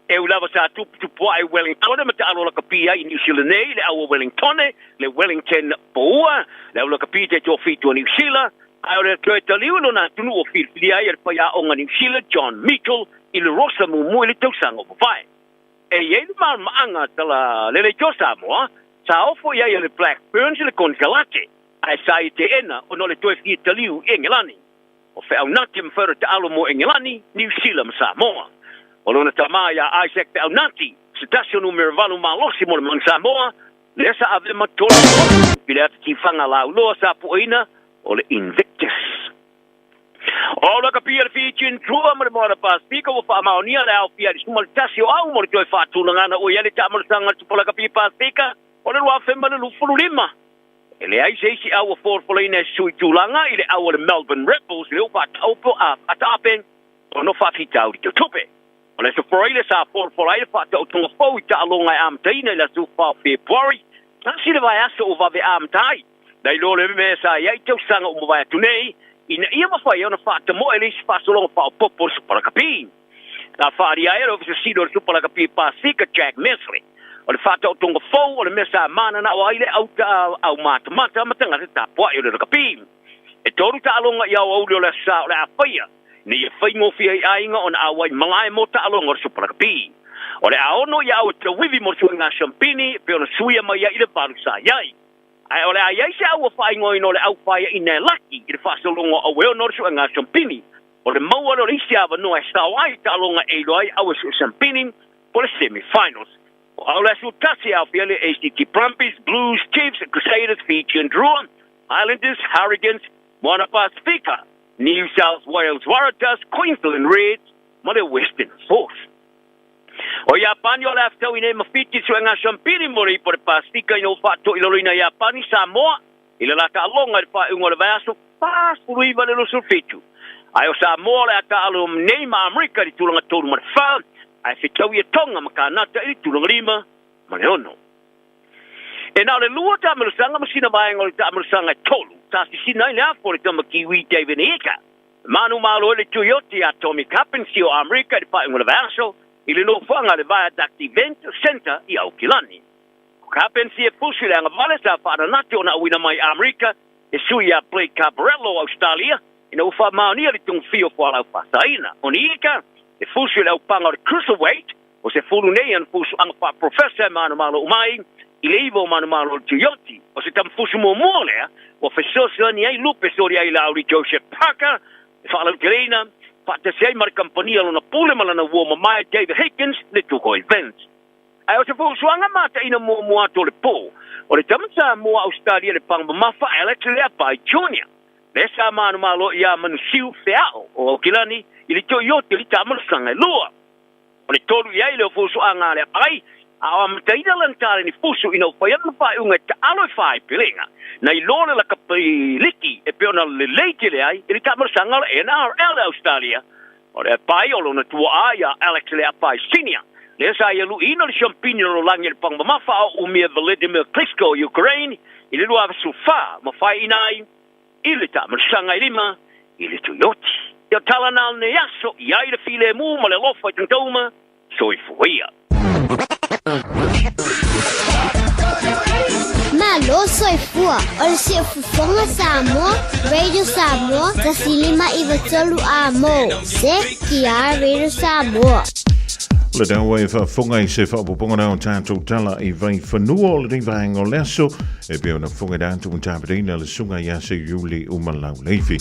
e ulava sa tu po ai Wellington ma ta alo la pia in New Zealand le au Wellington le Wellington boa le alo la pia te to fi to New Zealand ai le te liu na tunu o filia ia pa ya o ngani Sheila John Mitchell i le rosa mu le tau sango vai e ye ma anga tala le josa mo sa ofo ia le black burns le congelate ai sai te ena o no le toi fi te liu engelani o fe au nati mfero te alo mo engelani New Zealand sa mo o lona tamaya Isaac pe au nati stasio numero valu malosi mo le Samoa le sa ave matola bila ti fanga la lo sa poina o le Invictus. O la kapia fi chin trua mo mo pa speaker o fa maonia le au pia suma tasio au mo toi fa tu ngana o yale ta mo sanga tu la kapia pa speaker o le wa femba le fulu lima. Ele ai sei si au for ina sui tu langa ile au le Melbourne Rebels le fa taupo a atapen o no fa fitau tu tupe. O le so for ile sa for ile fa tu tu fo ta longa am taina la su fa February. Tasi le vai aso o va ve am tai. Dai lo le me sa ia te sanga o vai tu nei ina ia ma fai ona fa te mo ele fa solo fa popo super capi la fa ria ero se sido super capi pa sika Jack Mesley o le fa to tonga fo o le mesa mana na o ile au mata matanga ta po ia le capi e toru ta alonga ia o le sa la faia ni e fai mo fi ai nga on awai malai mo ta alonga super capi o le aono ia o te wivi mo suinga champini pe ona suia mai ia ile paru sa iai ai ole ai se au fai ngoi no le au fai ina lucky i fa so longa o we no so nga champini o le mau o ri sia va no sta wai ta longa e loi au so champini por le semi finals o le so tasi au fiele HDT Brumbies Blues Chiefs Crusaders Fiji and Drawn Islanders Hurricanes Moana Pacifica New South Wales Waratahs Queensland Reds Mother Western Force o Japani o le aftau ine mafiti so nga champini mori por Pacifica ino fato ilo ina Japani Samoa ila la ta longa le fa ngo le vaso pas lui vale lo sulfitu ai o Samoa le ta alo nei ma America di tulanga tolu ma fa ai fitau ia tonga makanata i tulanga lima ma le ono e na le lua ta melusanga masina vai ngo ta melusanga tolu ta si sina ile afo le tama kiwi David Eka manu malo le Toyota Atomic Captaincy o America di fa ngo le vaso ile no fanga le Viaduct Event Center i Aukilani. Kapensi e pusi le anga vale sa whaara nati o na uina mai Amerika e sui a Blake Cabarello Australia ina ufa maonia li tung fio fo ala ufasaina. O ni ika e fusi le upanga o le Cruiserweight o se fulu nei an fusu anga pa Professor Manu Malo Umai i le iwo Manu Malo Tuyoti o se tam fusu mo lea o fesosi ni ai lupe sori ai lauri Joseph Parker e whaala uterina Pata sei mar compagnia lona pule malana uoma mai David Higgins le tuko events. Ai o se fu suanga mata ina mo ato le po. O le tamata mo Australia le pang mafa Alex Leapai Junior. Le sa manu malo ia manu siu feao o Aukilani i le Toyota li tamal sanga lua. O le tolu ia i le fu suanga le ai a mataina lantare ni fusu ina faiana fa unga ta alo fai pilinga. Na i lona la kapai liki e peona le leite le ai ili tamar sanga la NRL Australia o le pai o lona tua aia Alex le apai senior le sa ia lu ina le champagne lo langi le pang mafa o umia Vladimir Klitschko Ukraine ili lu ava sufa ma fai inai ili tamar sanga ilima ili tuyoti ia talanal ne yaso ia i le file mu ma le lofa tantoma so i fuia Malo soifua o le siafufonga Samoa, Radio Samoa, tasilima iwa tolu a mo. Se kia Radio Samoa. Le dawa e whafonga I se whapoponga nao tātou tala I vai whanua o le rewahanga o leso e peo na whonga tātou mtāpirina le sunga I ase Yuli Umalau Leifi.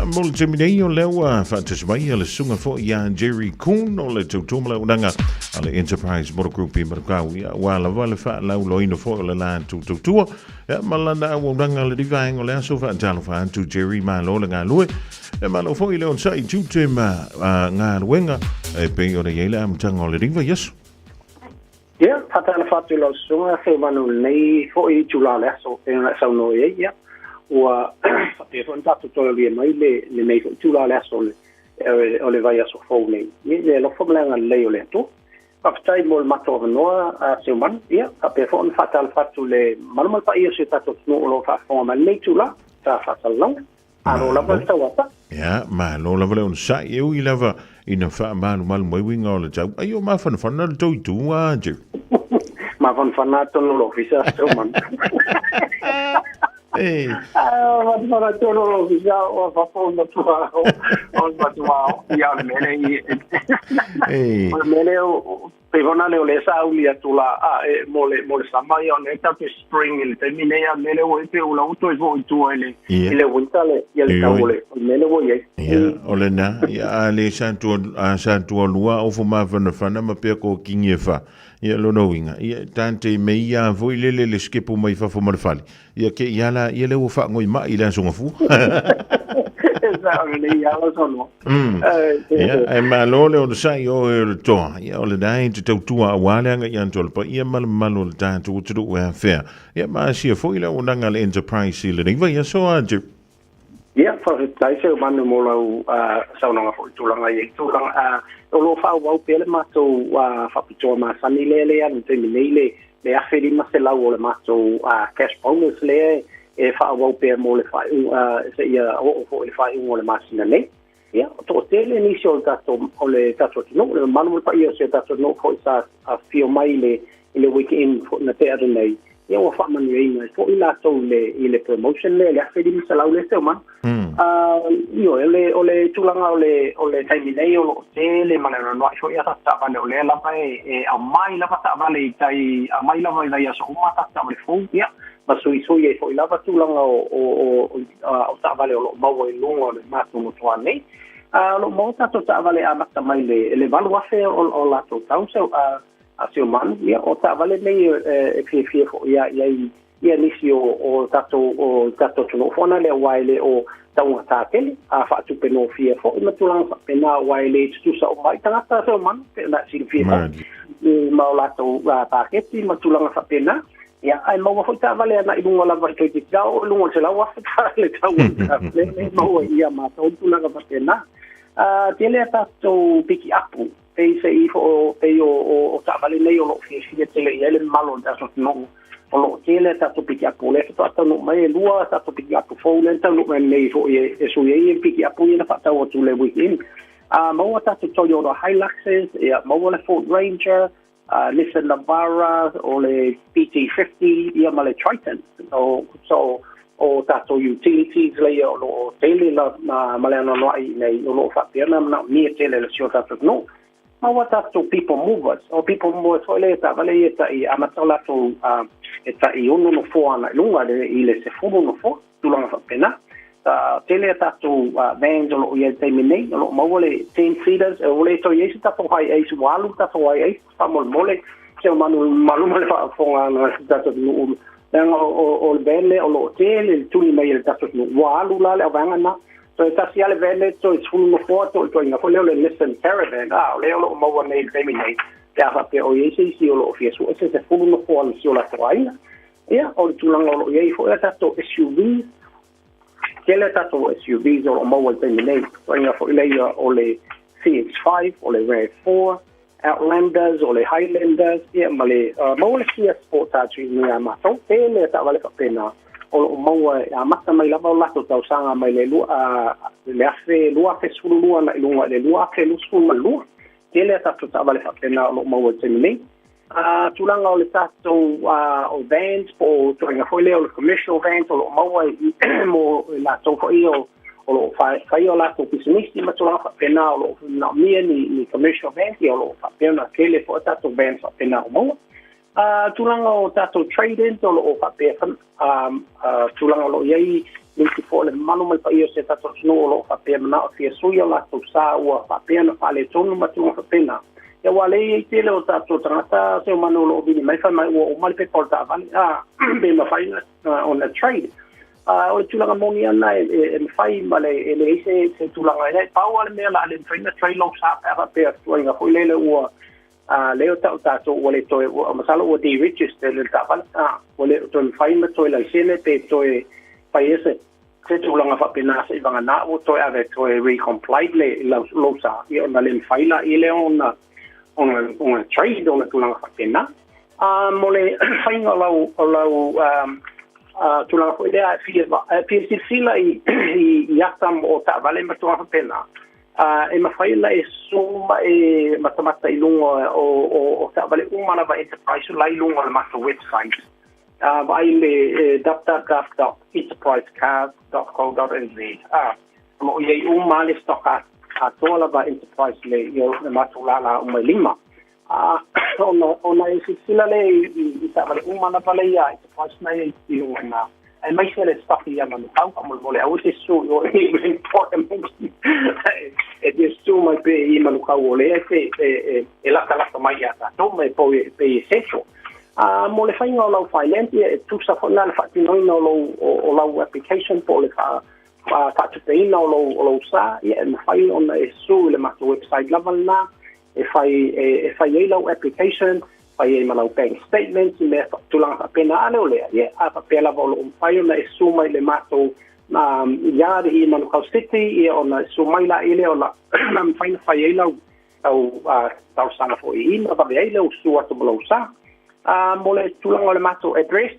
Mo le teminei o lewa whatasmai le sunga fo I a Jerry Kuhn o le tautomala unanga a le Enterprise Motor Group I Marakau ia wala wale whaalau loina fo o le la tautua malana au unanga le rewahanga o leso whaatalo whaantu Jerry malo le ngā lue e malo fo I leon sai tūte ma ngā luenga e pei o le yeile amtanga o le ringwa yesu. Ia, patana whatu lau sunga se manu nei fo I tula le aso e na sau no e ia ua e fo ntatu tola lia mai le nei fo tula le aso o le vai aso fo nei le lo fo mlanga le o le tu papatai mo le mato noa a se man ia a pe fo fatal fatu le malmal pa ia se tatu no lo fa fo ma nei tula ta fatal long alo la volta wata ia ma lo la vole un sa eu I lava ina fa malu malu mai winga o le tau ai o mafana fana le tau tu anje ma fana tono lo fisa so man ma tono lo fisa o fa fo no tu on ma tu ia mele mele o pevona le ole sa ulia tula mole samai on eta pe spring il terminea mele o pe ula uto vo tu ele wintale ele tawole mele wo ye ole na ya le santu lua o fo ma fana ma pe ko kinyefa ia lo no winga ia tante me ia vo le skipu mai fa fo marfali ia ke ia la ia le wo fa ngoi ma ia so ngafu e malo le o sai o le to ia o le dai te tautua wale nga ia tol pa ia malo le tatu tu wa fair ia ma si fo ile o nanga le enterprise le ringa ia so anje ia fa tai se manu mo lau sa nanga fo tulanga ia tulanga o lo fa wa pele ma to wa fa pito ma sanile ya ni te minile le aferi ma se la o le ma to cash bonus le e fa wa pe mo le fa se ia o fo le fa o le masina le ia to tele ni so tato o le tato no le manu pa ia se tato no fo sa a fio mai le weekend na te ade nei ia o fa manu e fo ila to le promotion le aferi ma se la o le se man io ole tulanga ole taimine o tele manana no so ia ta vale ole la pai e a mai la ta vale tai a mai la vai ia so uma ta vale fo ia ma so e fo la tulanga o ta vale o mau e lungo le mato no tuane lo mo ta vale a mata mai le valu afe o la to tausa a se man ia o ta vale nei e fie fo ia nisi o tato tuno fona le waile o taunga tātele, a whaatu peno fia fo, ima tulanga pena waile tu sa o mai tangata so man, pena siri fia fo, mao lato tāketi, ma tulanga wha pena, ia, ai maua fo ta vale ana ilunga lava i te tau, ilunga se lau wha le tau, le maua ia mātou tulanga wha pena. Tele a tātou piki apu, pei se i fo, pei o ta vale nei o lo fia tele i ele malo da so tinongo, o lo tele ta to piki apu le to ata no mai lua ta to piki apu fo le ta no mai nei fo e so ye piki apu ina fa ta o tu le weekend mo ta to Toyota Hiluxes mo le Ford Ranger Nissan Navara o le PT50 ia ma le Triton so o ta to utilities le o lo tele la ma le no nei o lo fa perna na ni tele le sio ta no what up to people movers or people movers toileta vale eta I amatola to eta I uno no fo ana lunga le ile se fumo no fo tulanga fa pena tele ta to vans o ye termine o mole 10 feeders o le to yesi ta to hai ai walu ta to ai famol mole se manu maluma fa fo ana ta to no o belle o lo tele tuli mai ta to no walu la le vanga na so ta sia le vele to it's full of photo to inga fo le Nissan Caravan le lo mo nei termine ya fa pe o yesi si o lo fieso ese se full of photo si o la traina ya o tulanga lo ye fo ta to SUV kele ta to SUVs o mo termine to inga fo le o le CX5 o le RAV4 Outlanders o le Highlanders ya male mo le Kia Sportage ni ama to tele ta vale fa pena o mau a mata mai lava o lato tau sanga mai le lua fe sulu lua na ilunga le lua fe lu sulu ma lua tele ta tu tava le fa pena o mau o temine tulanga o le tatou o vans po tuinga foi leo le commercial vans o lo maua mo la tau foi o lo fai o la tau business ma tulanga pena o lo na mia ni commercial vans o lo pena kele po tatou vans pena o maua tulanga o tatou trade-in o lo pena tulanga lo yai ni ki fo le manu mai pai o se tatou no lo pena na o fia suia la tau sa o pena pale tonu ma tulanga pena ya wale i tele o tatou tangata se o manu lo bini mai fai mai o mali pe porta vani be ma fai on a trade o tulanga moni ana e fai male ele se tulanga e pau ale me la le trade lo sa pa pe tuinga foi lele o leo tatou wale to masalo o di register le tavan wale to fai ma to la sene pe to pai ese se tulanga fa pena se vanga na o to ave to recomplied le lo sa i ona le fai la ile ona on a trade on tulanga fatena mole fainga lau tulanga foi dea fi fila i yatam o ta vale ma tulanga fatena e ma faila e suma e matamata i lunga o ta vale umana va enterprise lai lunga ma website vai le www.enterprisecars.co.nz mo ye umale stocka tola va enterprise le yo matulala o mai lima ona e sila le i ta vale umana vale ya enterprise na i una e mai se le stuff ya ma tau como mole au te su yo important e te su mai pe i ma ka ole e la kala mai ya ta me po pe seso mole fainga o finance e tu sa fona fa tino no lo application po le ka tato te ina o lo sa e fai ona e su le mato website level na e fai e lo application fai e malau bank statements i me tulanga pena ale o lea e a papela volo fai ona e su mai le mato iari i Manukau City e ona e su mai la ile o la fai e lo tau sana fo i ina va e lo su ato lo sa mole tulanga o le mato address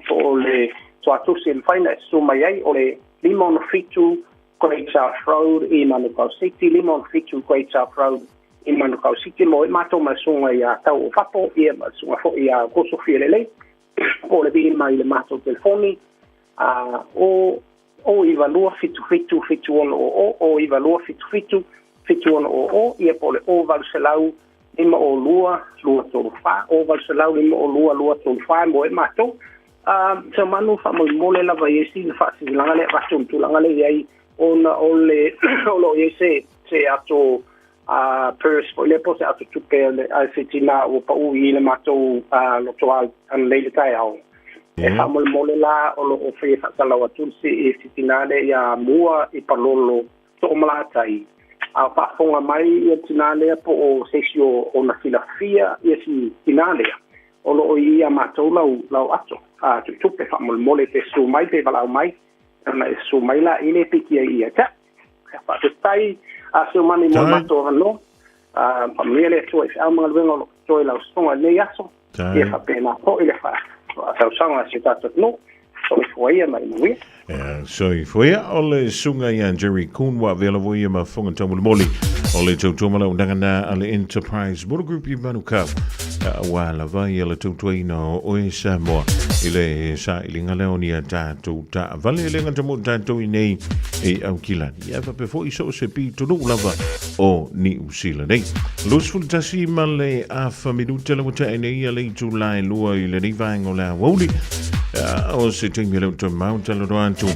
po le so atu sin faina suma yai ole Limon Fitu Great South Road i Manukau City Limon Fitu Great South Road i Manukau City mo mato masunga ya tau fapo i masunga fo ia goso fielele o le bi mai le mato telefoni o i valua fitu on o i valua fitu on o i po le o val selau ima o lua tolu fa o val selau ima o lua tolu fa mo mato so manu fa mo mole la vai si fa si langa le ratum tu langa le ai ona ole lo yese se ato pers le pose ato tu pele al fitina o pa u ile mato lo to an le tai au e fa mo mole la o lo ofre fa sala wa tu si e fitina le ya mua I palolo to malatai a pa fonga mai e tinale po o sesio ona filafia e si tinale o lo ia mato lau ato tu tupe fa mole te su mai te valau mai na su mai la ile piki ia ta fa te tai su mani mo mato no pa mele to e ama vengo to la songa ne yaso e fa pena po ile fa sa songa si tato no so foi mai no so foi ole sunga ya Jerry Kunwa vela voi ma fonga tamu moli ole to tomala undanga ale enterprise mo group I Manukau wala vai ele tutuina o e Samoa ile sa ilinga leonia tatu ta vale lenga tamo tatu nei e au kilani ia fa pe fo iso se pi tunu lava o ni usila nei los fultasi male a minuta le mota nei ale tu lai lua ile ni vango la woli o se tingi le to mount lo antu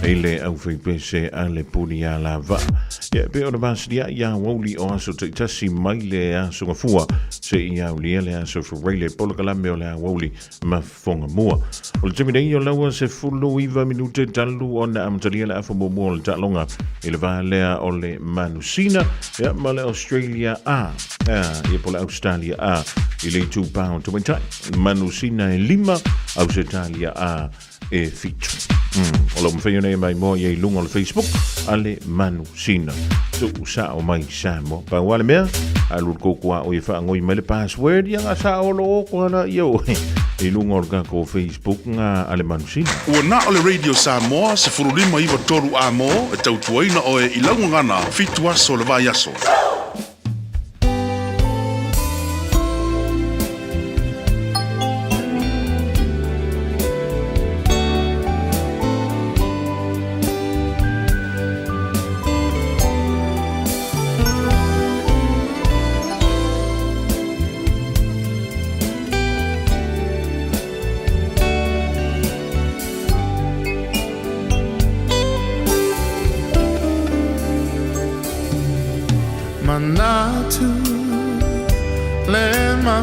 ile au fi pese ale punia lava ia pe ona basia ia woli o aso tasi mai le aso ngafua se ia le aso for rele polokala me le woli ma fonga mua o le timi nei o laua se fulu iva minute talu ona amtalia la afo mo le talonga ile vale o le manusina ia ma le Australia ia po le Australia ile 2 pound to winter manusina e lima Australia e fitu o lo mwhai nei mai mo i lunga o Facebook ale manusina so sa o mai samo pa wale mea alu kokua o fa ngoi mele password yang sa o lo ko na yo i lunga o ko Facebook nga ale manusina o na ole radio Samoa se furulima iwa toru amo e tautuaina o e ilangu ngana fitua so le vai aso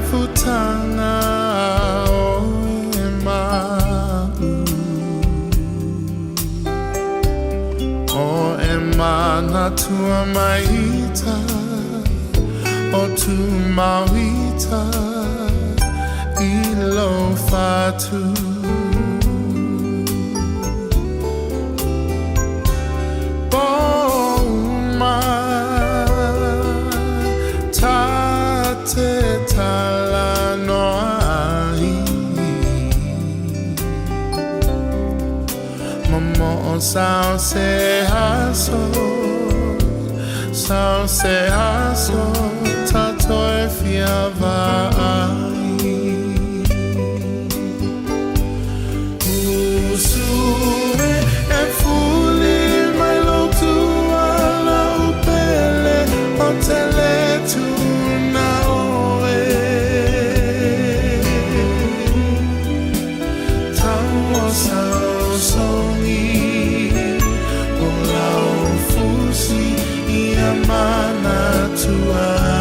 futana o e magu o e mana tua maita o tu mawita I lo fatu Boma Tate tala no ai Mamo sao se haso Tato e fiava ai Usue e fuli mai lo tua la upele o tele tu na oe Tau sao soni o lau fusi I amana tua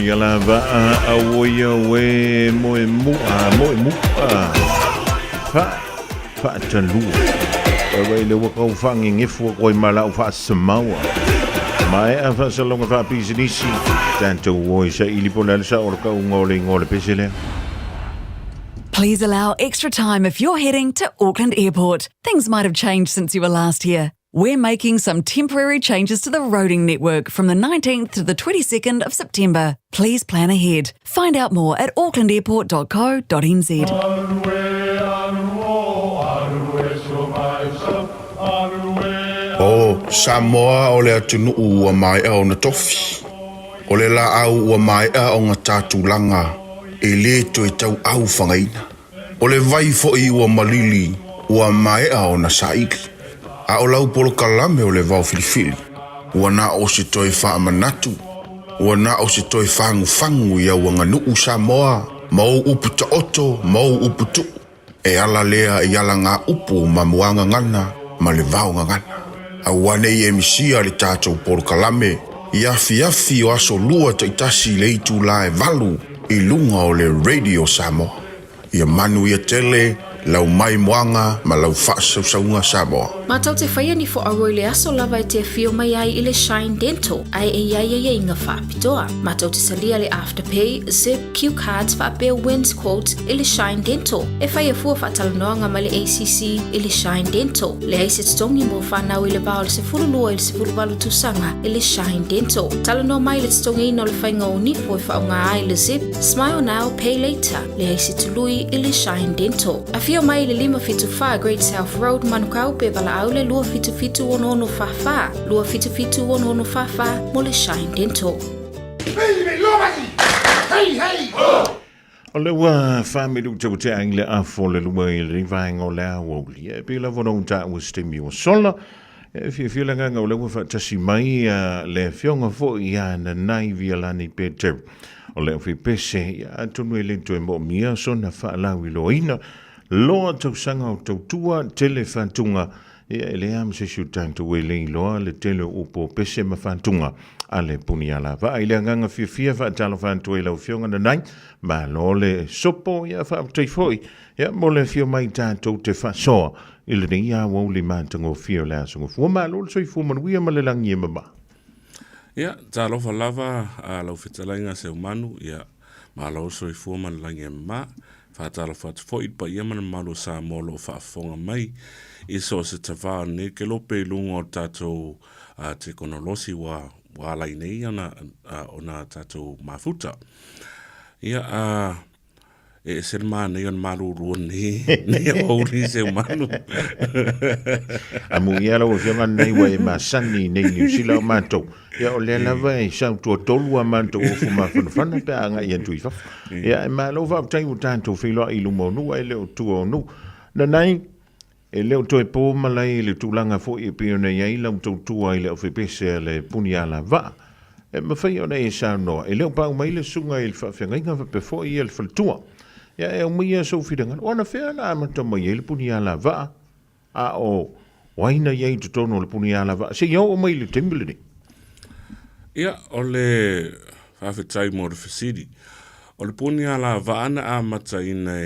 Punia lava awoia we moe mua. Fa talua. Wai le waka ufangi ngifu koi mala ufa samawa. Mai afa salonga fa pisinisi. Tanto woi sa ilipola sa orka ngole pesele. Please allow extra time if you're heading to Auckland Airport. Things might have changed since you were last here. We're making some temporary changes to the roading network from the 19th to the 22nd of September. Please plan ahead. Find out more at aucklandairport.co.nz. O Samoa o le atunu ua mai au na tofi. O le la au ua mai au ngā tātulanga. E le to e tau au whangaina. O le vai fo i ua malili ua mai au na saiki. A o lau polo kalame o le vau filifili. Ua na o se toi wha amanatu. Ua na o se toi whangu ia ua nganuu Samoa. Mau upu ta oto, mau upu tu. E ala lea i ala ngā upu ma muanga ngana, ma le vau ngana. A wane i emisia le tātou polo kalame. Iafi o aso lua ta itasi le itu la e valu. I lunga o le Radio Samoa. Ia manu ia tele, lau mai moanga, ma lau whaasaunga Samoa. Mātau te whaia ni fo aroi le aso lava e te whio mai ai I le Shine Dental, ai e iai inga whaapitoa. Mātau te salia le Afterpay, Zip, Q Cards, whaapea Wins Quotes I le Shine Dental. E whaia fua whaatalanoanga ma le ACC I le Shine Dental. Le aise tongi mo whanau I le bao le se furulua I le se furuwalu tusanga I le Shine Dental. Talanoa mai le tongi ino le whainga o nifo I whaunga ai le Zip, Smile Now, Pay Later. Le aise tului I le Shine Dental. A whio mai le 575 Great South Road, Manukau pe wala aule lua fitu ono fafa. Lua fitu ono fafa mo le Shine Dental. O le wa whamiru tau te ang le afo le luma I le rivaenga o le awoli. E pila whanau ta ua stemi o sola. E whiawhialanga ngau le wa tasi mai le whionga fo I ana nai via lani Peter. O le whi pese I atunu e le tue mo mia sona whaalau I loina. Loa tau sanga o tau tua tele whantunga. Ia ele am se siutantu we le loa le tele upo pese ma whantunga. Ale puni ala va ile nganga fia talo whantu e lau whionga na nai. Ma lo le sopo ia whaamtei foi. Ia mo le whio mai tātou te whasoa. Ile ne ia wau li mātango whio le asungo. Fua ma lo le soi fumanuia ma le langi e mama. Ia, talo lava a lau whitalainga se umanu. Ia, ma lau soi fuman langi e mama. Whātalo whātafoi pa ia mana malu sa molo whaafonga mai. Iso se tawā ne ke lope lunga o tātou te konolosi wa lai nei ana o nā tātou mafuta. Ia, e se mā nei on malu rua nei auri se umanu. Amu ia lau whianga nei wa e masani nei New Zealand o mātou. Ia o le lava e sau tua tolua mātou o fuma whanawhana pe anga I antu I whafu. Ia e mā lau whaptai u tātou whiloa I lumo nu e leo tua o nu. Na nei, e leo toi pō malai le tūlanga fo I pio nei ai lau tau tua I leo whipese le puni ala va. E mawhai o nei e sao noa. E leo pāu mai le sunga I le whawhiangainga whape fo I le whaltua. Ia e o mia so whirangan. Ona whea na amata mai e le puni ala va. A o waina iei tutono le puni ala va. Se iau o mai le tembele ni. Ia, o le whawhetai mo le whasiri. O le puni ala vaana a mata ina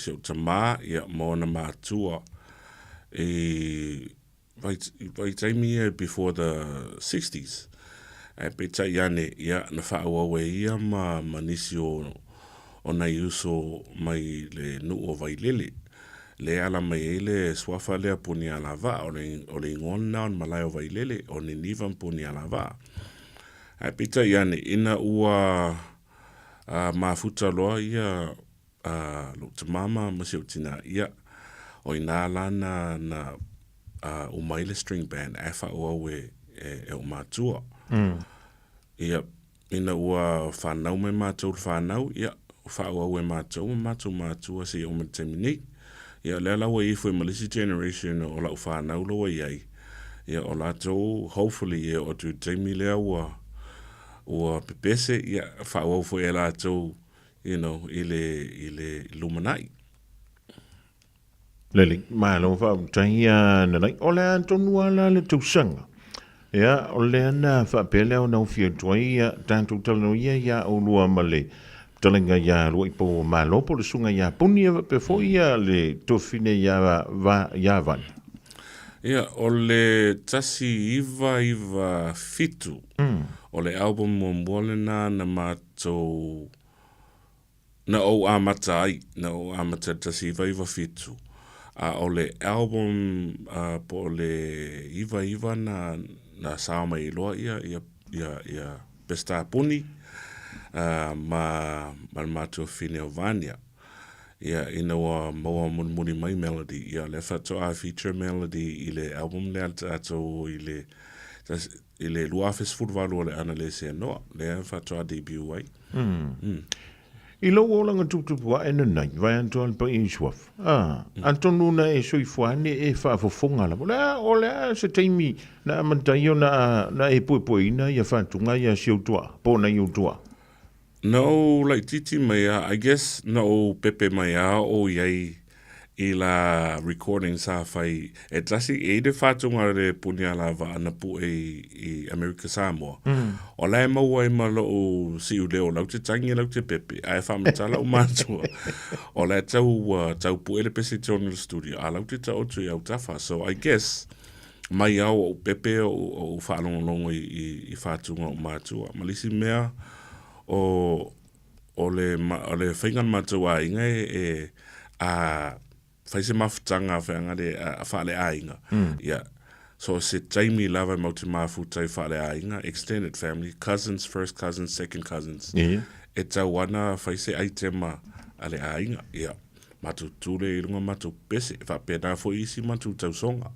se o tamā, ia mo na mātua. Vai taimi before the 60s. E pe tai ane, ia, na whaawawe ia ma manisi o nei uso mai le nu o vai lele. Le ala mai ele swafa le puni ala va o le ngona on malai o vai lele o ne nivan puni ala va. A pita iane ina ua mafuta loa ia lo te mama masi o tina ia o ina lana na umaile string band afa ua we e o matua. Ia ina ua whanau me matua whanau ia whaua we matua se o me terminate. Ia le lawa I fwe malisi generation o la whanau loa iai. Ia o la tau hopefully ia o tu teimi lea ua pepese ia whaua fwe e la tau I le lumanai. Lele, malo whau taia nanai. O le antonu ala le tausanga. Ia, o le ana whaapele au nau fia tuai ia tātou talano ia o lua male. Talenga ia rua ipo malopo le sunga ia puni eva pe fo ia le tofine ia van. Ia, o le tasi iwa fitu. O le album mo na mātou na o amata ai, na o amata tasi iwa fitu. O le album po le iwa na saama i loa ia pesta puni ma mātou fine o vania. Ia ina wa maua muni mai melody. Ia le whato a feature melody i le album le ato i le luafes futvalu o le ana le se noa. Le whato a debut ai. I lo o langa tutupu a ena nai, vai anto alpa i suaf. Antonu na e soifuane e whaafofonga la. O le se teimi na amantai o na e puepueina ia whatunga ia siautua, pōna iutua. No, like titi mai I guess no pepe mai o iai I la recording sa fai e tasi e de whatunga re punia lava ana pu I America Samoa. O lai maua I malo o si u leo lau te tangi lau te pepe. Ai whamatala o mātua. O lai tau pu ele pese Journal Studio. A lau te tau tu I au tafa. So I guess mai au o pepe o whaalongolongo I whatunga o mātua. Malisi mea o le whaingan mātua inga a faise mafutanga whaanga de a whaale ainga. Yeah. So se taimi lava mauti mafutai whaale ainga, extended family, cousins, first cousins, second cousins. Yeah. E tau wana faise aitema ale ainga. Yeah. Matu tūle I lunga matu pese. Wha pēnā fo isi matu tau songa.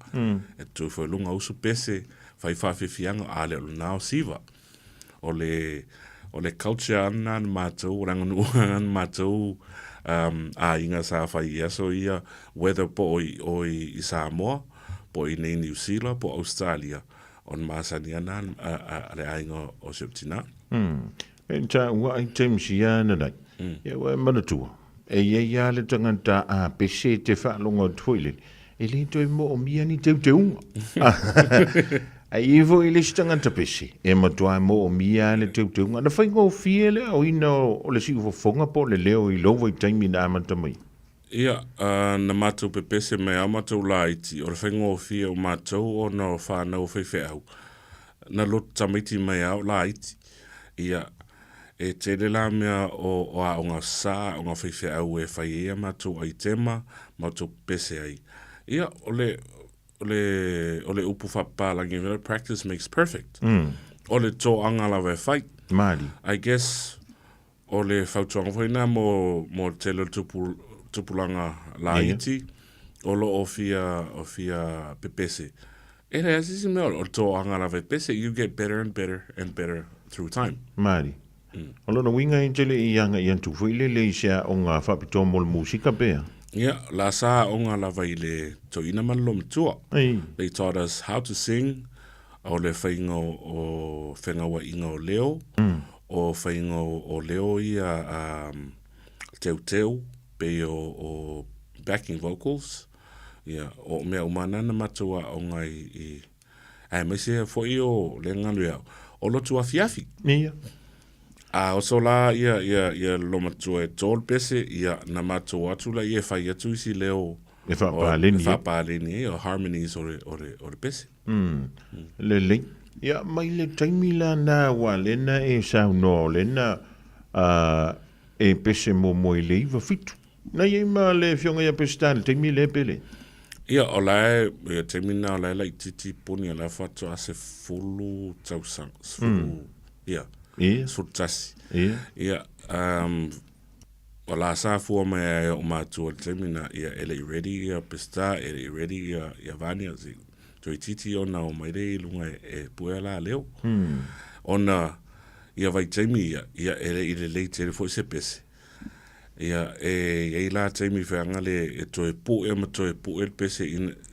E tu fo lunga usu pese, whai whawhiwhianga a le nao siva. O le culture ana mātou, ranganu ana mātou, a inga sa whai ia so ia, whether po I Samoa, po I New Zealand, po Australia, on māsani ana ale ainga o Septina. E ta ua I taimsi ana nai. Ia wa manatua. E ia le tangata a pese te whaalonga tuile. E le toi mo o mia ni teu te unga. Ai ivo I le stangata pese. E matua mo o mia le teu te unga. Na whaingo o fie le o ina o le si ufofonga po le leo I lovo I taimi na amata mai. Ia, na mātou pepese mai a mātou la iti. O le whaingo o fie o mātou o na o whanau whaiwhe au. Na lotu tamaiti mai au la iti. Ia, e te le la mea o a o ngā sā, o ngā whaiwhe au e whai ea mātou ai tema, mātou pese ai. Ia, o le upu whapalangi, practice makes perfect. O le tō angalawe whai. Māri. I guess, o le whautuanga whaina mo te lo tupulanga la iti, o lo o fia pepese. E rei asisi mea, o tō angalawe pese, you get better and better and better through time. Māri. O lona winga I tele I anga I antu whaile le isa o ngā whapitoa mo le musika pēr. Yeah, la sa onga lava I le toina malom tua. They taught us how to sing, o le whaingo o whengawa inga o leo, o whaingo o leo ia teu, pe o backing vocals, yeah, o mea umana na matua o ngai ai mai se fo I o le ngalu au, o lotu afiafi. Yeah. O so la ia loma tua e tōl pese, ia na matua atu la ia whai atu isi leo e whapāleni. E whapāleni o harmonies o re pese. Le. Ia mai le taimi la na wa lena e sau no lena e pese mo moi le iwa fitu. Na ia ma le fionga ia pese tāle taimi le pele. Ia o lai, ia taimi na o lai la I titi puni a la whatu a se fulu tausang. Ia. Sutasi. Ia, o la sa fua mai o mātua temina ia ele ready ia pesta, ele ready ia vania zi. Toi titi o na o mai rei lunga e pue la leo. Ona ia vai temi ia ele lei tere fo se pese. Ia e la temi whanga le e toi pu e ma toi pu e pese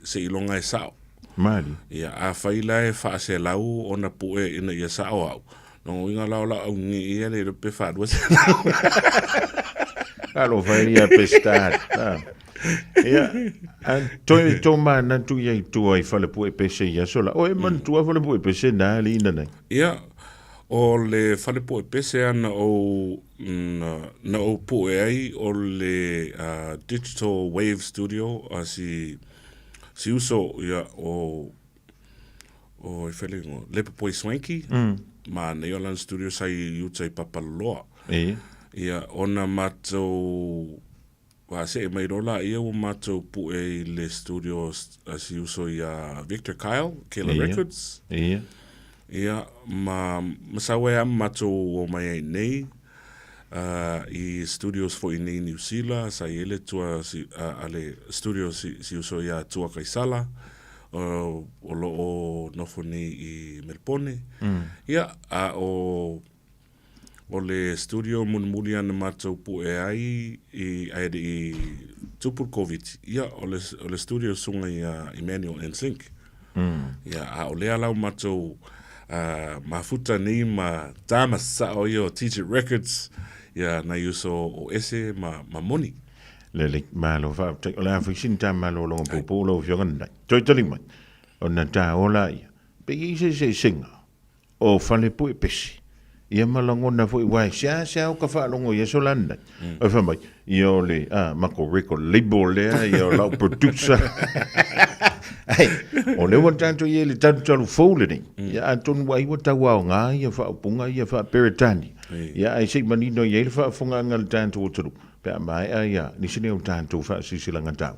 se ilonga e sao. Mari. Ia a whaila e wha se lau o na pu e ina ia sao au. No inga la au ni ia le pe fa do se. Alo vai ia pesta. Ia toi mana tu ia tu ai fale pu e pese ia sola. O e man tu fale pu e pese na li na. Ia o le fale pu e pese ana o na o pu e ai o le Digital Wave Studio si uso ia o e fele ngo le poi swanky ma Neoland Studio sai utai papaloa. Ia ona mato wa se mai rola ia o mato pu e le studio si uso ia Victor Kyle Records. Ia ma masawe am mato o mai nei i studios fo in New Zealand sai ele tua si ale studios si uso ia tua Kaisala o lo o nofoni i Melbourne. Ia o le studio munmuli ana matou pu e ai i tupur COVID. Ia o le studio sunga ia Emmanuel Ensink. Ia o le alau matou mafuta ni ma tama sa o yo Teacher Records. Ia na yuso o ese ma moni. Le malo fa o la fisin ta malo lo popo lo fionga. Toi tali mai. O na ta ola ia. Pe i se singa. O fale pu e pesi. Ia malango na foi wai sia o ka fa longo ia solanda. O fa mai io le mako record label le io la producer. Ai o le wa tanto ia le tanto fole ni. Ia anton wai wa tawa nga ia fa punga ia fa peritani. Ia ai sei manino ia le fa funga ngal tanto tru. Pe mai ia ni sine o tanto fa sisilanga tau.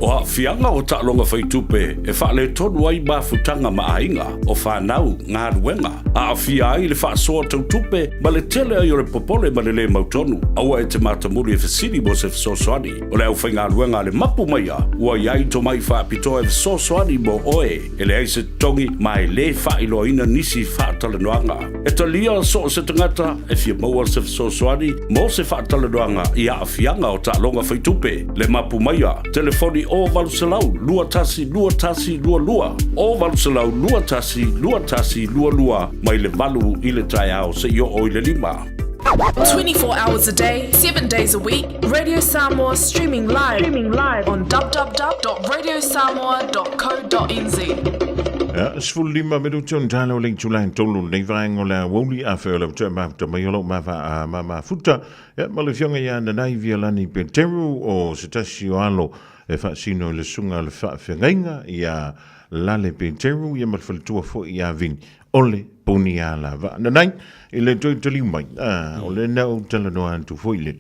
O a fianga o ta'alonga whaitupe e wha le tonu ai mafutanga maainga o whanau ngā ruenga. A fia ai le wha soa tautupe ma le tele ai o le popole ma le mautonu. Aua e te matamuri e whasiri mo se whasosoani. O le au whai ngā ruenga le mapu maia. Ua iai to mai wha apitoa e whasosoani mo oe. E le ai se tongi mai le wha ilo ina nisi wha talanoanga. E talia so se tangata e fia maua se whasosoani mo se wha talanoanga i a fianga o ta'alonga whaitupe. Le mapu maia. Telefoni o Valusalau, lua tasi, lua. O Valusalau, lua tasi, lua. Mai le valu i le tai au se io o i le lima. 24 hours a day, 7 days a week. Radio Samoa streaming live on www.radiosamoa.co.nz. Sful lima minuto talo link to line tolu nei vaingo la woli a fe lo tama to mayolo ma futa ma le fionga ya na nai via lani penteru o setasio alo e fa sino le sunga le fa fenga ya la le penteru ya mal faltua fo ya vin ole ponia la va na nai ile to tali mai ole na o tala no antu fo ile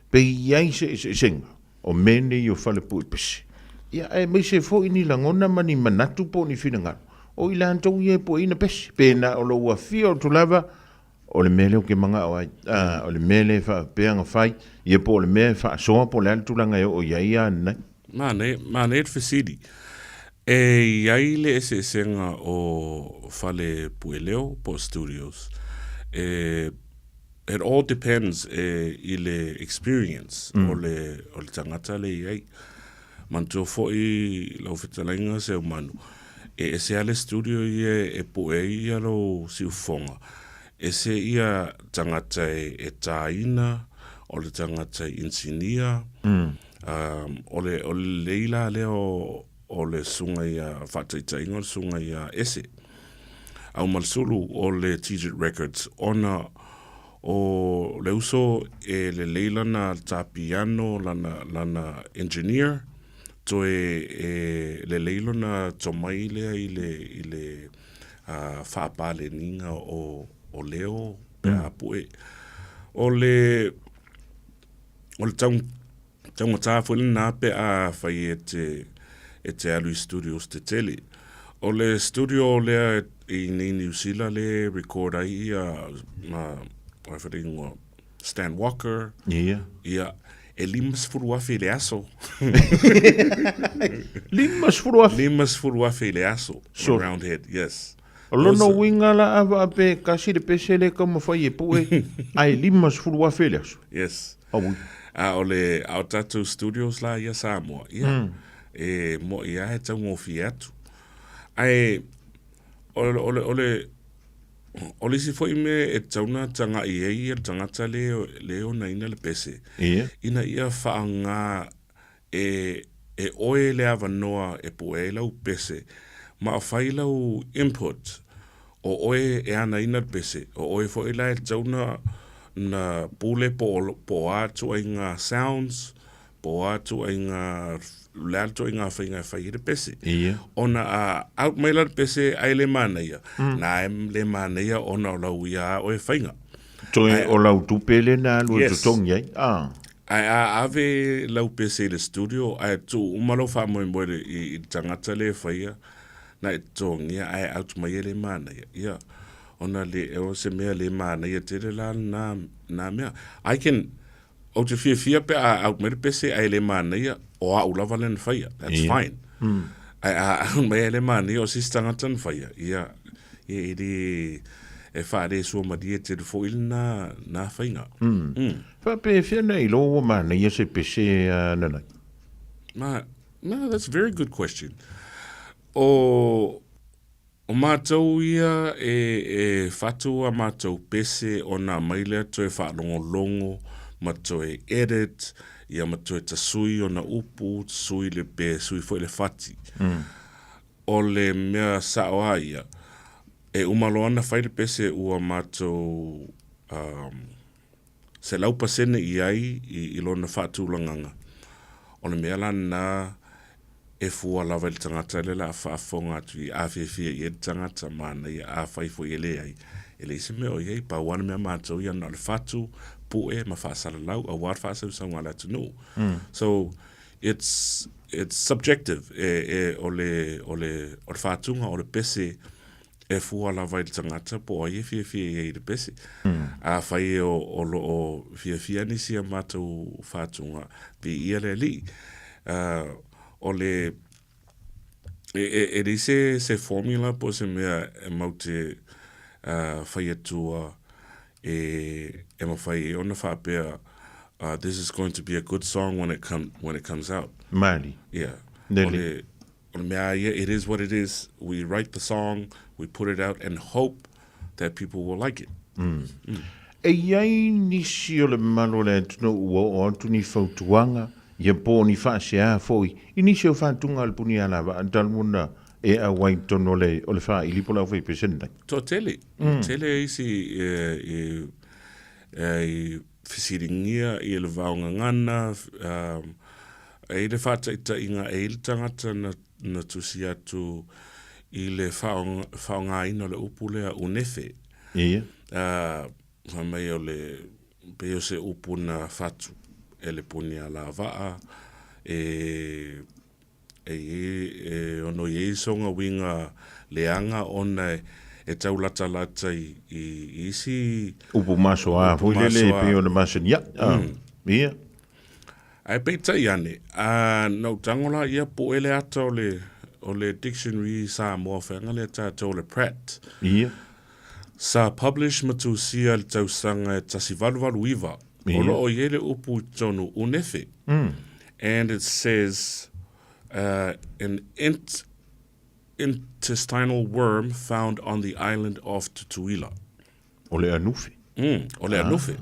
pe ya se sing o meni yo fa le pu pes ya e me se fo ini la ngona mani manatu po ni finanga o ila antou ye po ina pes pena o lo wa fio to lava o le mele o ke manga o o le mele fa peanga fai ye po le me fa so po le tulanga o ia na mane et fasidi e ia le ese senga o fale pueleo po studios it all depends ile experience o le tangata le ia manto fo I lo fitalenga se umanu ese ale studio ia po ia lo siufonga ese ia tangata e taina o le tangata insinia o le leila leo o le sunga ia whataitainga sunga ia ese au malsulu o le Teacher Records ona o le uso e le leila na tapiano lana engineer to le leilo na tomai lea I le whaapale ninga o leo pe apue o le taunga tāwhuli nā pe a whai e te alu studios te tele o le studio lea I New Zealand le record ai Stan Walker ia limas furuafe le aso. limas furuafe le aso. So, Roundhead, yes. Lono winga la ava pe kasi de pesele como foi e pue. Ai limas furuafe le aso. Yes. Ole Autato Studios la ia Samoa. Ia. Mo ia e tau ngofi atu. Ai ole O le si fo me e tauna tanga i e tangata leo na ina le pese. Ina ia whaanga e oe le avanoa e poe lau pese. Ma a whai lau input o oe e ana ina le pese. O oe fo ila e tauna na pule po atu ai ngā sounds, po atu ai ngā lalto i ngā whainga whai le pese. Ona out mai la pese ai le māneia. Na em le māneia ona o lau ia o e whainga. Toi o lau tupele na lua tutongi ai? Ai ave lau pese le studio, ai tu umalo wha moe moe i tangata le whaia, na e tongi ai out mai le māneia. Ia, ona le eo se mea le māneia tere la na mea. I can, o te fia pe out mai le pese ai le māneia, o a ulawa len whaia. That's fine. Ai mai le māneia o sistangata na whaia. Ia, e whaare sua madia te rufo ili na whainga. Whape whia nei lo o māneia se pese nanai? No, that's a very good question. O mātou ia e whatua mātou pese o nā maile to e whaalongo ma to e edit, ia ma to e tasui o na upu, sui le pe, sui fo le whati. O le mea saoa ia, e umaloana whai le pese ua mātou se laupa sene i ai i lona whaatulanganga. O le mea lana e fua lawa le tangata le la whaafonga atu i awhiawhia i e tangata mana i a whaifo i le ai. E le isi mea o iei, pa wana mea mātou i ana le whatu, pu e ma whaasala lau, a war whaasau sa ngā latu no. So, it's subjective o le whaatunga o le pese e fua lawa le tangata po a i whiawhia i le pese. A whai o whiawhia nisi a mātou whaatunga pi ia le li. O le e rise se formula po se mea e maute whai atua e ma whai ona whapea this is going to be a good song when it comes out. Māli. Yeah. O le mea ia, it is what it is. We write the song, we put it out and hope that people will like it. E iai nisi o le malo le tunu ua o atu ni whautuanga ia po ni whaasea foi. I nisi o whaatunga al puni ala wa antalmuna e a wai tono le o le wha ili pola whai pesendai. To tele. Tele isi e whisiringia i le vaunga ngana e le whaataita inga e le tangata na tusi atu i le whaonga ina le upulea unefe. Ia. Mai o le peo se upu na whatu e le puni a la waa ono i songa winga leanga ona e taulata lata i isi upu maso a huilele peo na maso ya. Ia. Ai peita iane, nau tangola ia po ele ata o le dictionary sa moa whenga le tata o le Pratt. Ia. Sa publish matu sia le tausanga tasi valuvalu iwa. Olo o yele upu tonu unefe. And it says, an intestinal worm found on the island of Tutuila. Ole anufe. Ole anufe.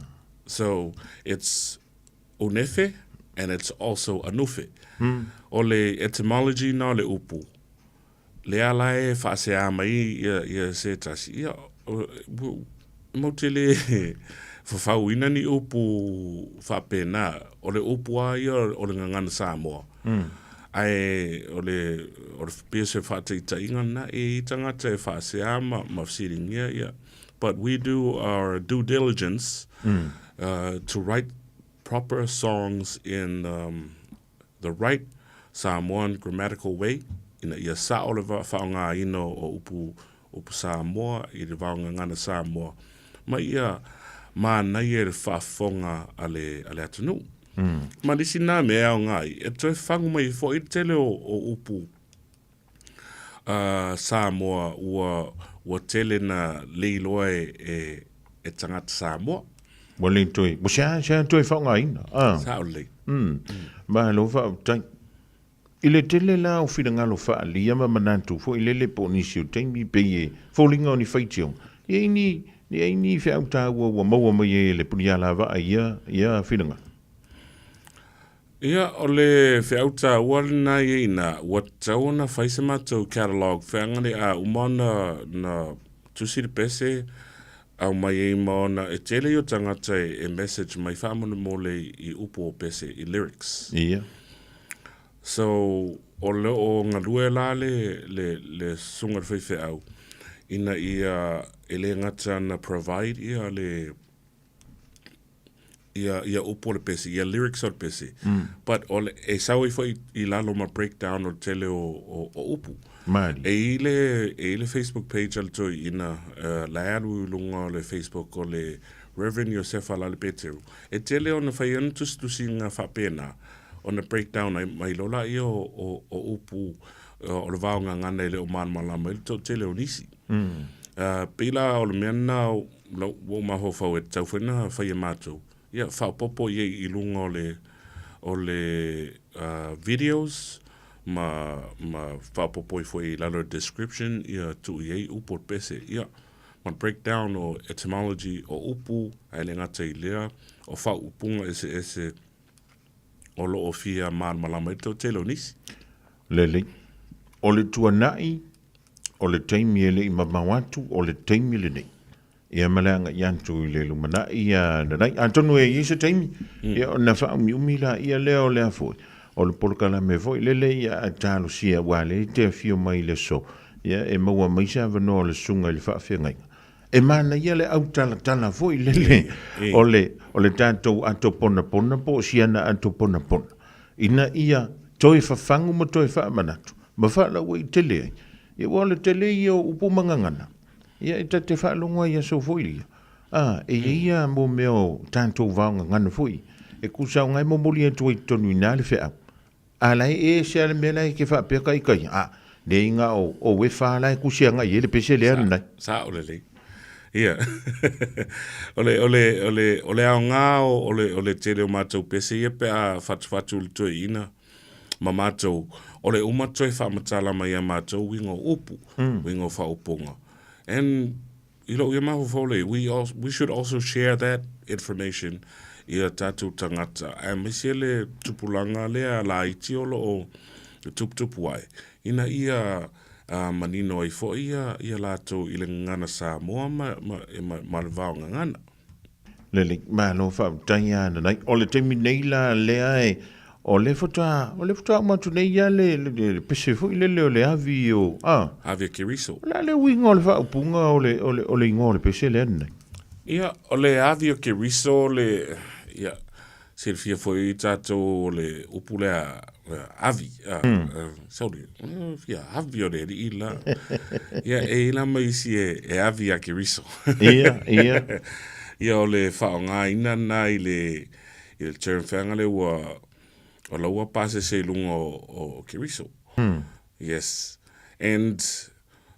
So it's unefe and it's also anufe. Ole etymology na le upu. Le alae whaasea mai ia se tasi. Ia, mautele whawhauina ni upu whapena. Ole upu a ia o le ngangana Samoa. Ai o le pia se whateita ingana e tangata e whaasea ma whasiringia ia. But we do our due diligence to write proper songs in the right Samoan grammatical way. Ina ia sa o le whaonga ino o upu Samoa, i le vaonga ngana Samoa. Ma ia mānai e le whaafonga ale atunu. Ma nisi nā mea o ngai, e toi whangu mai fo i tele o upu Samoa ua tele na leiloa e tangata Samoa. Wale toi, mo sia toi whaonga ina. Sa o lei. Ma lo wha tai. Ile tele la o whina ngalo wha alia ma manatu fo ilele po nisi o teimi peye fōlinga o ni whaitiong. Ni ni fe au ta wa mo mai le punia lava ia finanga. Ia o le whiauta walna ina wat tauna whaisemato catalog whangane a umana na tusiri pese au mai e maona e tele o tangata e message mai whamana mole I upo pese I lyrics. Ia. So o le o ngā lue la le sunga whaiwhi au ina ia ele ngata na provide ia le ia upo le pese, ia lyrics o le pese. But ole e sau I lalo ma breakdown o tele o upu. Mali. E le Facebook page al toi ina laialu lunga le Facebook o le Reverend Yosef Alale Peteru. E tele o na whaian tustusi ngā whapena o na breakdown mai lola I o upu o le vao ngā ngana le o malama I to tele o nisi. Pila o le meana o maho whau e tau whena whaia mātou. Ia whaopopo I lunga o le videos ma whaopopo I lalo description ia tu I upo pese ia ma breakdown o etymology o upu ai le ngata I lea o whaupunga ese o lo o fia malama I to telo nisi. Lele. O le tuanai o le taimi ele I mamawatu o le taimi le nei. Ia malanga yantu le lumana ia nai antonu e isa taimi ia na fa umi la ia leo le foi o le polkala me foi lele ia atalo sia wale te fio mai le so ia e maua mai sa vano le sunga le fa fenga e mana ia le autala tala foi lele o le tanto ato pona po siana ato pona ina ia toi fa fangu mo toi fa manatu ma fa la we tele ia wale tele ia upu mangangana ia ita te whaalonga ia so foi ia mo meo tanto vaunga ngana foi e kusau ngai mo moli atu I tonu ina le whea alai e se ale mea lai ke wha peka I kai le inga o we wha lai kusia ngai ele pese le anu nai sa ole le ia ole au ngā ole tele o mātou pese ia pe a whatu le toi ina ma mātou ole umatoi wha mai a mātou wingo upu wingo wha upunga. And you know, we should also share that information ia tatu tangata. A mesele tupulanga lea la itiolo o tuputupu ai. Ina ia manino I fo ia lato I le ngana sa moa ma le vao ngana. Lele, lo fa tanya na nai o le temi nei la lea e o le fota matu nei ia le pese fo le le avi o Avia Kiriso. La le wingo le fa upunga o le ingo le pese le nei. Ia o le Avia Kiriso le ia Silvia foi tato le upulea avi sorry ia avi o le ila ia e ila mai si e Avia Kiriso. Ia ia o le faonga ina nai le term fanga le o laua pase se lunga o Kiriso. Yes. And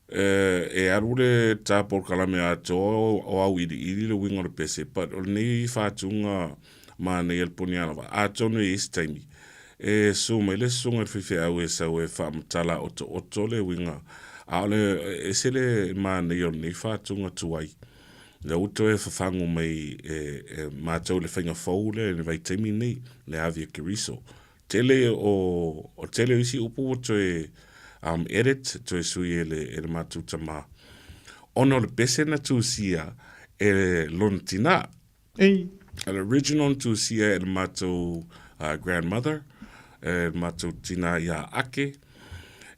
e arule tapor kalame ato o au ili le wingo le pese, but o nei whatunga ma nei el poniana ato no is taimi. E suma ile sunga fifi au e sau e whamtala oto le winga. Aole e sele ma nei o nei whatunga tuai. Le uto e whawhangu mai mātou le whainga whaule le vai taimi nei le Avia Kiriso. Tele o tele isi upu to e edit to e sui ele mātou tama. Ono le pese na tu sia e lontina. Ei. Al original tu sia e mātou grandmother. E mātou tina ia ake.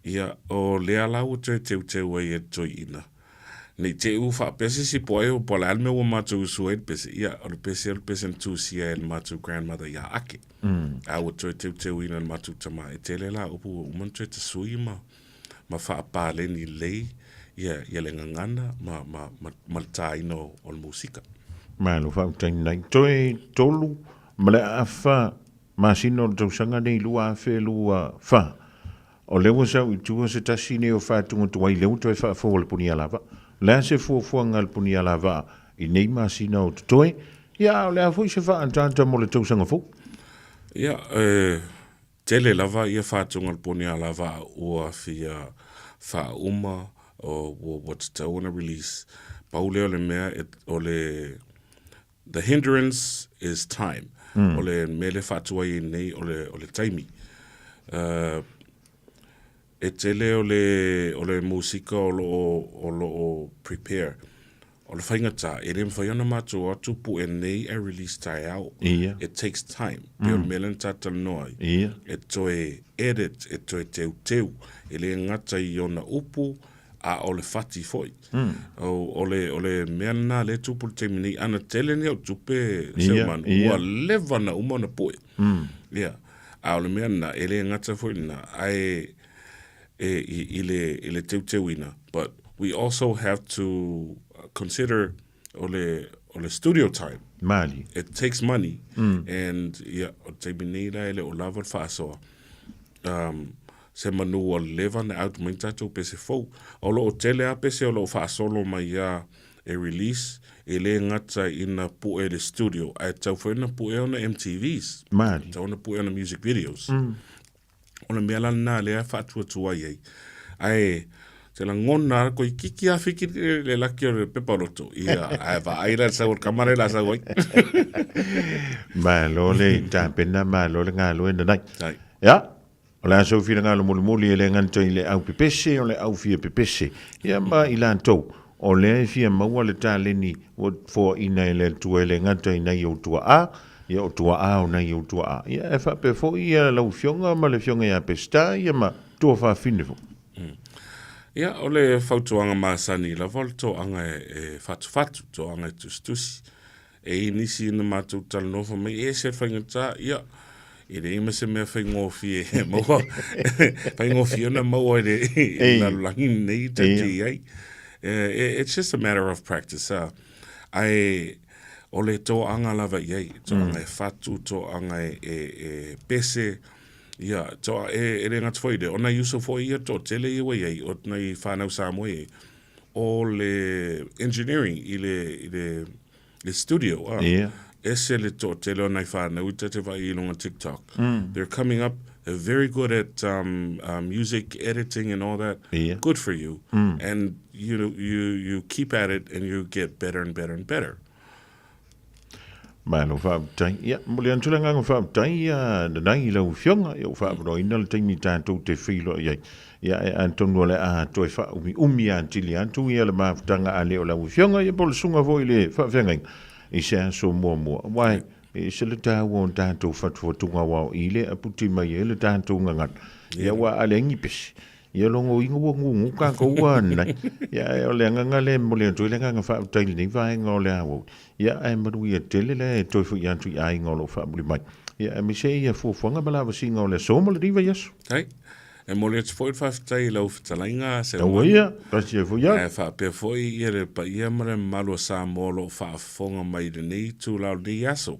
Ia o lea lau to e teu e toi ina. Nei te ufa pese si poe o pola alme o mātou sued pese. Ia o le pese tu sia e mātou grandmother ia ake. A o toi teu ina mātou tama. E tele la upu umantoe te sui ma whaapale ni lei ia le ngangana ma taino o le musika. Malo whautaini nei. Toi tolu ma le awha masino o tausanga nei lua awhe lua wha. O lewa sau I tua se tasi ne o whātunga tuai leu toi whaafo le puni alawa. Lea se fuafuanga le puni alawa I nei masino o toi. Ia o lea fui se wha antanta mo le tausanga fo. Ia, tele lava ia whātunga le puni alawa ua fia wha uma o what's tauna release. paule ole mea the hindrance is time. Ole mele fatua I nei ole taimi. E tele ole musika o prepare. Ole whaingata, e rem whaiona mātua tupu e nei a release tai au. It takes time. Pe ole mele tata noi. E toe edit, e toe teu. E le ngata I ona upu, a ole fati foi. Ole mea nā le tupu te mini ana tele ni au tupe seumanu. Ua leva na umana poe. A ole mea nā, e le ngata foi na, ai ile teu ina. But we also have to consider ole studio time. Mali. It takes money. And o te mini la ele o lava whaasoa. Se manu o leva na out mai tatou pese fou. O lo o tele a pese o lo whaasolo mai a release e le ngata ina pue le studio. Ai tau whaina pue ona MTVs. Mali. Tau na pue ona music videos. Ona mea lana nā lea whaatua tua iei. Ai, te la ngona ko I kiki a whiki le laki o le peparoto. Ia, ai wa aira sa o kamare la sa wai. Ma lo le tāpena, ma lo le ngā loe na nai. Ia. O le aso whina ngā lo muli e le nganto I le au pepese o le au fia pepese. Ia ma I lantou. O le fia maua le tā leni o fo ina e le tua le nganto I nei o tua a. Ia o tua a o nei o tua a. Ia e whape fo ia lau fionga ma le fionga ia pesta. Ia ma tua wha finefo. Ia o le whautuanga māsani la vol to anga e whatu to anga e tustusi. E nisi ina mātou talanofa mai e se whaingata. Ia. I re ima se mea whaingofie maua. Whaingofie ona maua e na langi nei te ai. It's just a matter of practice. Ai o le tō anga lava iei. Tō anga e whatu, tō anga e pese. Ia, tō e re ngata whaide. O na yuso fo ia tō tele iwa iei. O nei whanau Samoa iei. O le engineering I le studio. Ese le tō tele o nei whanau te te wai ilonga TikTok. They're coming up. They're very good at music editing and all that. Good for you. And you keep at it and you get better and better and better. Ma no whaaptai. Ia, mole antulanga ngā whaaptai ia nanai lau fionga. Ia whaapro ina le taimi tātou te whilo iai. Ia e antonu le a toi wha umi a tili antu ia le maafutanga a leo lau fionga. Ia pole sunga voi le whaafengai. I se aso mua. Wai, e se le tāu o tātou whatuatunga wao I le aputi mai e le tātou ngangan. Ia wa ale ngipesi. Ia longo ingo ngungu ka koua nai. Ia e o le nganga le mo le toi le nganga whaaptai ni vai ngō le awo. Ia e maru ia tele le toi fu iantu I ai ngō lo whaapuli mai. Ia e mise ia fuafuanga malawa si ngō le soma le riva yasu. Hei. E mo le tfoi whaftai lau whitalainga se ua. Ia, kasi e fuia. E whaapea foi ia le pa ia mare malua sa molo whaafonga mai le nei tu lau ni aso.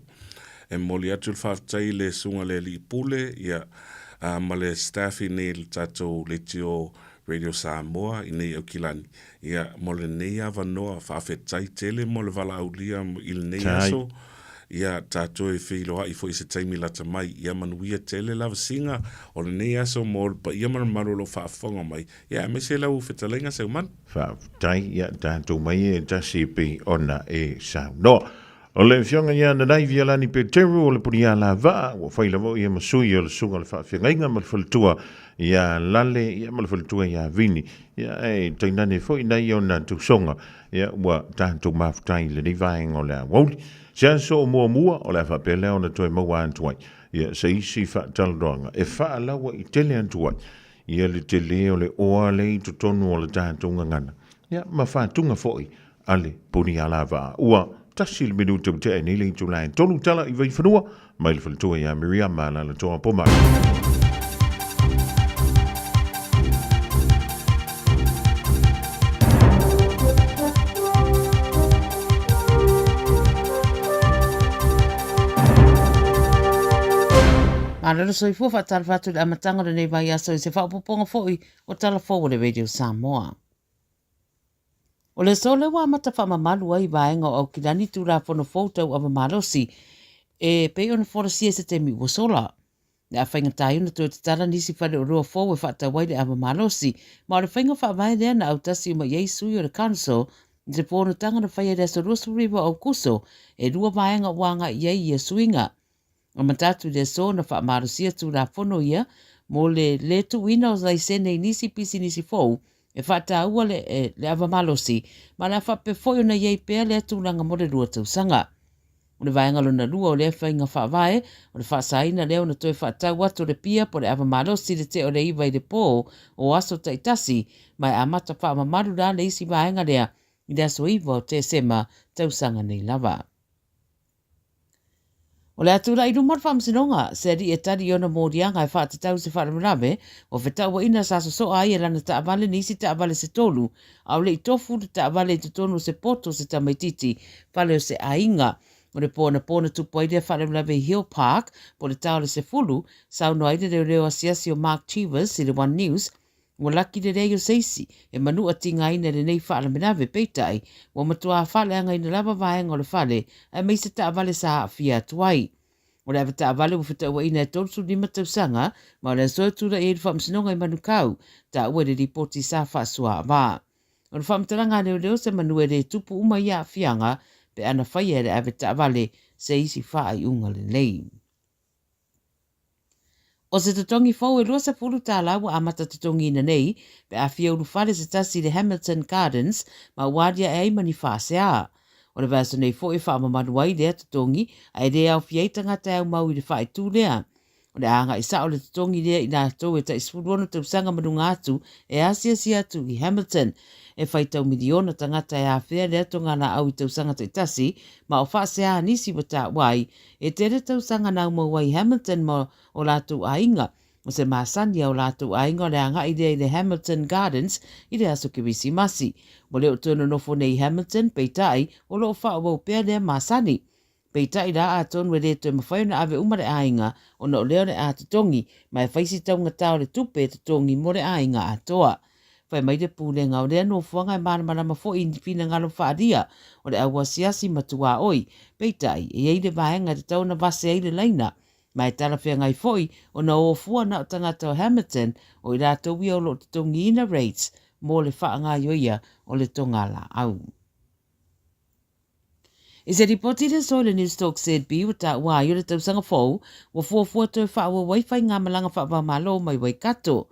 E mo le atu whaftai le sunga le li pule ia ma le staffi nei le tatou le tio Radio Samoa I nei au kilani. Ia mo le nei awanoa whaafetai tele mo le wala aulia I le nei aso. Ia tātou e whiloa I fo I se taimi lata mai. Ia manuia tele lava singa o le nei aso mo pa ia maru lo whaafonga mai. Ia me se lau whetalenga se uman. Whaafutai ia tātou mai e tasi pe ona e sao. No, o le fionga ia na nai via lani pe teru o le puri a la vaa. O whailavo ia masui o le sunga le whaafionga inga ma le whalitua. Ia lale ia ma le whalitua ia vini. Ia e tainane fo I nai o na tusonga. Ia ua tātou mafutai le ni vaenga o le a wauli. Sia so mua o le whapele o na toi maua antuai. Ia se isi whaatalaroanga. E whaalawa I tele antuai. Ia le tele o le oa le I tutonu o le tātunga ngana. Ia ma whaatunga foi ale puni ala vaa. Ua tasi le minuta te e nile I tulai. Tolu tala I vai whanua. Mai le whalitua ia Miriam Mana le toa pomai. Alelo soifua whaatara whatu le amatanga le nei vai aso I se whaupoponga foi o tala fōu le Radio Samoa. O le sole wa mata whamamalu ai vaenga o kilani tūra whono fōtau ava malosi e pei ona whorosia se te mi wasola. Le a whainga tai una tue te tala nisi whare o rua fōu e whaatawai le ava malosi ma o le whainga whaamai lea na autasi uma Yesu I o le council Se pono tanga na whaia rea so Ross River au kuso e rua vaenga wanga iei ia suinga. O matatu rea so na wha marusia tu la fono ia mo le tu wina o zai sene nisi pisi nisi fou e whata ua le ava malosi ma la wha pe foio na iei pea le tūlanga mo le rua tausanga. O le vaenga lona lua o le whainga whaavae o le whaasaina leo na toi whaatau atu le pia po le ava malosi le te o le iwa i le pō o aso taitasi mai a mata wha mamaru la le isi vaenga lea i le aso iwa o te sema tausanga nei lava. O le atura i rumar whamsinonga, se ri e tari ona mōrianga e whaatatau se wharamarawe, o whetau ina sa so ai e lana taavale nisi taavale se tolu, au le i tofu le taavale te tonu se poto se tamaititi, whale o se ainga, o le pōna tupu aide wharamarawe Hill Park, po le tau le se fulu, sauno aide reo asiasi o Mark Chivers i le One News, o laki le reo seisi, e manu atinga ina le nei wharamarawe peitai, o matua whale anga ina lava vaenga o le whale, e meise taavale sa fia tuai. O le avata avale o whita ua ina e tolsu ni matausanga, ma o le soetura e whamsinonga i manukau, ta ua le ripoti sa whaasua awā. O le whamtaranga leo se manu e le tupu uma ia fianga, pe ana whaia le avata avale se isi wha i unga le nei. O se tatongi fau e lua sa pulu tā lawa a mata tatongi ina nei, pe a fia uru whale se tasi le Hamilton Gardens, ma wadia e mani whaasea. O le vaso nei fo e wha mamanu ai lea tatongi, a e rea au fiaitanga te au mau i le whae tū lea. O le anga i sa o le tatongi lea i nā tau e ta isfuruono tau sanga manunga atu e asia si atu i Hamilton. E whai tau miliona tangata e a whea lea tonga na au i tau sanga te tasi, ma o whaasea nisi wa tā wai, e tere tau sanga na umau wai Hamilton mo o lātou ainga. O se māsani au lātou ainga o le anga i le Hamilton Gardens i le aso ki wisi masi. Mo leo tōna nofo nei Hamilton, peitai, o loo wha o pēr lea māsani. Peitai la a tōnu e le tō mawhai na ave umare ainga o na o leo le a tatongi, mai whaisi taunga tau le tupe tatongi mo le ainga a toa. Whai mai le pūlenga o lea no fuanga e mana mafo i whina ngalo whaaria o le awa siasi matua oi. Peitai, e eile vaenga te tauna vase eile leina. Mai tala whea ngai foi o na o fua na o tangata o Hamilton o i la tauia o lo te tongi ina rates mō le whaanga ioia o le tonga la au. I se ripoti le so le News Talk said bi o ta wā i o le tausanga fau o fua toi wha ua waifai ngā malanga wha wa malo mai wai kato.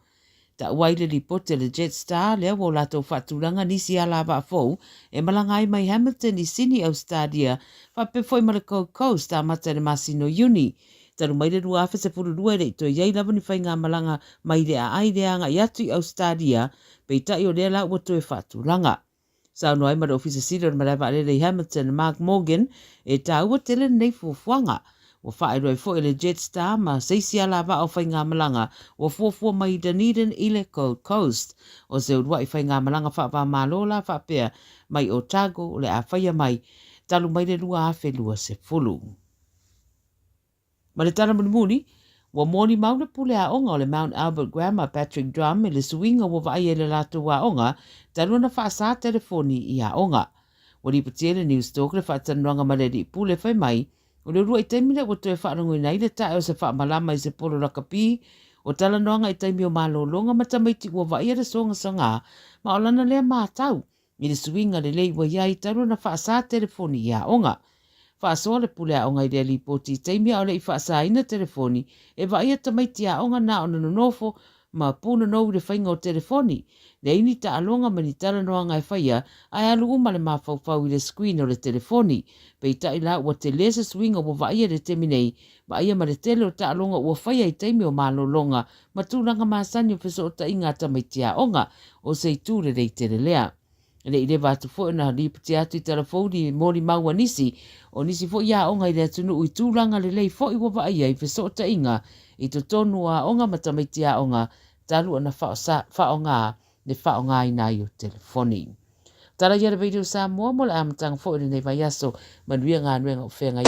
Ta wai le ripoti le Jetstar lea o lato whaturanga nisi ala wa fau e malanga ai mai Hamilton i sini au stadia wha pe foi mara Gold Coast a mata le Masino Uni. Taru mai le rua awhese puru rua re to iei lawa ni whai ngā malanga mai rea ai rea ngā iatu i Australia pei tai o rea la ua toe whaturanga. Sao noai mara ofisa sira na marawa ale rei Hamilton Mark Morgan e tā ua tele nei fuafuanga. O whae roi fo ele Jetstar ma seisi ala wa au whai ngā malanga o fuafua mai Dunedin i le Gold Coast. O se urua i whai ngā malanga wha malola wha pea mai Otago o le a whaia mai talu mai le rua awhe lua se fulu. Ma le tana munimuni, wa moni mauna pule a onga o le Mount Albert Grammar Patrick Drum e le suinga wa vai e le lato wa onga, tanu na whaasa telefoni i a onga. Wa li patele News Talk le whaatanuanga mareri pule whai mai, o le rua i taimile wa toe whaanungu i nei le tae o se whaamalama i se polo rakapi, o tala noanga i taimi o malo longa matamaiti wa vai e le songa sanga, ma o lana lea mātau, i le suinga le lei wa iai tanu na whaasa telefoni i a onga. Whaasoa le pule a onga i rea li poti taimia o le i whaasa ina telefoni e vai e tamaiti a onga na o nanonofo ma puna nou le whainga o telefoni. Le ini ta alonga mani tala noanga e whaia ai alu uma le mawhauwhau i le screen o le telefoni. Pei ta ila ua te lesa swinga wa vai e le teminei ma ia ma le tele o ta alonga ua whaia i taimi o malo longa ma tūranga maasani o whiso o ta inga tamaiti a onga o se i tūre rei tele lea. Le ile vatu fo na lipiti atu i telefoni mori maua nisi, o nisi fo ia onga i le atunu ui tūranga le lei fo i wawa ia i fesota inga, i to tonu a onga matamaiti a onga, talu ana whaonga le whaonga i nai o telefoni. Tara ia le video sa mua mo le amatanga fo i le nei vai aso, manuia ngā nuenga o whenga i.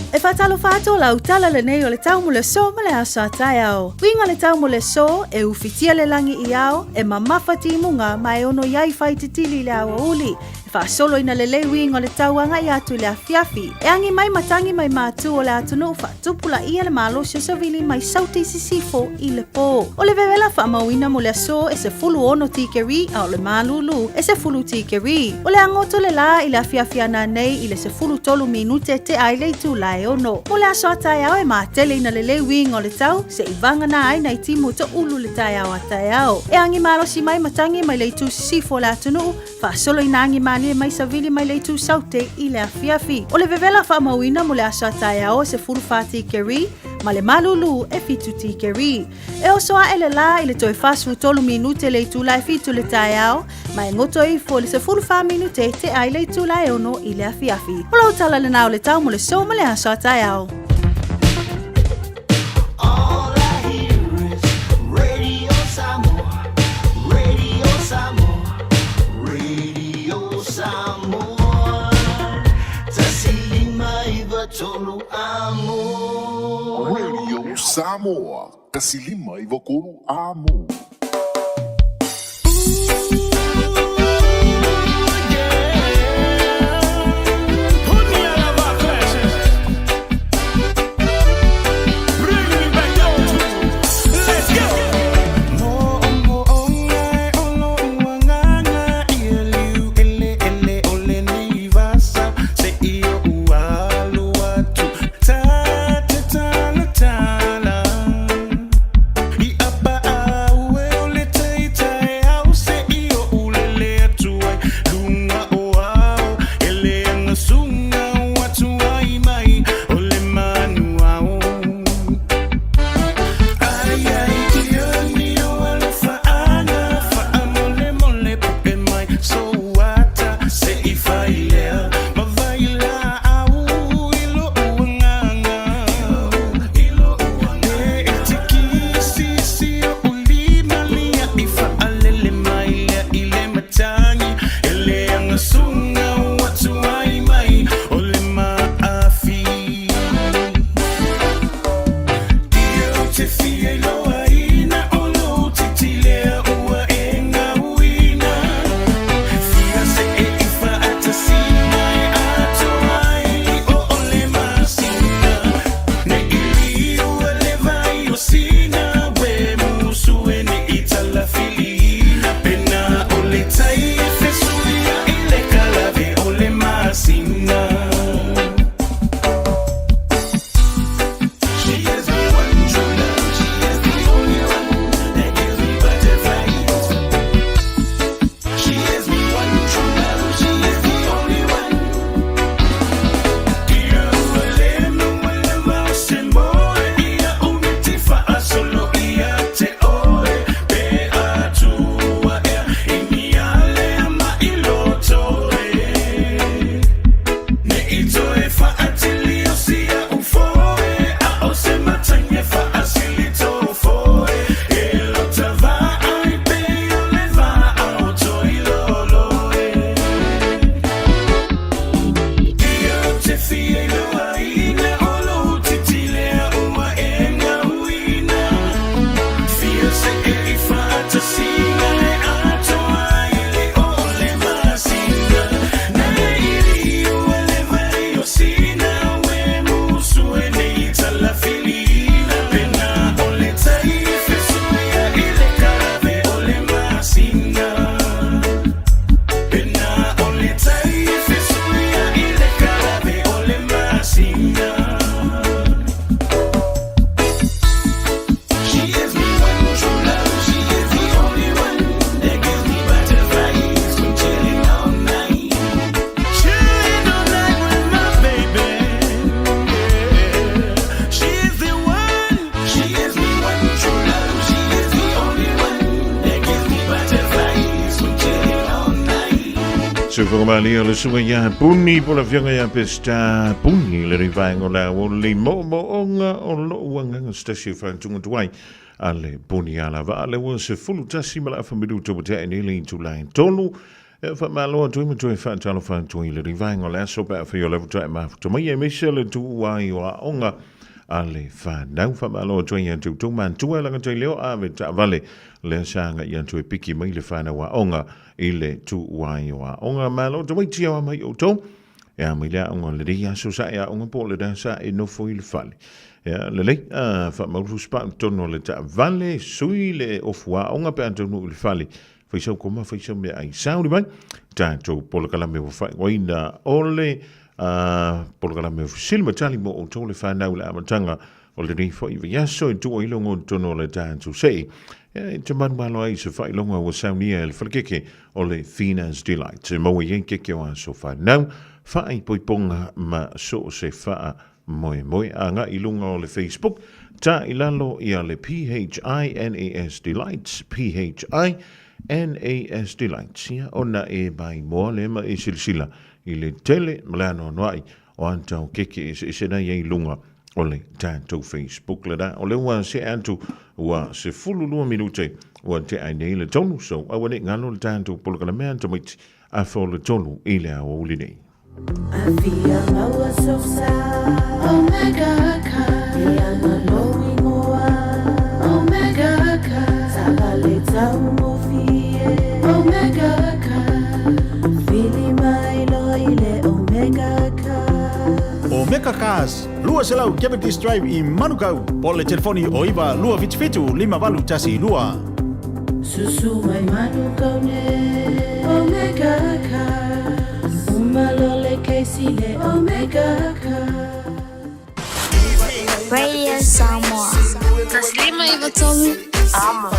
E whatalo whato lau tala le nei o le tau mule so ma le aso atai au. Winga le tau mule so e ufitia le langi i au e mamawhati munga mai ono iai whai te tili le awa uli. E Whaasolo ina lelei winga le tauanga i atu le afiafi. E angi mai matangi mai mātu o le atunu whaatupula ia le malo sosavili mai sauti sisifo i le po. O le vevela whaamauina mo le aso e se fulu ono tikeri a o le malulu e se fulu tikeri. O le angoto le la i le afiafiana nei i le se fulu tolu minute te aile i tu lae ono. O le aso atai au e maatele ina lelei winga o le tau se i vanga na ai nai timu to ulu le tai au atai au. E angi malo si mai matangi mai le tu sisifo le atunu whaasolo ina angi mani mai savili mai le tu saute i le afiafi. O le vevela whaamauina mo le aso atai au se fulu whati keri ma le malulu e fitu tikeri. E o soa ele la i le toi fasu tolu minute le tu lai fitu le tai au ma e ngoto i fo le se fulu wha minute te ai le tu lai ono i le afiafi. O lau tala le nao le tau mo le so ma le aso atai au. Tolu Amo Radio Samoa Kasilima Ivokolu Amo So whakamalea le sunga ia puni po la whianga ia pesta puni le rivaenga la o le mo onga o lo wanga stasi whantunga tuai a le puni ala va le o se fulu tasi mala whamiru to bata e nile into line tonu e whamaloa tui matui whantalo whantui le rivaenga la so pa whio levu tai ma to mai e misa le tu wai o a onga ale whanau whamalo tui antu tuman tua langa tui leo awe ta vale le sanga i antu e piki mai le whanau a onga i le tu wai o a onga malo te wai tia mai o tau ea mai lea onga le ria so sa ea onga po le da sa e nofo i le whale ea le lei whamautu spa tono le ta vale sui le ofua onga pe antu nu i le whale faisau koma faisau me ai sauri mai tātou polokalame o whai waina ole polokalame o silma tali mo o tole whanau le amatanga o le rei whai viaso i tua ilongo tono le tātou sei te manumalo ai se whai longa o saunia le whalakeke o le Fina's Delight se maua ien keke o aso whanau whai poiponga ma so se wha moe anga ilunga o le Facebook ta ilalo ia le PHINAS Delights NAS Delights ia ona e bai moa le ma e silsila i le tele malano noai o antau keke e se na iei lunga o le tātou Facebook le da o le ua se antu ua se fululua minute ua te ai nei le tonu so awane ngalo le tātou polokana mea antamiti a fo le tonu i le awa uli nei Afia maua sosa Omega ka Ia maloi moa Omega ka Sabale tau mofie Omega ka Fili mai loile Omega ka Omega Cars, lua selau Diabetes Drive i Manukau. Po le telefoni o iwa lua fitu 5 tasi lua. Susu mai Manukau ne Omega ka Umalole keisile Omega ka Radio Samoa. Taslima Ivatolu. Amo.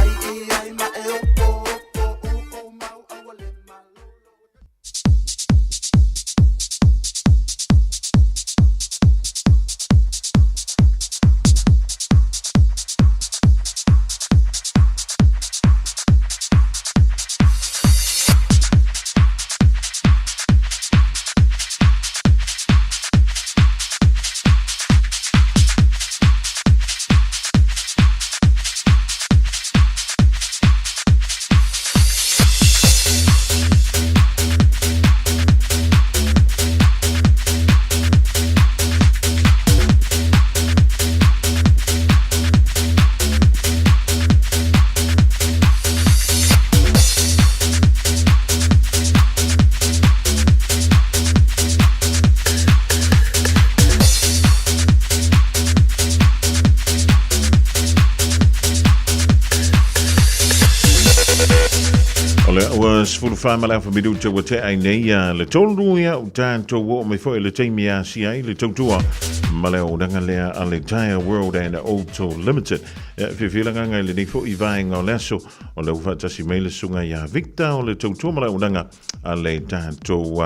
Fulu whamala fa midu te wate ai nei le tolu ia o tātou o me fo le teimi a si ai le tautua ma le o danga lea a le Tire World and Auto Limited whiwhilanga ngai le nei fo i vaenga o leso o le uwhatasi meile sunga ia Victor o le tautua ma le o danga a le tātou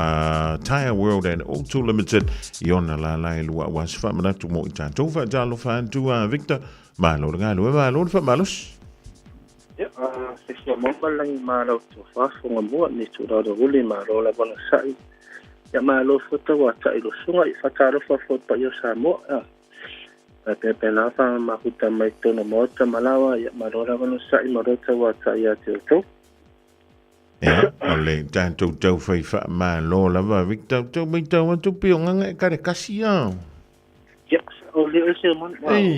Tire World and Auto Limited i ona la lai lua was whamanatu mo i tātou whatalo whantu Victor ma lo danga lua ma lo whamalos se mobile ma lo to fa fo mo ni to da do le ma lo la bona sai ya ma lo foto wa ta lo sunga I fa ta lo fa foto pa yo sa mo pe pe na fa ma huta mai to no mo ta malawa ya ma lo la bona sai ma lo ta wa ta ya te to ale tanto tau fai fa ma lo la va Victor to mai tau tu pio nga ka de kasia o le ese man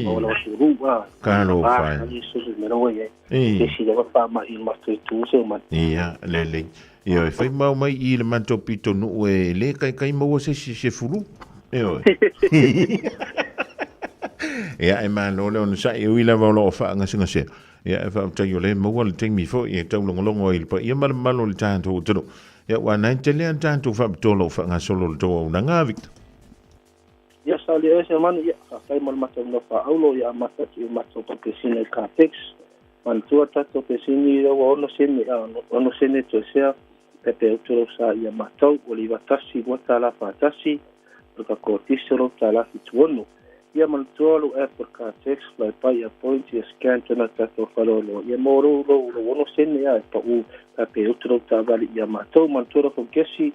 o lo suru wa Kalo fai ni so me lo ye ke si le fa ma I ma tu se man ia lele ia fai mau mai I le manto pito no e le kai mau se fulu oi ia e man lo no sa I la va lo fa nga singa se ia fa ta yo le mau le ting mi fo ia tau longo I pa ia mal malo le tanto to ia wa nai te le tanto fa to lo fa nga solo to na nga Victor ya sali ese man ya sai mal mata no fa aulo ya mata ki mata to pesine capex man tua tato pesini lo ono sene ono sene to sia pepe to sa ya mata oliva tasi wata la fa tasi ka ko tisoro tala fituono ya man tolo e per capex la pai a point ya scan tana tato falolo ya moro lo ono sene ya pa u pepe to ta vali ya mata man tolo ko kesi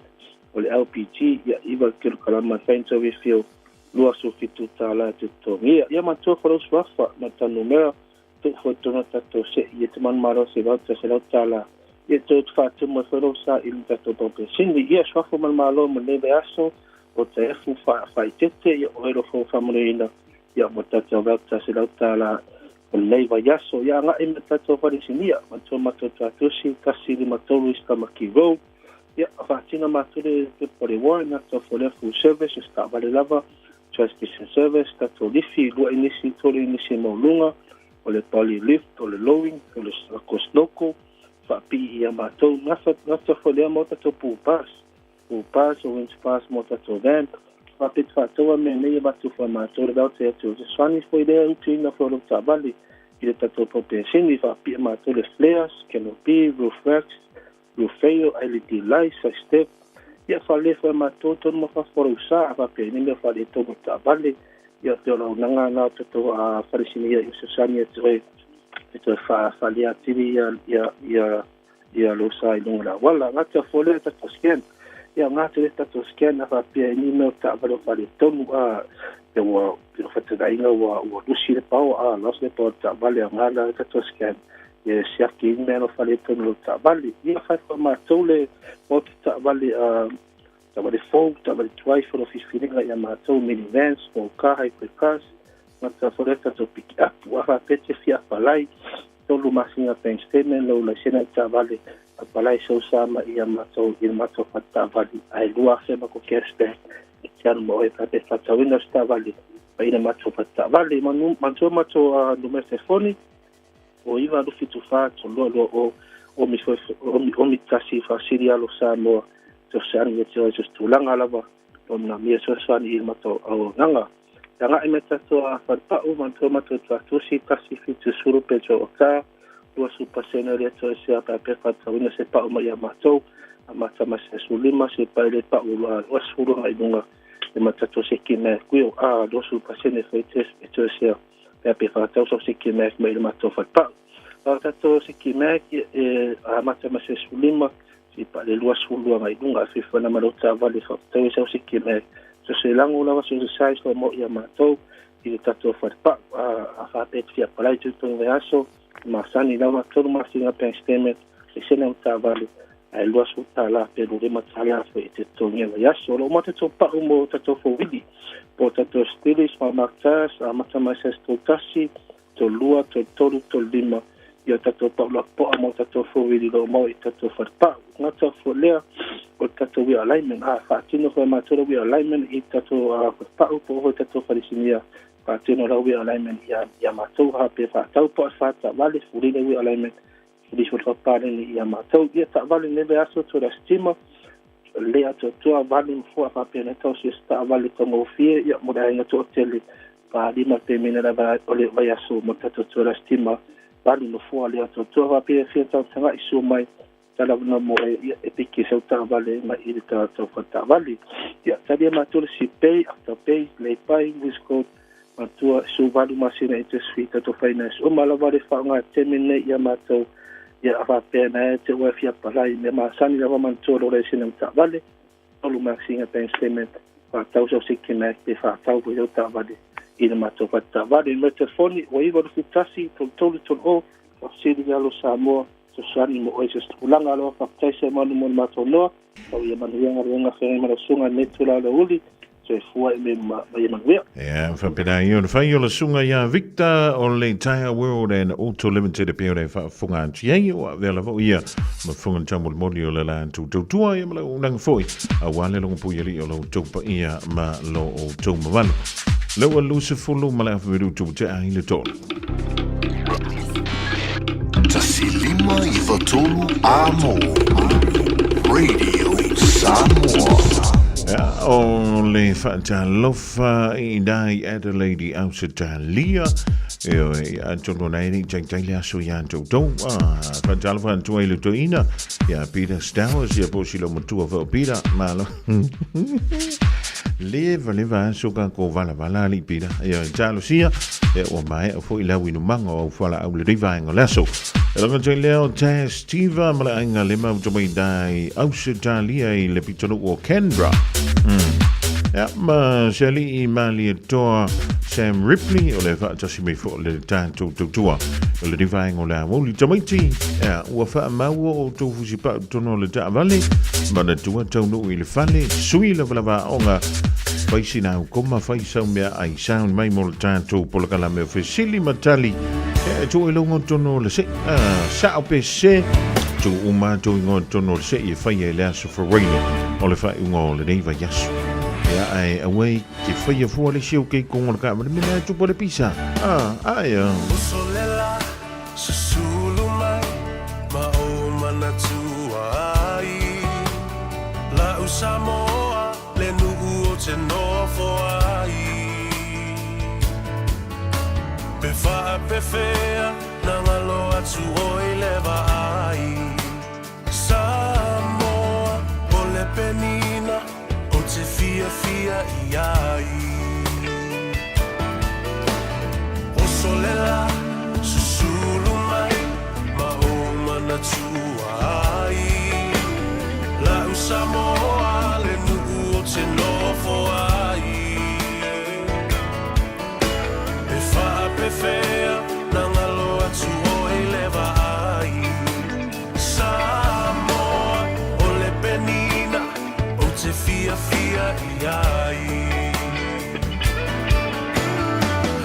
ole LPG ya iba kil kala man fento we feel lua so fitu tala te tongia ia matua faros wafa na tanumera tu fotona tato se ia te man maro se vata se lau tala ia te fatu mo fero sa il tato tope sindi ia swafa man malo mo leve aso o te efu fa tete ia oero fo famreina ia mo tatou vauta se lautala o lei vai aso ia nga me tatou farisinia ma tusi kasi li matolu istamaki road ia whaatinga matule te pore wai na tau fole full service sta vale lava transportation service tatou lifi lua inisi tole inisi maulunga o le pali lift o le lowing o le kosnoko whaapi ia matou ngata fole mo tatou pupas o winch pass mo tatou van whapit whatoa me nei matu wha matou le dau te atu te swani foi lea uti na wholo tabali i le tatou popesini whaapi matou le flares, canopy, roof racks, roof fail, LED lights, side step ia whale wha matou tonu ma whawhoro usa a whape ni me whale tomo tabali ia te olau nanga na tatou a wharisini ia i susani atu e te whale atiri ia lo sa i lunga la wala ngata whole tatou scan ia ngata le tatou scan na whapea ni me o tabalo whale tonu a te ua whatanainga ua lusi le pao a las le pao tabali a ngala tatou scan ia siaki in mea no whale tonu lo tabali ia whaifa matou le o te tabali tabali fog, tabali tuai whano whiwhiringa ia matou minivans, small car, hyper cars ngata whale tatou pick up ua whapete fia palai tolu masinga bank statement lo la sena tabali apalai so sama ia matou tabali ai lua sema ko cashback kian mo e pate fatawina tabali ina matou tabali matou numero telefoni o iva do fitu fa lo o mi tasi fa siria lo samo to san ye to tulanga lava o na mi so san i matou o nanga tanga i metato a fa o matou tasi fitu suru pecho ka dua supasena le to se apa pa tawina se pa o ia matou a mata mase sulima se pa le pa o lo suru ai dunga e matato se kime kuio a dua supasena feites to se pa tau so se kime mai le matou fa pa tato se kime e a mata mase sulima se pa le lo suru ai dunga se fa na malota vale fa tau so se kime so se lango la so se sai so mo ia matou i tato fa pa a fa pet fia palai tu aso masani lava todo masinga pensteme se sena utavali ai lua sutala pelo de matala foi te tonga ya solo mate to pa mo tato fo vidi po tato stilis ma martas a matama se stotasi to lua to todo to lima ya tato pa la po mo tato fo vidi lo mo tato fa ngata fo lea o tato we alignment a fa tino ko matoro we alignment i tato pa po tato farisinia patino la we alignment ya matou ha pe fa tau po fa ta vale furi le we alignment furi so pa ni ya matou ya ta vale ne be aso to la stima le ato to vale fo fa pe ne to si sta vale como fie ya mo da to tele pa di ma pe mena la va ole va ya so mo tato to la stima vale no fo le ato to va pe fie ta tanga isu mai tala no mo e piki so ta vale ma i ta to fa ta vale ya ta dia matou si pay after pay le pay with code matua so valu masina ite suita to finance o malava le fanga temene ia matou ia fa pena te wa fia palai me masani lava mantoro le sina ta vale tolu masinga penstement fa tau so sikina te fa tau ko ta vale ina matou fa ta vale me telefoni o iva do fitasi to tolu to o sidi galo samo so sani mo o se stulanga lo fa taise manu mon matou no o ia manu nga fere mara sunga netula lo uli Ja, van Pedaio, van jullie sunga ja Victor on le Tire World en Auto Limited periode van fungaan. Jij wel voor hier, maar fungaan jammer model la tu je maar lang voor. Awale long po jullie lo topa ia ma lo toma van. Lo luce follow maar even weer toe te hele tol. Tasilima Ivatolu Amo Radio Samoa. Ja, only Fatalofa in die Adelaide Australia. Ja, toen nee, ik denk ja zo ja toen. Fatalofa en toen hele toina. Ja, Peter Stowers, ja, posilo met toe of Peter, maar Leva so kan ko vala li Peter. Ja, jalosia. Ja, o mai o ila winu mango o fala au le riva ngolaso. Lang jy leo te Steve maar inga lema to mai dai Australia i le pitolo o Canberra. Ja, maar Shelly Mali to Sam Ripley o le fa just me for le tanto to le riva ngola wo li tomaiti. Ja, o fa ma wo to fusi pa to no le ta vale. Maar na to no ile fale sui le vala onga paisi na ko ma fai sau mea ai sound mai mo tātou po la kala me Fesili Matali e tu e longo tono le se sa o pe se tu uma tu ngo tono le se e fai e le aso Farina o le fai ngo le nei va yasu ya ai away ki fai e fu le siu ke ko ka me na tu po le pisa ai Solela susulu mai ma o mana tuai la usamoa le nu'u o te nofo ai pe fa'a pe fea na ngalo atu oi leva ai Samoa o le penina o te fia fia i ai o solela susulu mai ma o mana tuai la Samoa le nu'u o te nofo ai pe fa'a pe fea na ngalo atu oi leva ai Samoa o le penina o te fia fia i ai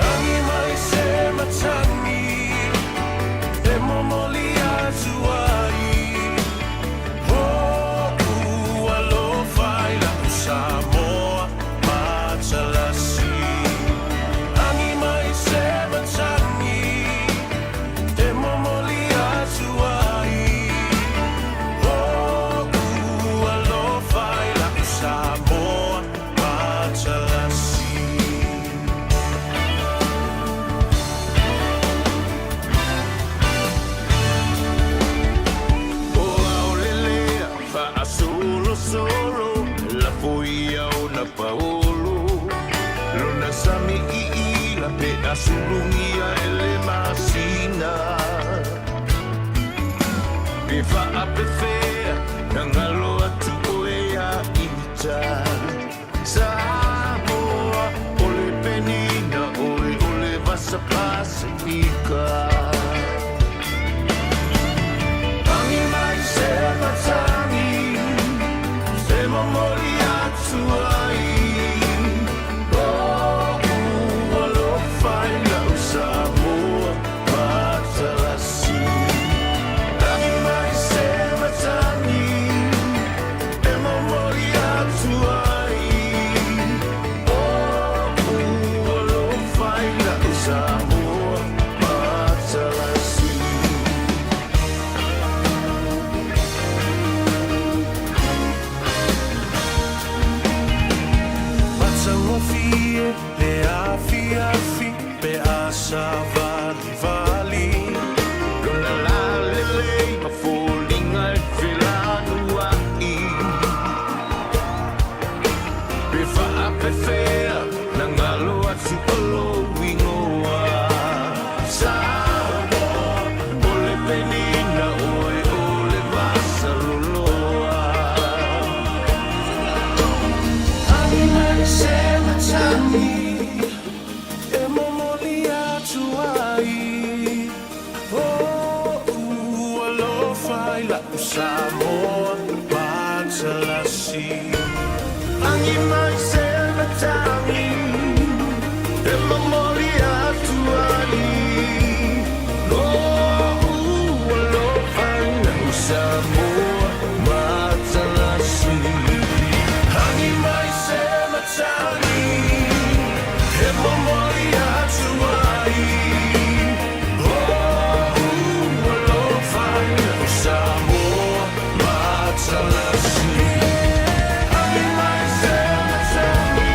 Hangi mai se matangi e momoli atu ai Samoa matalasi Angi mai se matangi e momoli atu ai alofa ila Samoa matalasi O aolelea fa asolo solo La foia o na paolo Lona sami i la pe asulungia ele masina Pe fa a pe fea na ngalo atu oea ita Samoa o le penina o le vasa pasifika Angi mai se matangi Se momoli atu ai alofa ila Samoa matalasi Angi mai se matangi e momoli atu ai alofa ila Samoa matalasi Matsangofie le afi pe asa vali Lona la lele ma folinga e filanua i Pe fa'a pe fea na ngalo atu olo wingoa Samoa o le penina oe o le vasa loloa Angi mai se matangi e momoli atu ai alofa ila Samoa matalasi Angi mai se matangi e momoli atu ai alofa ila Samoa matalasi Hangi mai se matangi e momoli atu ai alofa ila Samoa matalasi Hangi mai se matangi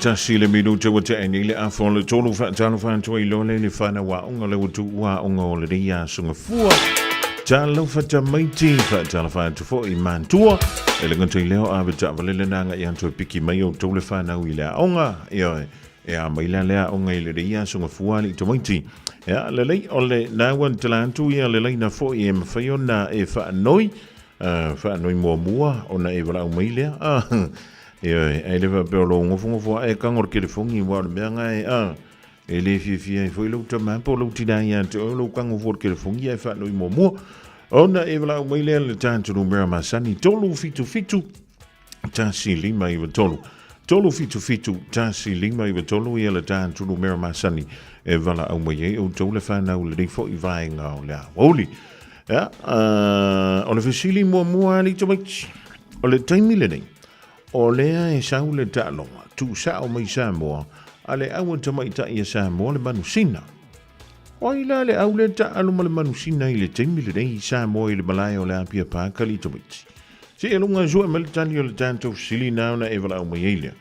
Tasi le minuta wa te eni le afo le tolu fa talo fa toi lo le fana wa unga le tu wa unga le ria sunga fua talo fa ta maiti fa talo fa tu fo I mantua e le ngatoi leo a be ta vale le nanga I anto piki mai o tolu fana wi le unga e a mai le unga le ria sunga fua le to maiti ya le le ole na wan talantu ia le le na fo I em fa yona e fa noi mua ona e vala mai le e le va pe lo ngofo e kangor ke le fongi wa me nga e le fia foi lo tama po lo tidai te o lo kango for ke fongi e fa no i mo ona e wala mai le tanto no mera masani tolu fitu tasi lima i tolu fitu tasi lima i tolu i le tanto no mera masani e wala au mai o tole fa na o le fo i vai nga o le oli ya o le fisili mo ali to mai o le taimi le nei o le e sa le talo tu sa o mai sa mo ale au te mai ta ia sa mo le manusina o ila le au le ta alu le manusina i le taimi le nei sa mo i le malai o le apia pa kali to mai si e lunga zo me le tani o le tanto sili na ona e wala au mai ele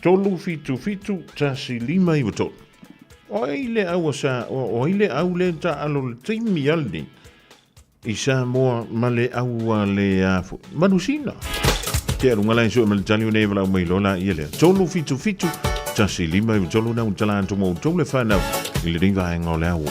tolu fitu tasi lima i wato o ile au sa o ile au le ta alu le taimi aldi i sa mo male au le afu manusina te lunga la zo me le tani o ne wala au mai lola ile tolu fitu tasi lima i tolu na utala anto mo tole fa na il riva en oleo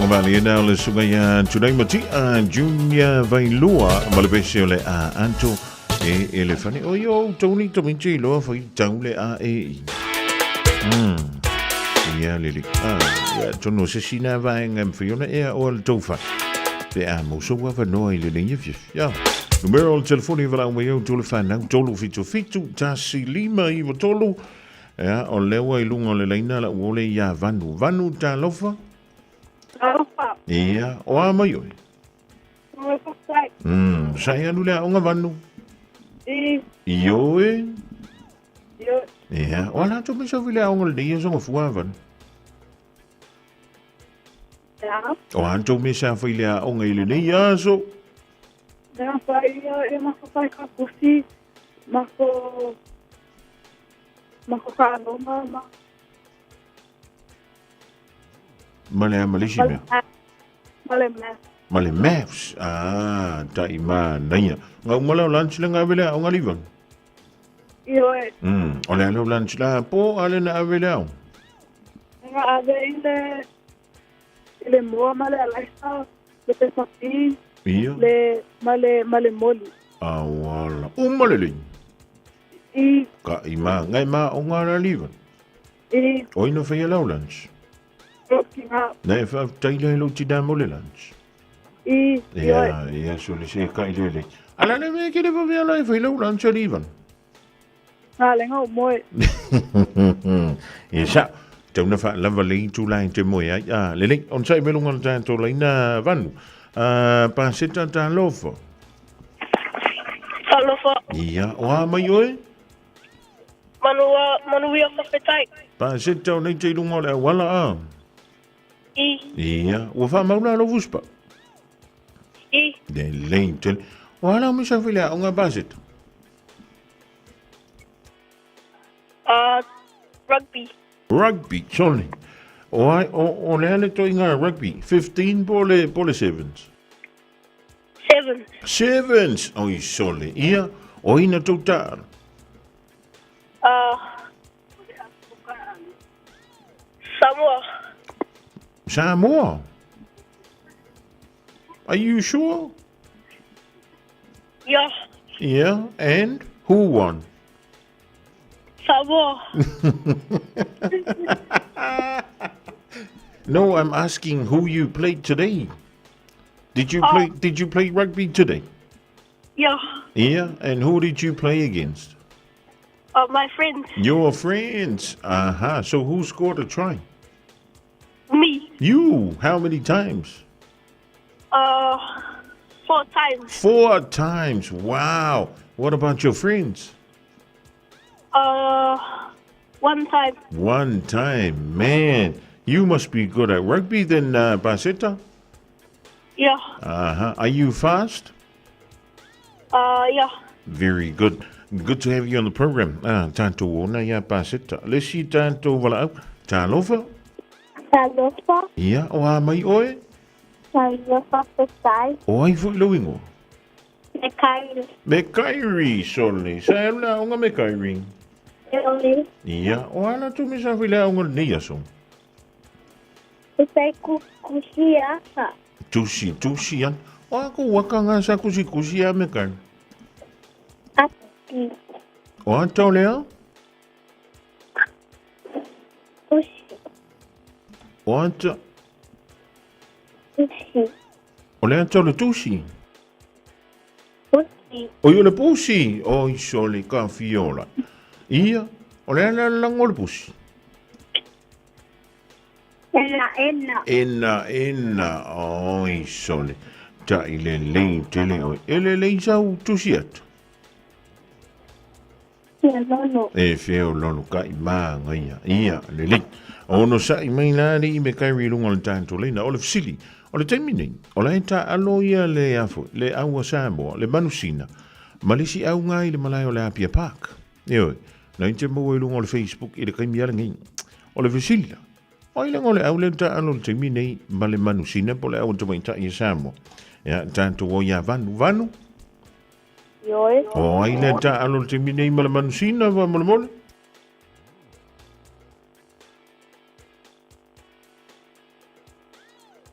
Valley na le sunga ya tunai mati a Junior Vailua malapese le a Anto e elefani o yo Tony Tominchi lo foi taule a e ya lili ya tono se sina va en fiona e o el tofa te amo so wa no ile le yef ya numero il telefono va la mio telefone tolu fitu tasi lima i tolu Ya, o lewa I lunga le leina la uole ia vanu. Vanu ta lofa? Alofa. Ia, o a mai oi. Mo fa sai. Sai anu lea onga vanu. Io e? Io. Ia, o ala to misa vile onga le ia songa fua vanu. Ja. O anto misa vile onga ile ne ia so. Ja, fa ia ma fa ka kusi. Mako ka aloma ma. Male malisi mea. Male me. Male maps. Ah, tai ma naya. Ngau mala lunch le nga vile onga livan. Io e. Ole alo lunch la po ale na vile au. Nga ave ile mo male alaisa. Le pesati. Ia. Le male moli. Ah, wala. Male le. Ka ima ngai ma onga la livan. Oi no fai alo lunch. Nee, taile lo ti da mole lunch. Ja, so le se ka ile. Ala ne me ke de va via live lo lunch livan. Lenga moe. Sa, tona fa lava le tu line te moe ai. Le on sai me lunga tanto leina vanu. Pa seta ta lofo. Alofa. Ia, o mai oi. Manu ia whawhetai. Pa seta o nei te lunga le wala a. Ia, o fa maula lo vuspa. De leinte. Wala mi sa fila onga basit. Rugby. Rugby, sorry. O le ale to inga rugby. 15 pole sevens. Sevens. Oi, sorry. Ia, o ina total. Samoa? Are you sure? Yeah. Yeah, and who won? Samoa. No, I'm asking who you played today. Did you play rugby today? Yeah. Yeah, and who did you play against? My friends. Your friends. Aha. So who scored a try? Me. You. How many times? 4 times. 4 times. Wow. What about your friends? 1 time. 1 time. Man, you must be good at rugby then, Basita? Yeah. Uh-huh. Are you fast? Yeah. Very good. Good to have you on the program. Tanto ona ya Basita. Lesi tanto wala talofa? Talofa. Yeah, o mai oe? Talofa pesai. Oi fu loingo. Mekairi. Mekairi sole. Sa la unga mekairi. Eoli. Yeah, o ala tu mi sa vila unga nia so. Pesai kusia ha. Tusi an. O ako waka nga sa kusi a mekairi. Ati. O ato lea? Kusi. O ato. Kusi. O lea ato le tusi. Pusi. O yo le pusi. O iso le ka fiola. Ia. O lea la lango le pusi. Ena. O iso le. Ta ile le tele o. Ele le isau tusi atu. E feo lolo ka I maa ngaia. Ia, le le. Ono sa I mai la I me kairi lunga le tanto leina. O le fisili. O le taimine. O la enta alo ia le afo. Le aua Samoa. Le manusina. Malisi au ngai le malai o le Apia Park. Eoi. Na inte mo e lunga o le Facebook. I le kaimi ala ngai. O le fisili. O i langa o le au le enta alo le taimine. Ma le manusina. Po le au tamaita I Samoa. Ya, tanto o ia vanu. Ioe. O ai le ta alo te mine I mala manusina wa mole.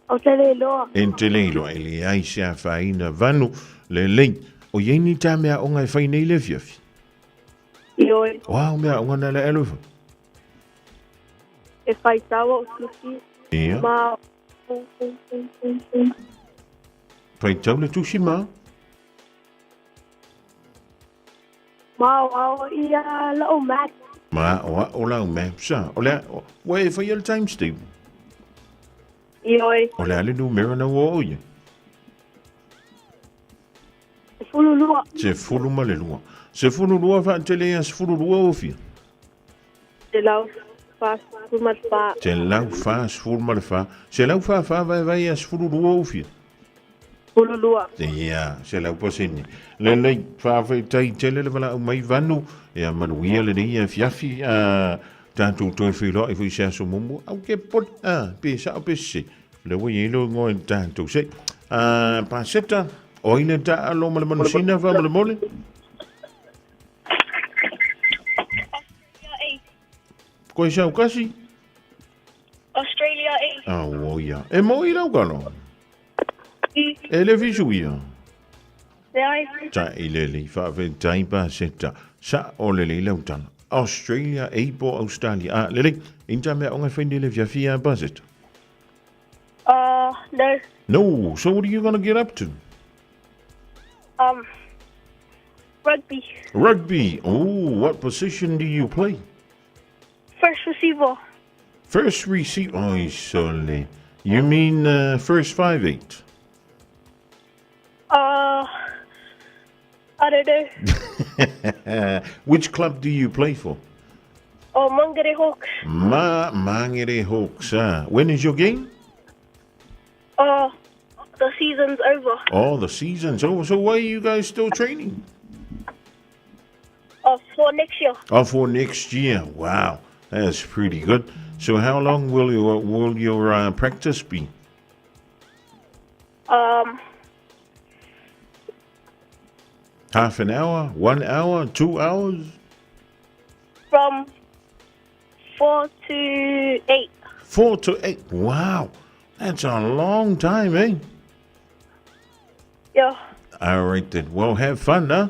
O te leiloa. En te leilo e le ai se a whaina vanu le lei. O iei ni ta mea o ngai whaine I le fiafi. Ioe. Wow, mea o ngana le elufa. E whai tawa o tusi. Ia. Ma. Whai tau le tusi maa. Mau ia la o mat. Ma o lau me sa. O le we fa yel time Steve. Ioi. O le ale nu mera na o ye. Fululua. Se fulu ma le lua. Se fulu lua fa tele as fulu lua o fia. Te lau fast fumat pa. Se lau fa as fulu ma le fa. Se lau fa vai as fulu lua o fia. Fululua. Ia, se lau posini. Le fa tai tele le vala mai vanu. Ia manuia le ia fiafi tanto to filo e fu se so mumu au ke pot pe sa pe se. Le wo yelo ngo tanto se. Paseta oina ta alo ma le manusina va ma le mole. Ko sa kasi? Australia Oh ia. E mo ira galo. E le visuia. Ta ile le fa ve tai paseta. Sa o le le lautan. Australia po Australia. Lele, inta me onga finde le via budget. No. No, so what are you going to get up to? Rugby. Rugby. Oh, what position do you play? First receiver. First receiver. Oh, sorry. You mean first 5'8"? I don't know. Which club do you play for? Oh, Mangere Hawks. Mangere Hawks. When is your game? The season's over. Oh, the season's over. So why are you guys still training? For next year. Oh, for next year. Wow, that's pretty good. So how long will your practice be? Half an hour, 1 hour, 2 hours? From 4 to 8. 4 to 8. Wow, that's a long time, eh? Yeah. All right then. Well, have fun, huh?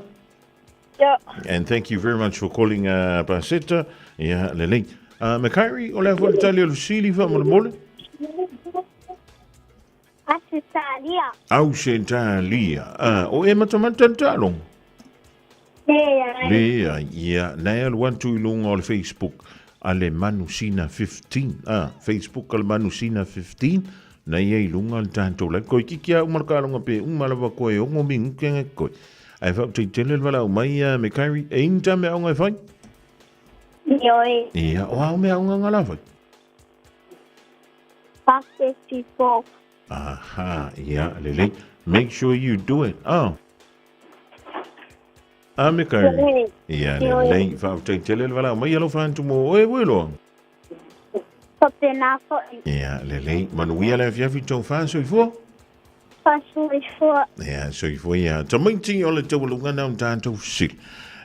Yeah. And thank you very much for calling Paseta. Yeah, Lele. Makairi, ola voltali Lucili va mole. Australia. Australia. O e matamata talong. Lea, ia, nae al wantu ilunga o le Facebook ale Manusina 15. Facebook ale Manusina 15. Na ia ilunga al tanto la koi kikia umarkalonga pe umalawa koe ongo mingu kenga koe. Ai whau te tele wala o mai me kairi e inta me aonga e whai? Ioi. Ia, o ao me aonga ngala whai? 54. Aha, ia, lele. Make sure you do it. Me kairi. Ia, lele. Whau te tele wala o mai alo whantu mo oe welo. Topena fo. Ia, lele. Manuia le fiafi tau whansu i fua? Ja, so i foi ja. Tamanti o le taulunga na un tanto sil.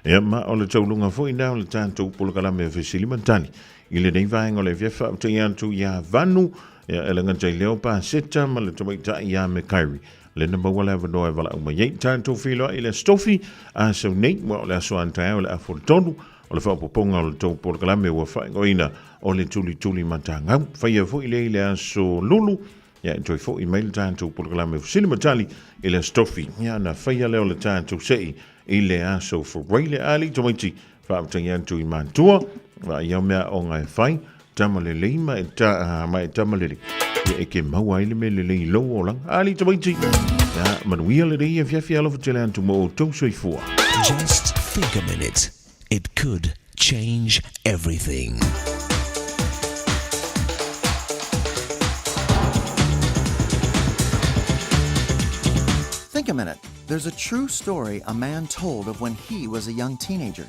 Ja, ma o le taulunga foi na o le tanto polkala me fesili mantani. Ile nei vaenga o le viefa te yantu ya vanu. Ja, elanga te leo pa seta ma le tamaita ya me kairi. Le namba wala vano e wala uma yei tanto filo ile stofi a so nei mo le so anta o le afortonu. O le whapoponga o le tau polkala me wa whaingoina o le tuli matanga. Whaia foi ile a so lulu. Ja, enjoy fo email tanto programa me cinema tali ile stofi. Ja, na faia leo le tanto sei ile aso for really ali tomaiti fa tanyanto i mantua. Va ia mea o ngai fai tamale leima e ta mai tamale. E ke maua ile me le lo olang ali tomaiti. Ja, manuia le ia fiafi alo telanto mo to soi fo. Just think a minute. It could change everything. Think a minute. There's a true story a man told of when he was a young teenager.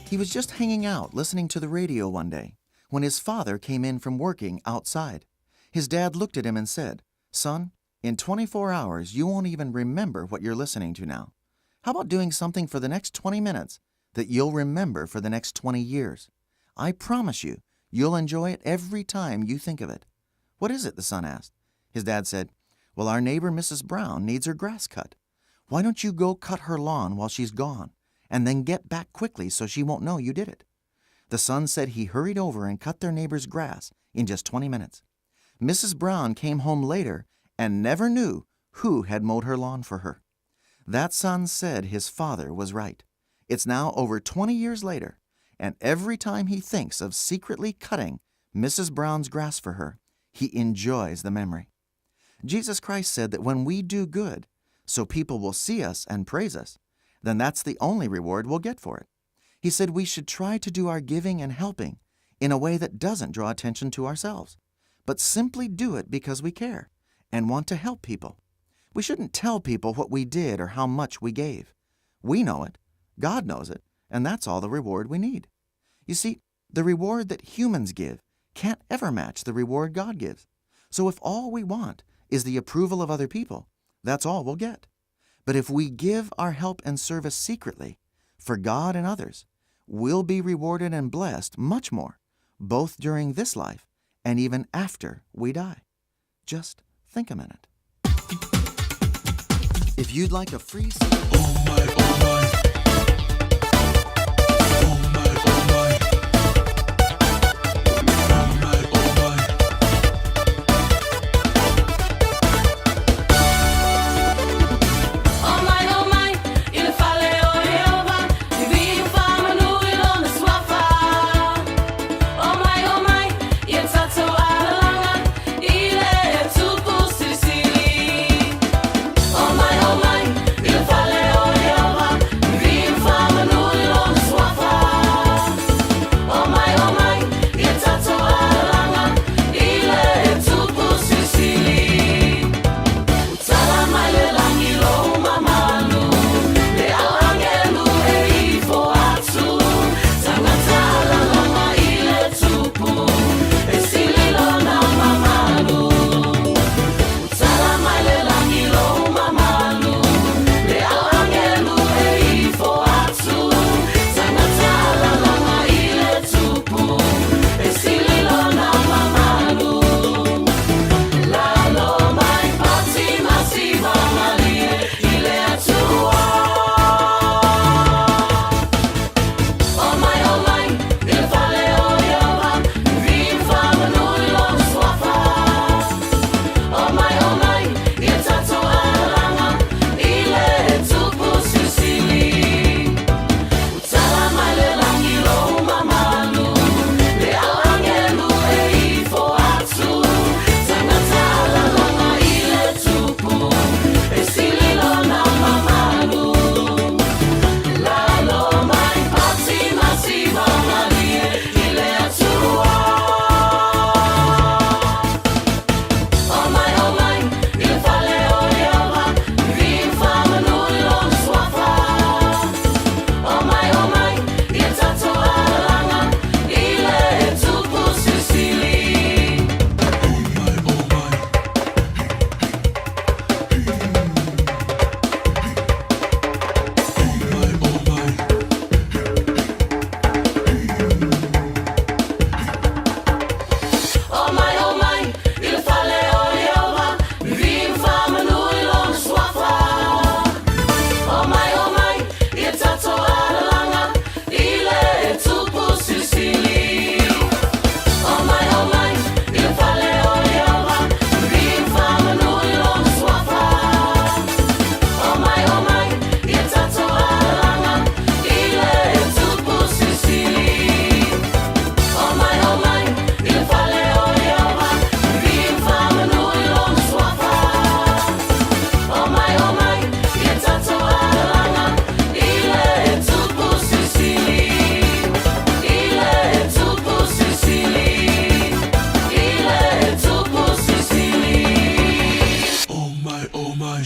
He was just hanging out listening to the radio one day when his father came in from working outside. His dad looked at him and said, "Son, in 24 hours you won't even remember what you're listening to now. How about doing something for the next 20 minutes that you'll remember for the next 20 years? I promise you, you'll enjoy it every time you think of it." "What is it?" the son asked. His dad said, "Well, our neighbor Mrs. Brown needs her grass cut. Why don't you go cut her lawn while she's gone, and then get back quickly so she won't know you did it?" The son said he hurried over and cut their neighbor's grass in just 20 minutes. Mrs. Brown came home later and never knew who had mowed her lawn for her. That son said his father was right. It's now over 20 years later, And every time he thinks of secretly cutting Mrs. Brown's grass for her, he enjoys the memory. Jesus Christ said that when we do good, so people will see us and praise us, then that's the only reward we'll get for it. He said we should try to do our giving and helping in a way that doesn't draw attention to ourselves, but simply do it because we care and want to help people. We shouldn't tell people what we did or how much we gave. We know it, God knows it, and that's all the reward we need. You see, the reward that humans give can't ever match the reward God gives. So if all we want is the approval of other people, that's all we'll get. But if we give our help and service secretly, for God and others, we'll be rewarded and blessed much more, both during this life and even after we die. Just think a minute. If you'd like a free... Oh my, oh my.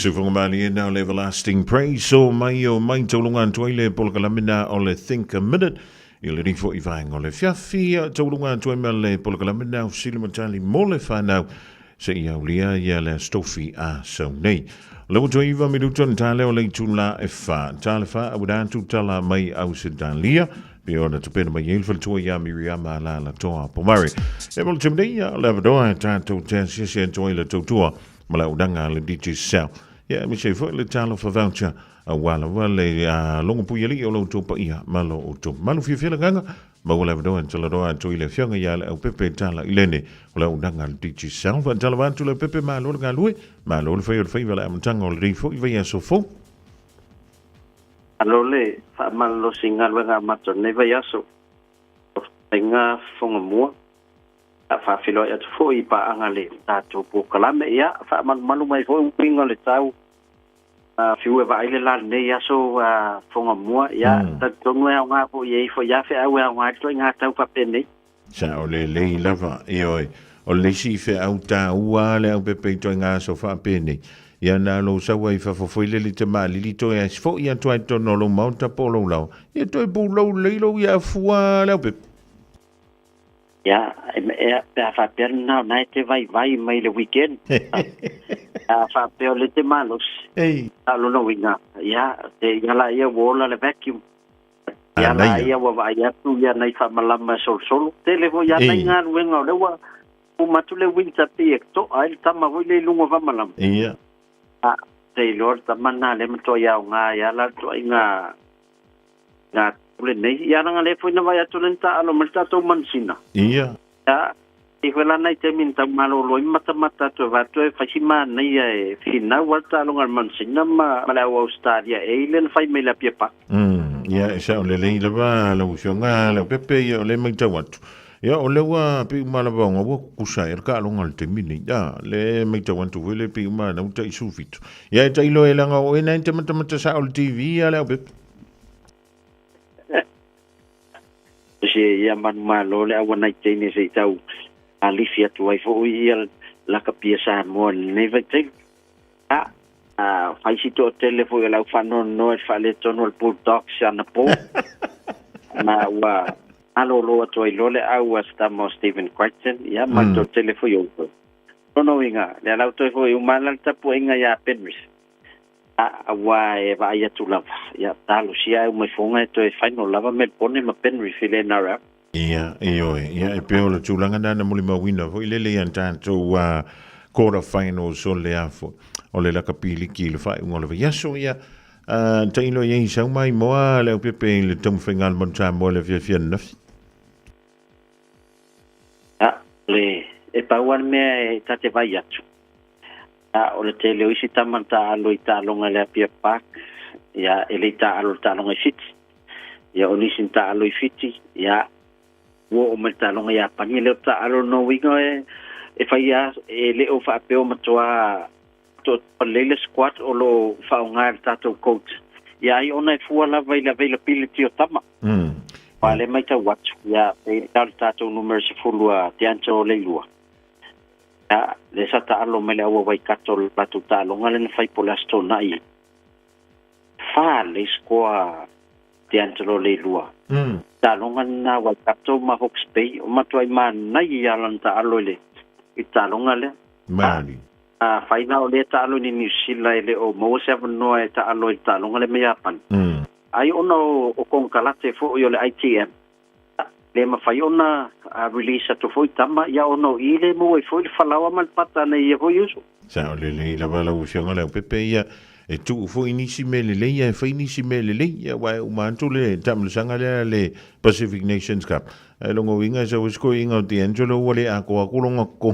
Sufungmali now everlasting praise so mai o mai tolunga toile polkalamina o le think a minute il rifo ivang o le fiafi tolunga toile polkalamina silimatali mole fanau se ia ulia ia le stofi a so nei lo toiva minuton tale o le tula e fa tale fa abudan tutala mai au sedalia pe ona te pena mai ilfel to ia Miriam la la toa pomari e vol timdia le vadoa tanto tensia toile totua mala udanga le DJ Cell. Ja, mi se foi le talo fa voucher a wala wale a longo puieli o lo topa ia malo o to malu fi fela ganga ma wala do en tolo do to ile fionga ya le pepe tala ilene wala udanga le DJ Cell va tala va to le pepe malo ga lui malo le foi wala am tango le rifo i vai so fo alo le fa malo singa wanga mato ne vai aso Tenga fonga mua. Fa filo ya tu i pa angale tato po kalame ya fa malu mai fo pinga le tau. Fiu va ile la ne ya so fonga mua ya ta tonga nga po ye fo ya fe awa nga to nga tau pa pene. Sa o le lava oi. O le si fe au ta ua le au pepe to nga so fa pene. Ya na lo sa wai fa fo ile le te mali li to ya fo ya to to no lo monta polo lo. Ya to bu lo le lo ya fua le pepe. Ya, fa per na te vai mai le weekend. Fa per le te malos. Ei. Alo no winga. Ya, te yala ia wola le vacuum. Ya la ia wa ya tu ya nei fa malama sol. Te le vo ya nei ngan wenga le wa. O matu le winter pe to ai tama vo le lungo va malam. Ia. Te lord tamana le mto ya nga ya la to inga. Na le nei ya nga le foi na vai atulenta alo malta to mansina. Ia. Ya, wela nei te minta malolo i mata to va to fashima nei e fina walta longa mansina ma la Australia e len fai me la piepa. Ya sa le le va la usionga la pepe yo le mai tawat. Ya o le wa pi mala ba ngo ku sa er ka longa te mini ya le mai tawat tu le pi ma na uta isu fitu. Ya ta ilo e langa o ena te mata sa o TV ya le pepe. Se ya man malo le awana tene se tau alifia tu ai fo ia la kapia sa mo neve te fai si to telefo la fano no fa le tono el bulldog sana po ma wa alo lo to i lole au stamo Stephen Crichton ya ma to telefo yo no inga le la to fo u malal tapu inga ya Penrith wa e va ya tu lava ya talo sia mo fonga to e final lava me pone ma Penrith le na ra ia e peo le tūlanga nana muli mawina fo ilele yan tanto wa quarter final so le afo o le laka pili ki le fai ngolova yaso ia taino ia isau mai moa le upepe le tamu whaingal monta mo le fia nafi le e pauan mea e tate vai atu o le te leo isi tamanta alo i tālonga le apia pak ia ele i tā alo tālonga i fiti ia o nisin tā alo i fiti ia wo o me talonga ya pani le ta alo no winga e fa ya le o fa pe o matoa to le squat o lo fa unga tato coach ya I ona fu la availability o tama vale mai ta watch ya e tato numero se fulua te ancho le lua ya le sa ta alo me le o vai kato la tu talonga le fai polasto nai fa le squat te ancho le lua talonga na wa kato ma Hawke's Bay o matuai man nai alan ta alole I talonga le mani faina o le ta alo ni New Zealand le o mo se no e ta alo I talonga le me Japan ai ona o konkalate fo yo le ITM le ma fai ona release to foi tama ya ono ile mo e foi falawa mal pata ne ye foi uso sa le la bala usionga le pepe ia e tu fo inisi mele le ia fa inisi mele le ia wa o mantu le tam sanga le Pacific Nations Cup e longo winga sa usko inga di Angelo wale a ko longa ko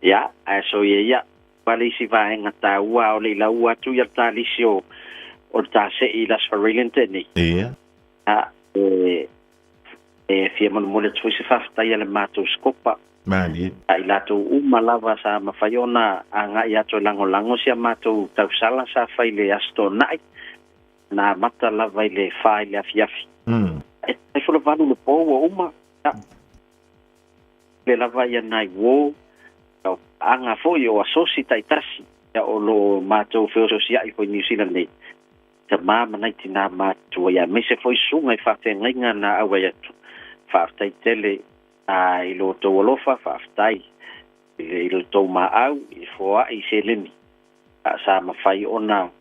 ya so ya wale si va en ata wa o le la wa tu ya ta lisio o ta se I las farilente ni ia fia mo le tsu se fa ta ya le mato skopa mani ai lato malava sa mafaiona anga ia to lango sia mato tau sala sa faile asto nai na mata lava ile faile afiafi e folo vanu le po uma le lava ia nai wo anga fo yo asosi taitasi ya o lo mato feo sosia I ko New Zealand nei te mama nai tina mato ya me se foi sunga I fa tenga na awa ya fa tai tele I lo to lofa fa aftai I lo to ma au I foa I seleni sa ma fai ona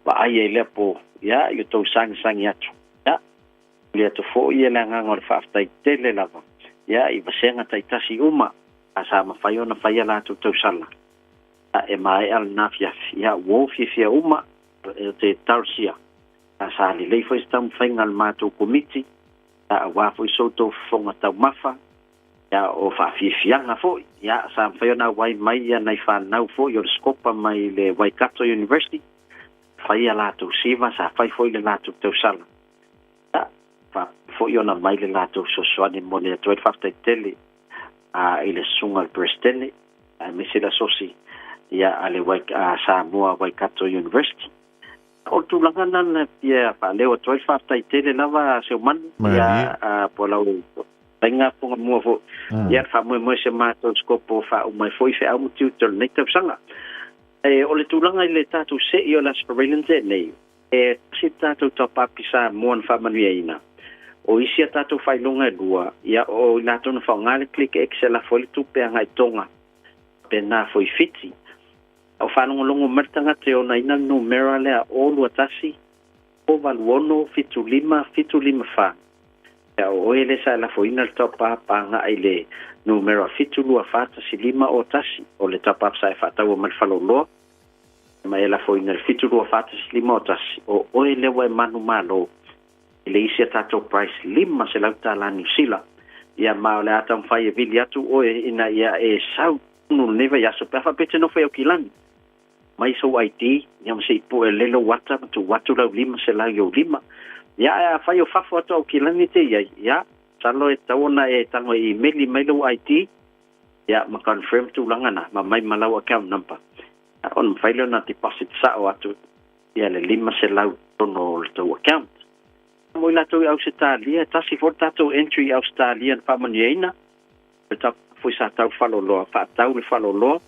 ba ai le po ya yo to sang ya ya le to fo ye la ngor fa aftai tele lava ya I basenga tai tasi uma sa ma fai ona fai la to sala e mai al nafia ya wo fia uma te tarsia sa le foi stam faingal mato committee wa foi soto fonga tau mafa ya o fa fianga foi ya sa faiona wai mai ya nai fa nau foi o skopa mai le Waikato University whaia lātou siva, sa whai foi le lātou tau sala. Foi ona mai le lātou sosoani mo le atoe whaftai tele i le sunga le Prestene, me se la sosi ia ale Samoa Waikato University. O tūlanga nana ia whaleo atoe whaftai tele lava se umanu, ia po lau tainga punga mua fo. Ia whamue se mātou skopo wha umai foi wha au mutiu tolu nei tau sanga. O le tūlanga i le tātou se i o la surveillance nei, si tātou tapapi Samoa na whamanuia ina. O isi a tātou whailonga e lua, ia o i nātou na whaongale klik Excel a foi tupe a ngai tonga, pe nā foi fiti. O whanongolongo martanga te o na ina numera lea o lua tasi, o valuono fitu lima wha. Ia o ele sa la foi ina le topa pa nga ai le numera fitu lua wha tasi lima o tasi, o le topa sa e whatau o malfalo loa, ma e la foi ina le fitu lua wha tasi lima o tasi, o ele wa e manu malo, le isi a tātou price lima se lau tāla New Zealand. Ia mao le atam whai e vili atu oe ina ia e sau nunu neva ia so pefa pete no whai o kilani. Mai so ID, ia ma se ipo e lelo wata, tu watu lau lima se lau yo lima. Ia e whai o whafo atu au kilani te ia, ia, talo e taona e tango e emaili mai lau ID, ia ma confirm tu langana, ma mai malau account number. On whai leo na deposit sao atu, ia le lima se lau tono le tau account. Moi latou Australia, tasi for tatou entry Australia na whamanueina. Le tau fui sa tau whaloloa, whaatau le whaloloa.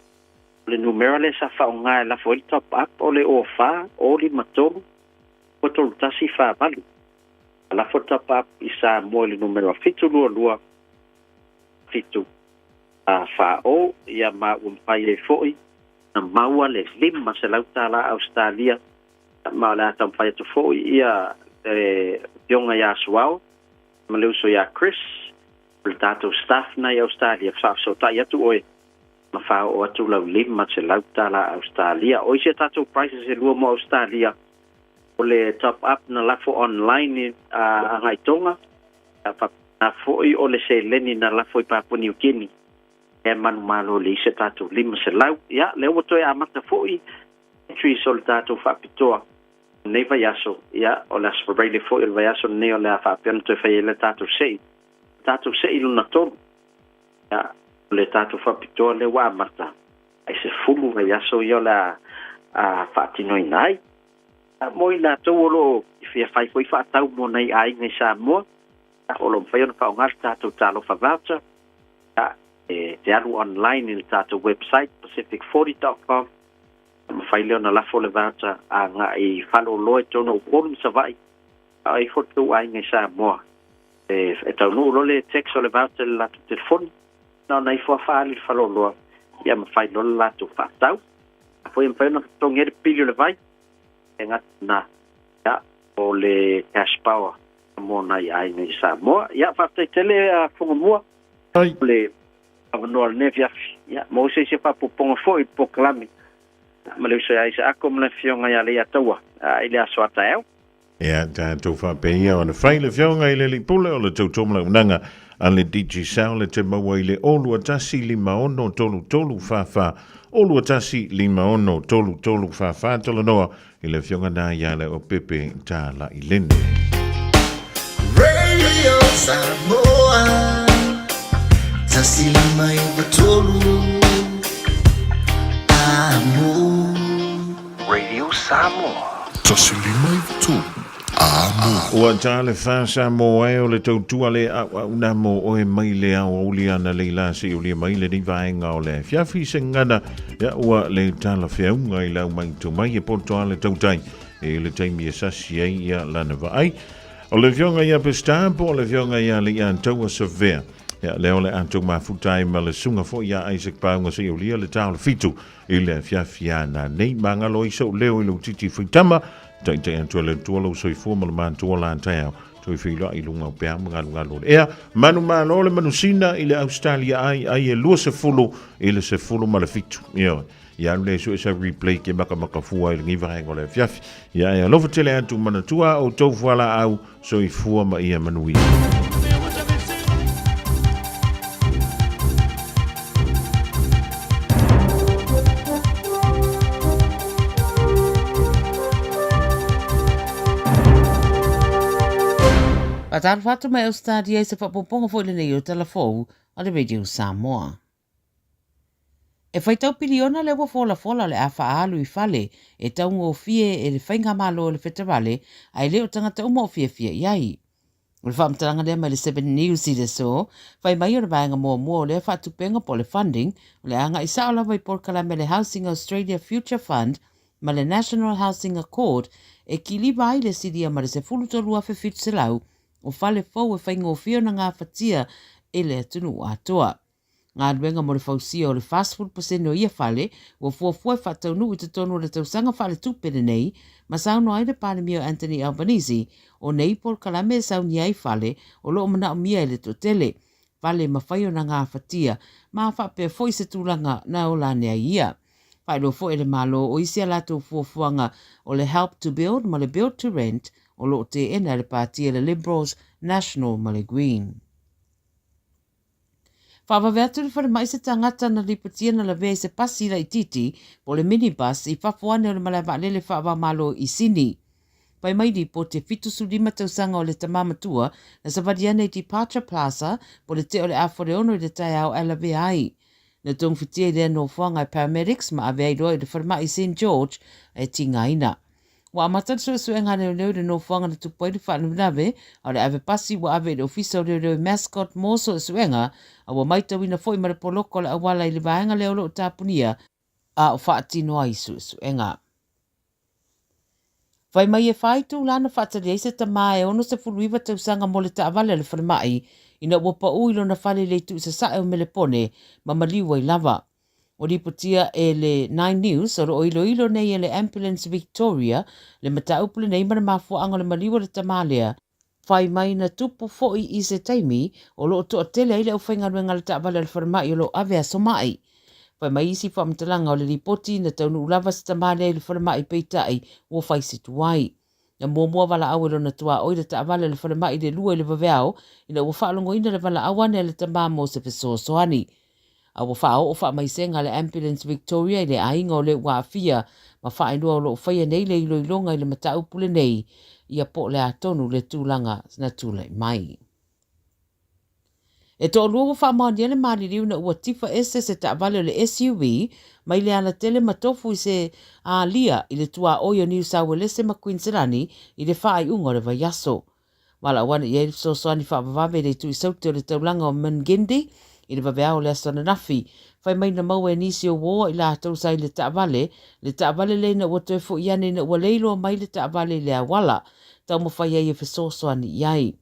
Le numera le sa whaonga e la foi top up o le o wha, o li matolu, o tolu tasi whaamalu. La foi top up i sa mo le numera fitu lua fitu. Wha o, ia ma umpai e foi, na maua le lima se lautala Australia, ma le atam whai atu foi, ia pionga ia suao, ma leu so ia Chris, le tātou staff na i Australia, so tai atu oe, ma whao o atu lau lima se lautala Australia. O isi tātou prices e lua mo Australia, o le top up na lafo online a ngai tonga, na foi o le se leni na lafo i Papua New Guinea, e manu malo le isi tātou lima se lau, ia, leo o toi amata foi, entry so le tātou whapitoa, nei vai aso, ia, o le asfabraile foi le vai aso nei o le awhapiana toi whai ele tātou sei luna tolu, ia, o le tātou whapitoa le wā mata, ai se fulu vai aso i o le whatinoi nai, moi la tau olo i whia whai koi whaatau mo nei ai ngai Samoa, o lo mwhai ona whaongar tātou tālo whavauta, te alu online i le tātou website, pacific40.com, mawhai leo na lafo le vata a nga i whalo loe tono ukolum sa vai a i whotu ai ngai Samoa e tau nuu lo le text o le vata le latu telefoni na na i whaafali le whalo loa ia mawhai lo le latu whaatau a fwoi mwhai na tongere pilio le vai e ngat na ia o le cash power mo na i ai ngai Samoa ia whaatai tele a whungamua le avanoa le nefiafi ia mo se whapuponga fwoi po kalami ma le so ai sa ako mna fionga ya le atawa ile aso ataeu ia tātou whapeia o le whaile whiaunga i le lipule o le tautomla unanga a le DJ Sao le te maua i le olua tasi 5 tolu whawha olua tasi 5 tolu whawha tolo noa i le whiaunga nā ia le o pepe tā la i lene Radio Samoa tasi 5 tolu Radio Samoa. Tasilima tu. Ua tale fa Samoa o le tautua le una mo o e mai le au uliana le la se o le mai le ni vaenga o le fiafi se ngana ya ua le tala fiaunga i lau mai tu mai e poto le tautai e le taimi e sasi ai ia lana vai o le fionga ia pestampo o le fionga ia le ia antaua severe ya leo le antuk mafutai ma le sunga fo ya Isaac Paunga se o lia le tau fitu i le fiafiana nei mangalo i so leo i lo titi fritama tai antua le tuolo so i fuama le mantua la antao to i filo i lunga o pea mga lunga lor ea manu malo le manusina i le Australia ai e lua se fulu i le se fulu ma le fitu ia le so esa replay ke maka fua i le ngiva hengo le fiafi ia lofa tele antu manatua o tofu ala au so i fuama ia manui Patar fatu mai Australia se whapoponga fo le nei o telefou o le Radio Samoa. E whaitau piliona le wa fola le awha alu I fale e taungo o fie e le whainga malo le whetawale ai leo tangata umo o fie iai. O le whaamtaranga lea mai le 7 News I le so, whai mai o le vaenga mua o le whaatupenga po le funding o le anga isa o lawa I porkala me le Housing Australia Future Fund ma le National Housing Accord e ki li vai le sidia ma le se fulutolua fe fitu se lau o fale fau e whainga o fio na ngā whatia e le atunu atoa. Ngā luenga mo le fausia o le fast food paseno ia fale, o fuafua whatau nu I te tonu le tausanga whale tupere nei, ma sauno ai le panemio Anthony Albanese, o nei por kalame sauni ai fale, o loo mana o mia ele to tele, fale ma whaio na ngā whatia, ma whapea foi se tūlanga na o la nea ia. Whai lo fo ele malo o isi alato fuafuanga o le help to build ma le build to rent, o loo te ena le pātia le Liberals, National ma le Green. Whawaweatu le whare mai se tangata na lipatia na la vea se pasi la I titi po le minibus I whafuane o le malaiwa lele whawa malo I sini. Pai mai di po te fitusu lima tausanga o le tamamatua na savadiane I Departure Plaza po le te o le afore ono I le tai au ala vea ai. Na tong fitia I le no whanga paramedics ma avea I roa I le whare mai St. George e tinga ina. Wa amata so enga leo le no whanga na tupai le whanau o le ave pasi wa ave le ofisa o leo mascot moso suenga a wa maita wina foi mare poloko le awala I le vaenga leo lo tapunia a o whaatino ai suenga. Vai mai e whaitu lana whaatari se ta mai ono se furuiva tausanga mo le taawale le whanamai ina wapa uilo na whale le tu se sae o melepone ma maliwa I lava. O ripotia e le 9 News o ro ilo nei e le Ambulance Victoria le mataupule nei mana mafua anga le maliwa le tamalea. Whai mai na tupu foi I se taimi o lo to tele ile o whainga ruenga le taawale le whanamai o lo avea somai. Whai mai isi whamtalanga o le ripoti na taunu ulava se tamalea le whanamai peitai o whai se tuai. Na mua wala awelo na tua oira taawale le whanamai le lua le waveao ina ua whaalongo ina le wala awane le tamamo se peso soani. A wa whao o wha mai senga le Ambulance Victoria I le ainga o le wafia ma wha inua o lo whaia nei le ilo ilonga I le matau pule nei ia po le atonu le tūlanga na tūlai mai. E to luo wha maani ele maari riu na ua tifa ese se taawale le SUV mai le ana tele matofu I se a lia I le tua oio New South Wales ma Queensland I le wha ai unga le vaiaso. Wala wana I e so soani wha vavave le tu I saute o le taulanga o Mungindi I le vaveao le asana nafi, whai mai na maua e nisi o woa I la tau sai le taawale le na ua toe fo iane na ua leilo mai le taawale le awala, tau mo whai ai e whesosoani iai.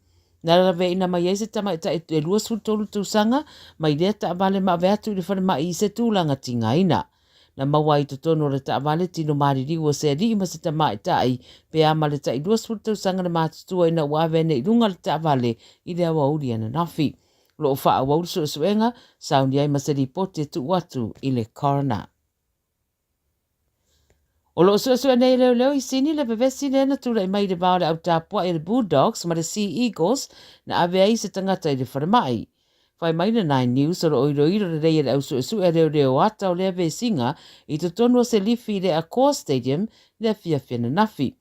Nā rawe ina mai eise tama e lua sultolu tausanga, mai lea taawale ma aveatu I le whare mai I se tūlanga tinga ina. Na maua I totono le taawale tino mariri ua se ri ima se tama tai, pe ama le tai lua sultolu tausanga na mātutua ina ua avene I runga le taawale I le awa uri ana nafi. Lo wha a wau suenga, saundi ai masari pote tu watu I le coroner. O lo sue nei leo I sini le bevesi le na tula I mai le vau le au tapua I le Bulldogs ma le Sea Eagles na ave ai se tangata I le wharamai. Whai mai le 9 News o lo oiro le rei le au sue reo ata o le ave singa I to tonu se lifi le Accor Stadium le fia na nafi.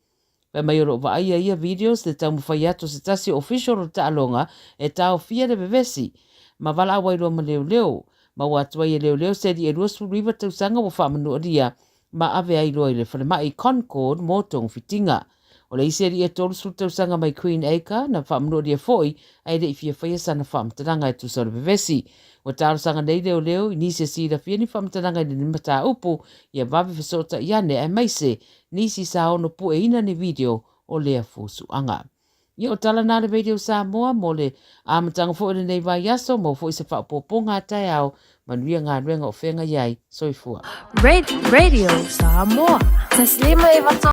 Wai mai oro wa ia videos le tau mwhaiato se tasi official o taalonga e tau fia le bevesi. Ma wala awai roa ma leo. Ma watu ai leo se di e ruasu riva tau sanga wa whamanu aria. Ma ave ai roa I le whanemai Concord mō tong fitinga. O le iseri e tolu su tau sanga mai Queen Acre na whamanu aria foi ai le I fia whaia sana whamtaranga e tu sa le bevesi. O taro sanga nei leo I nisi si la fia ni whamtaranga I ni mata upu ia vavi fesota iane ai maise nisi sa ono pu e ina ni video o lea fusu anga. Ia o tala nā le Radio Samoa mo le amatanga fo ele nei vai aso mo fo I se whapoponga tai au manuia ngā ruenga o whenga iai soifua. Radio Samoa. Taslima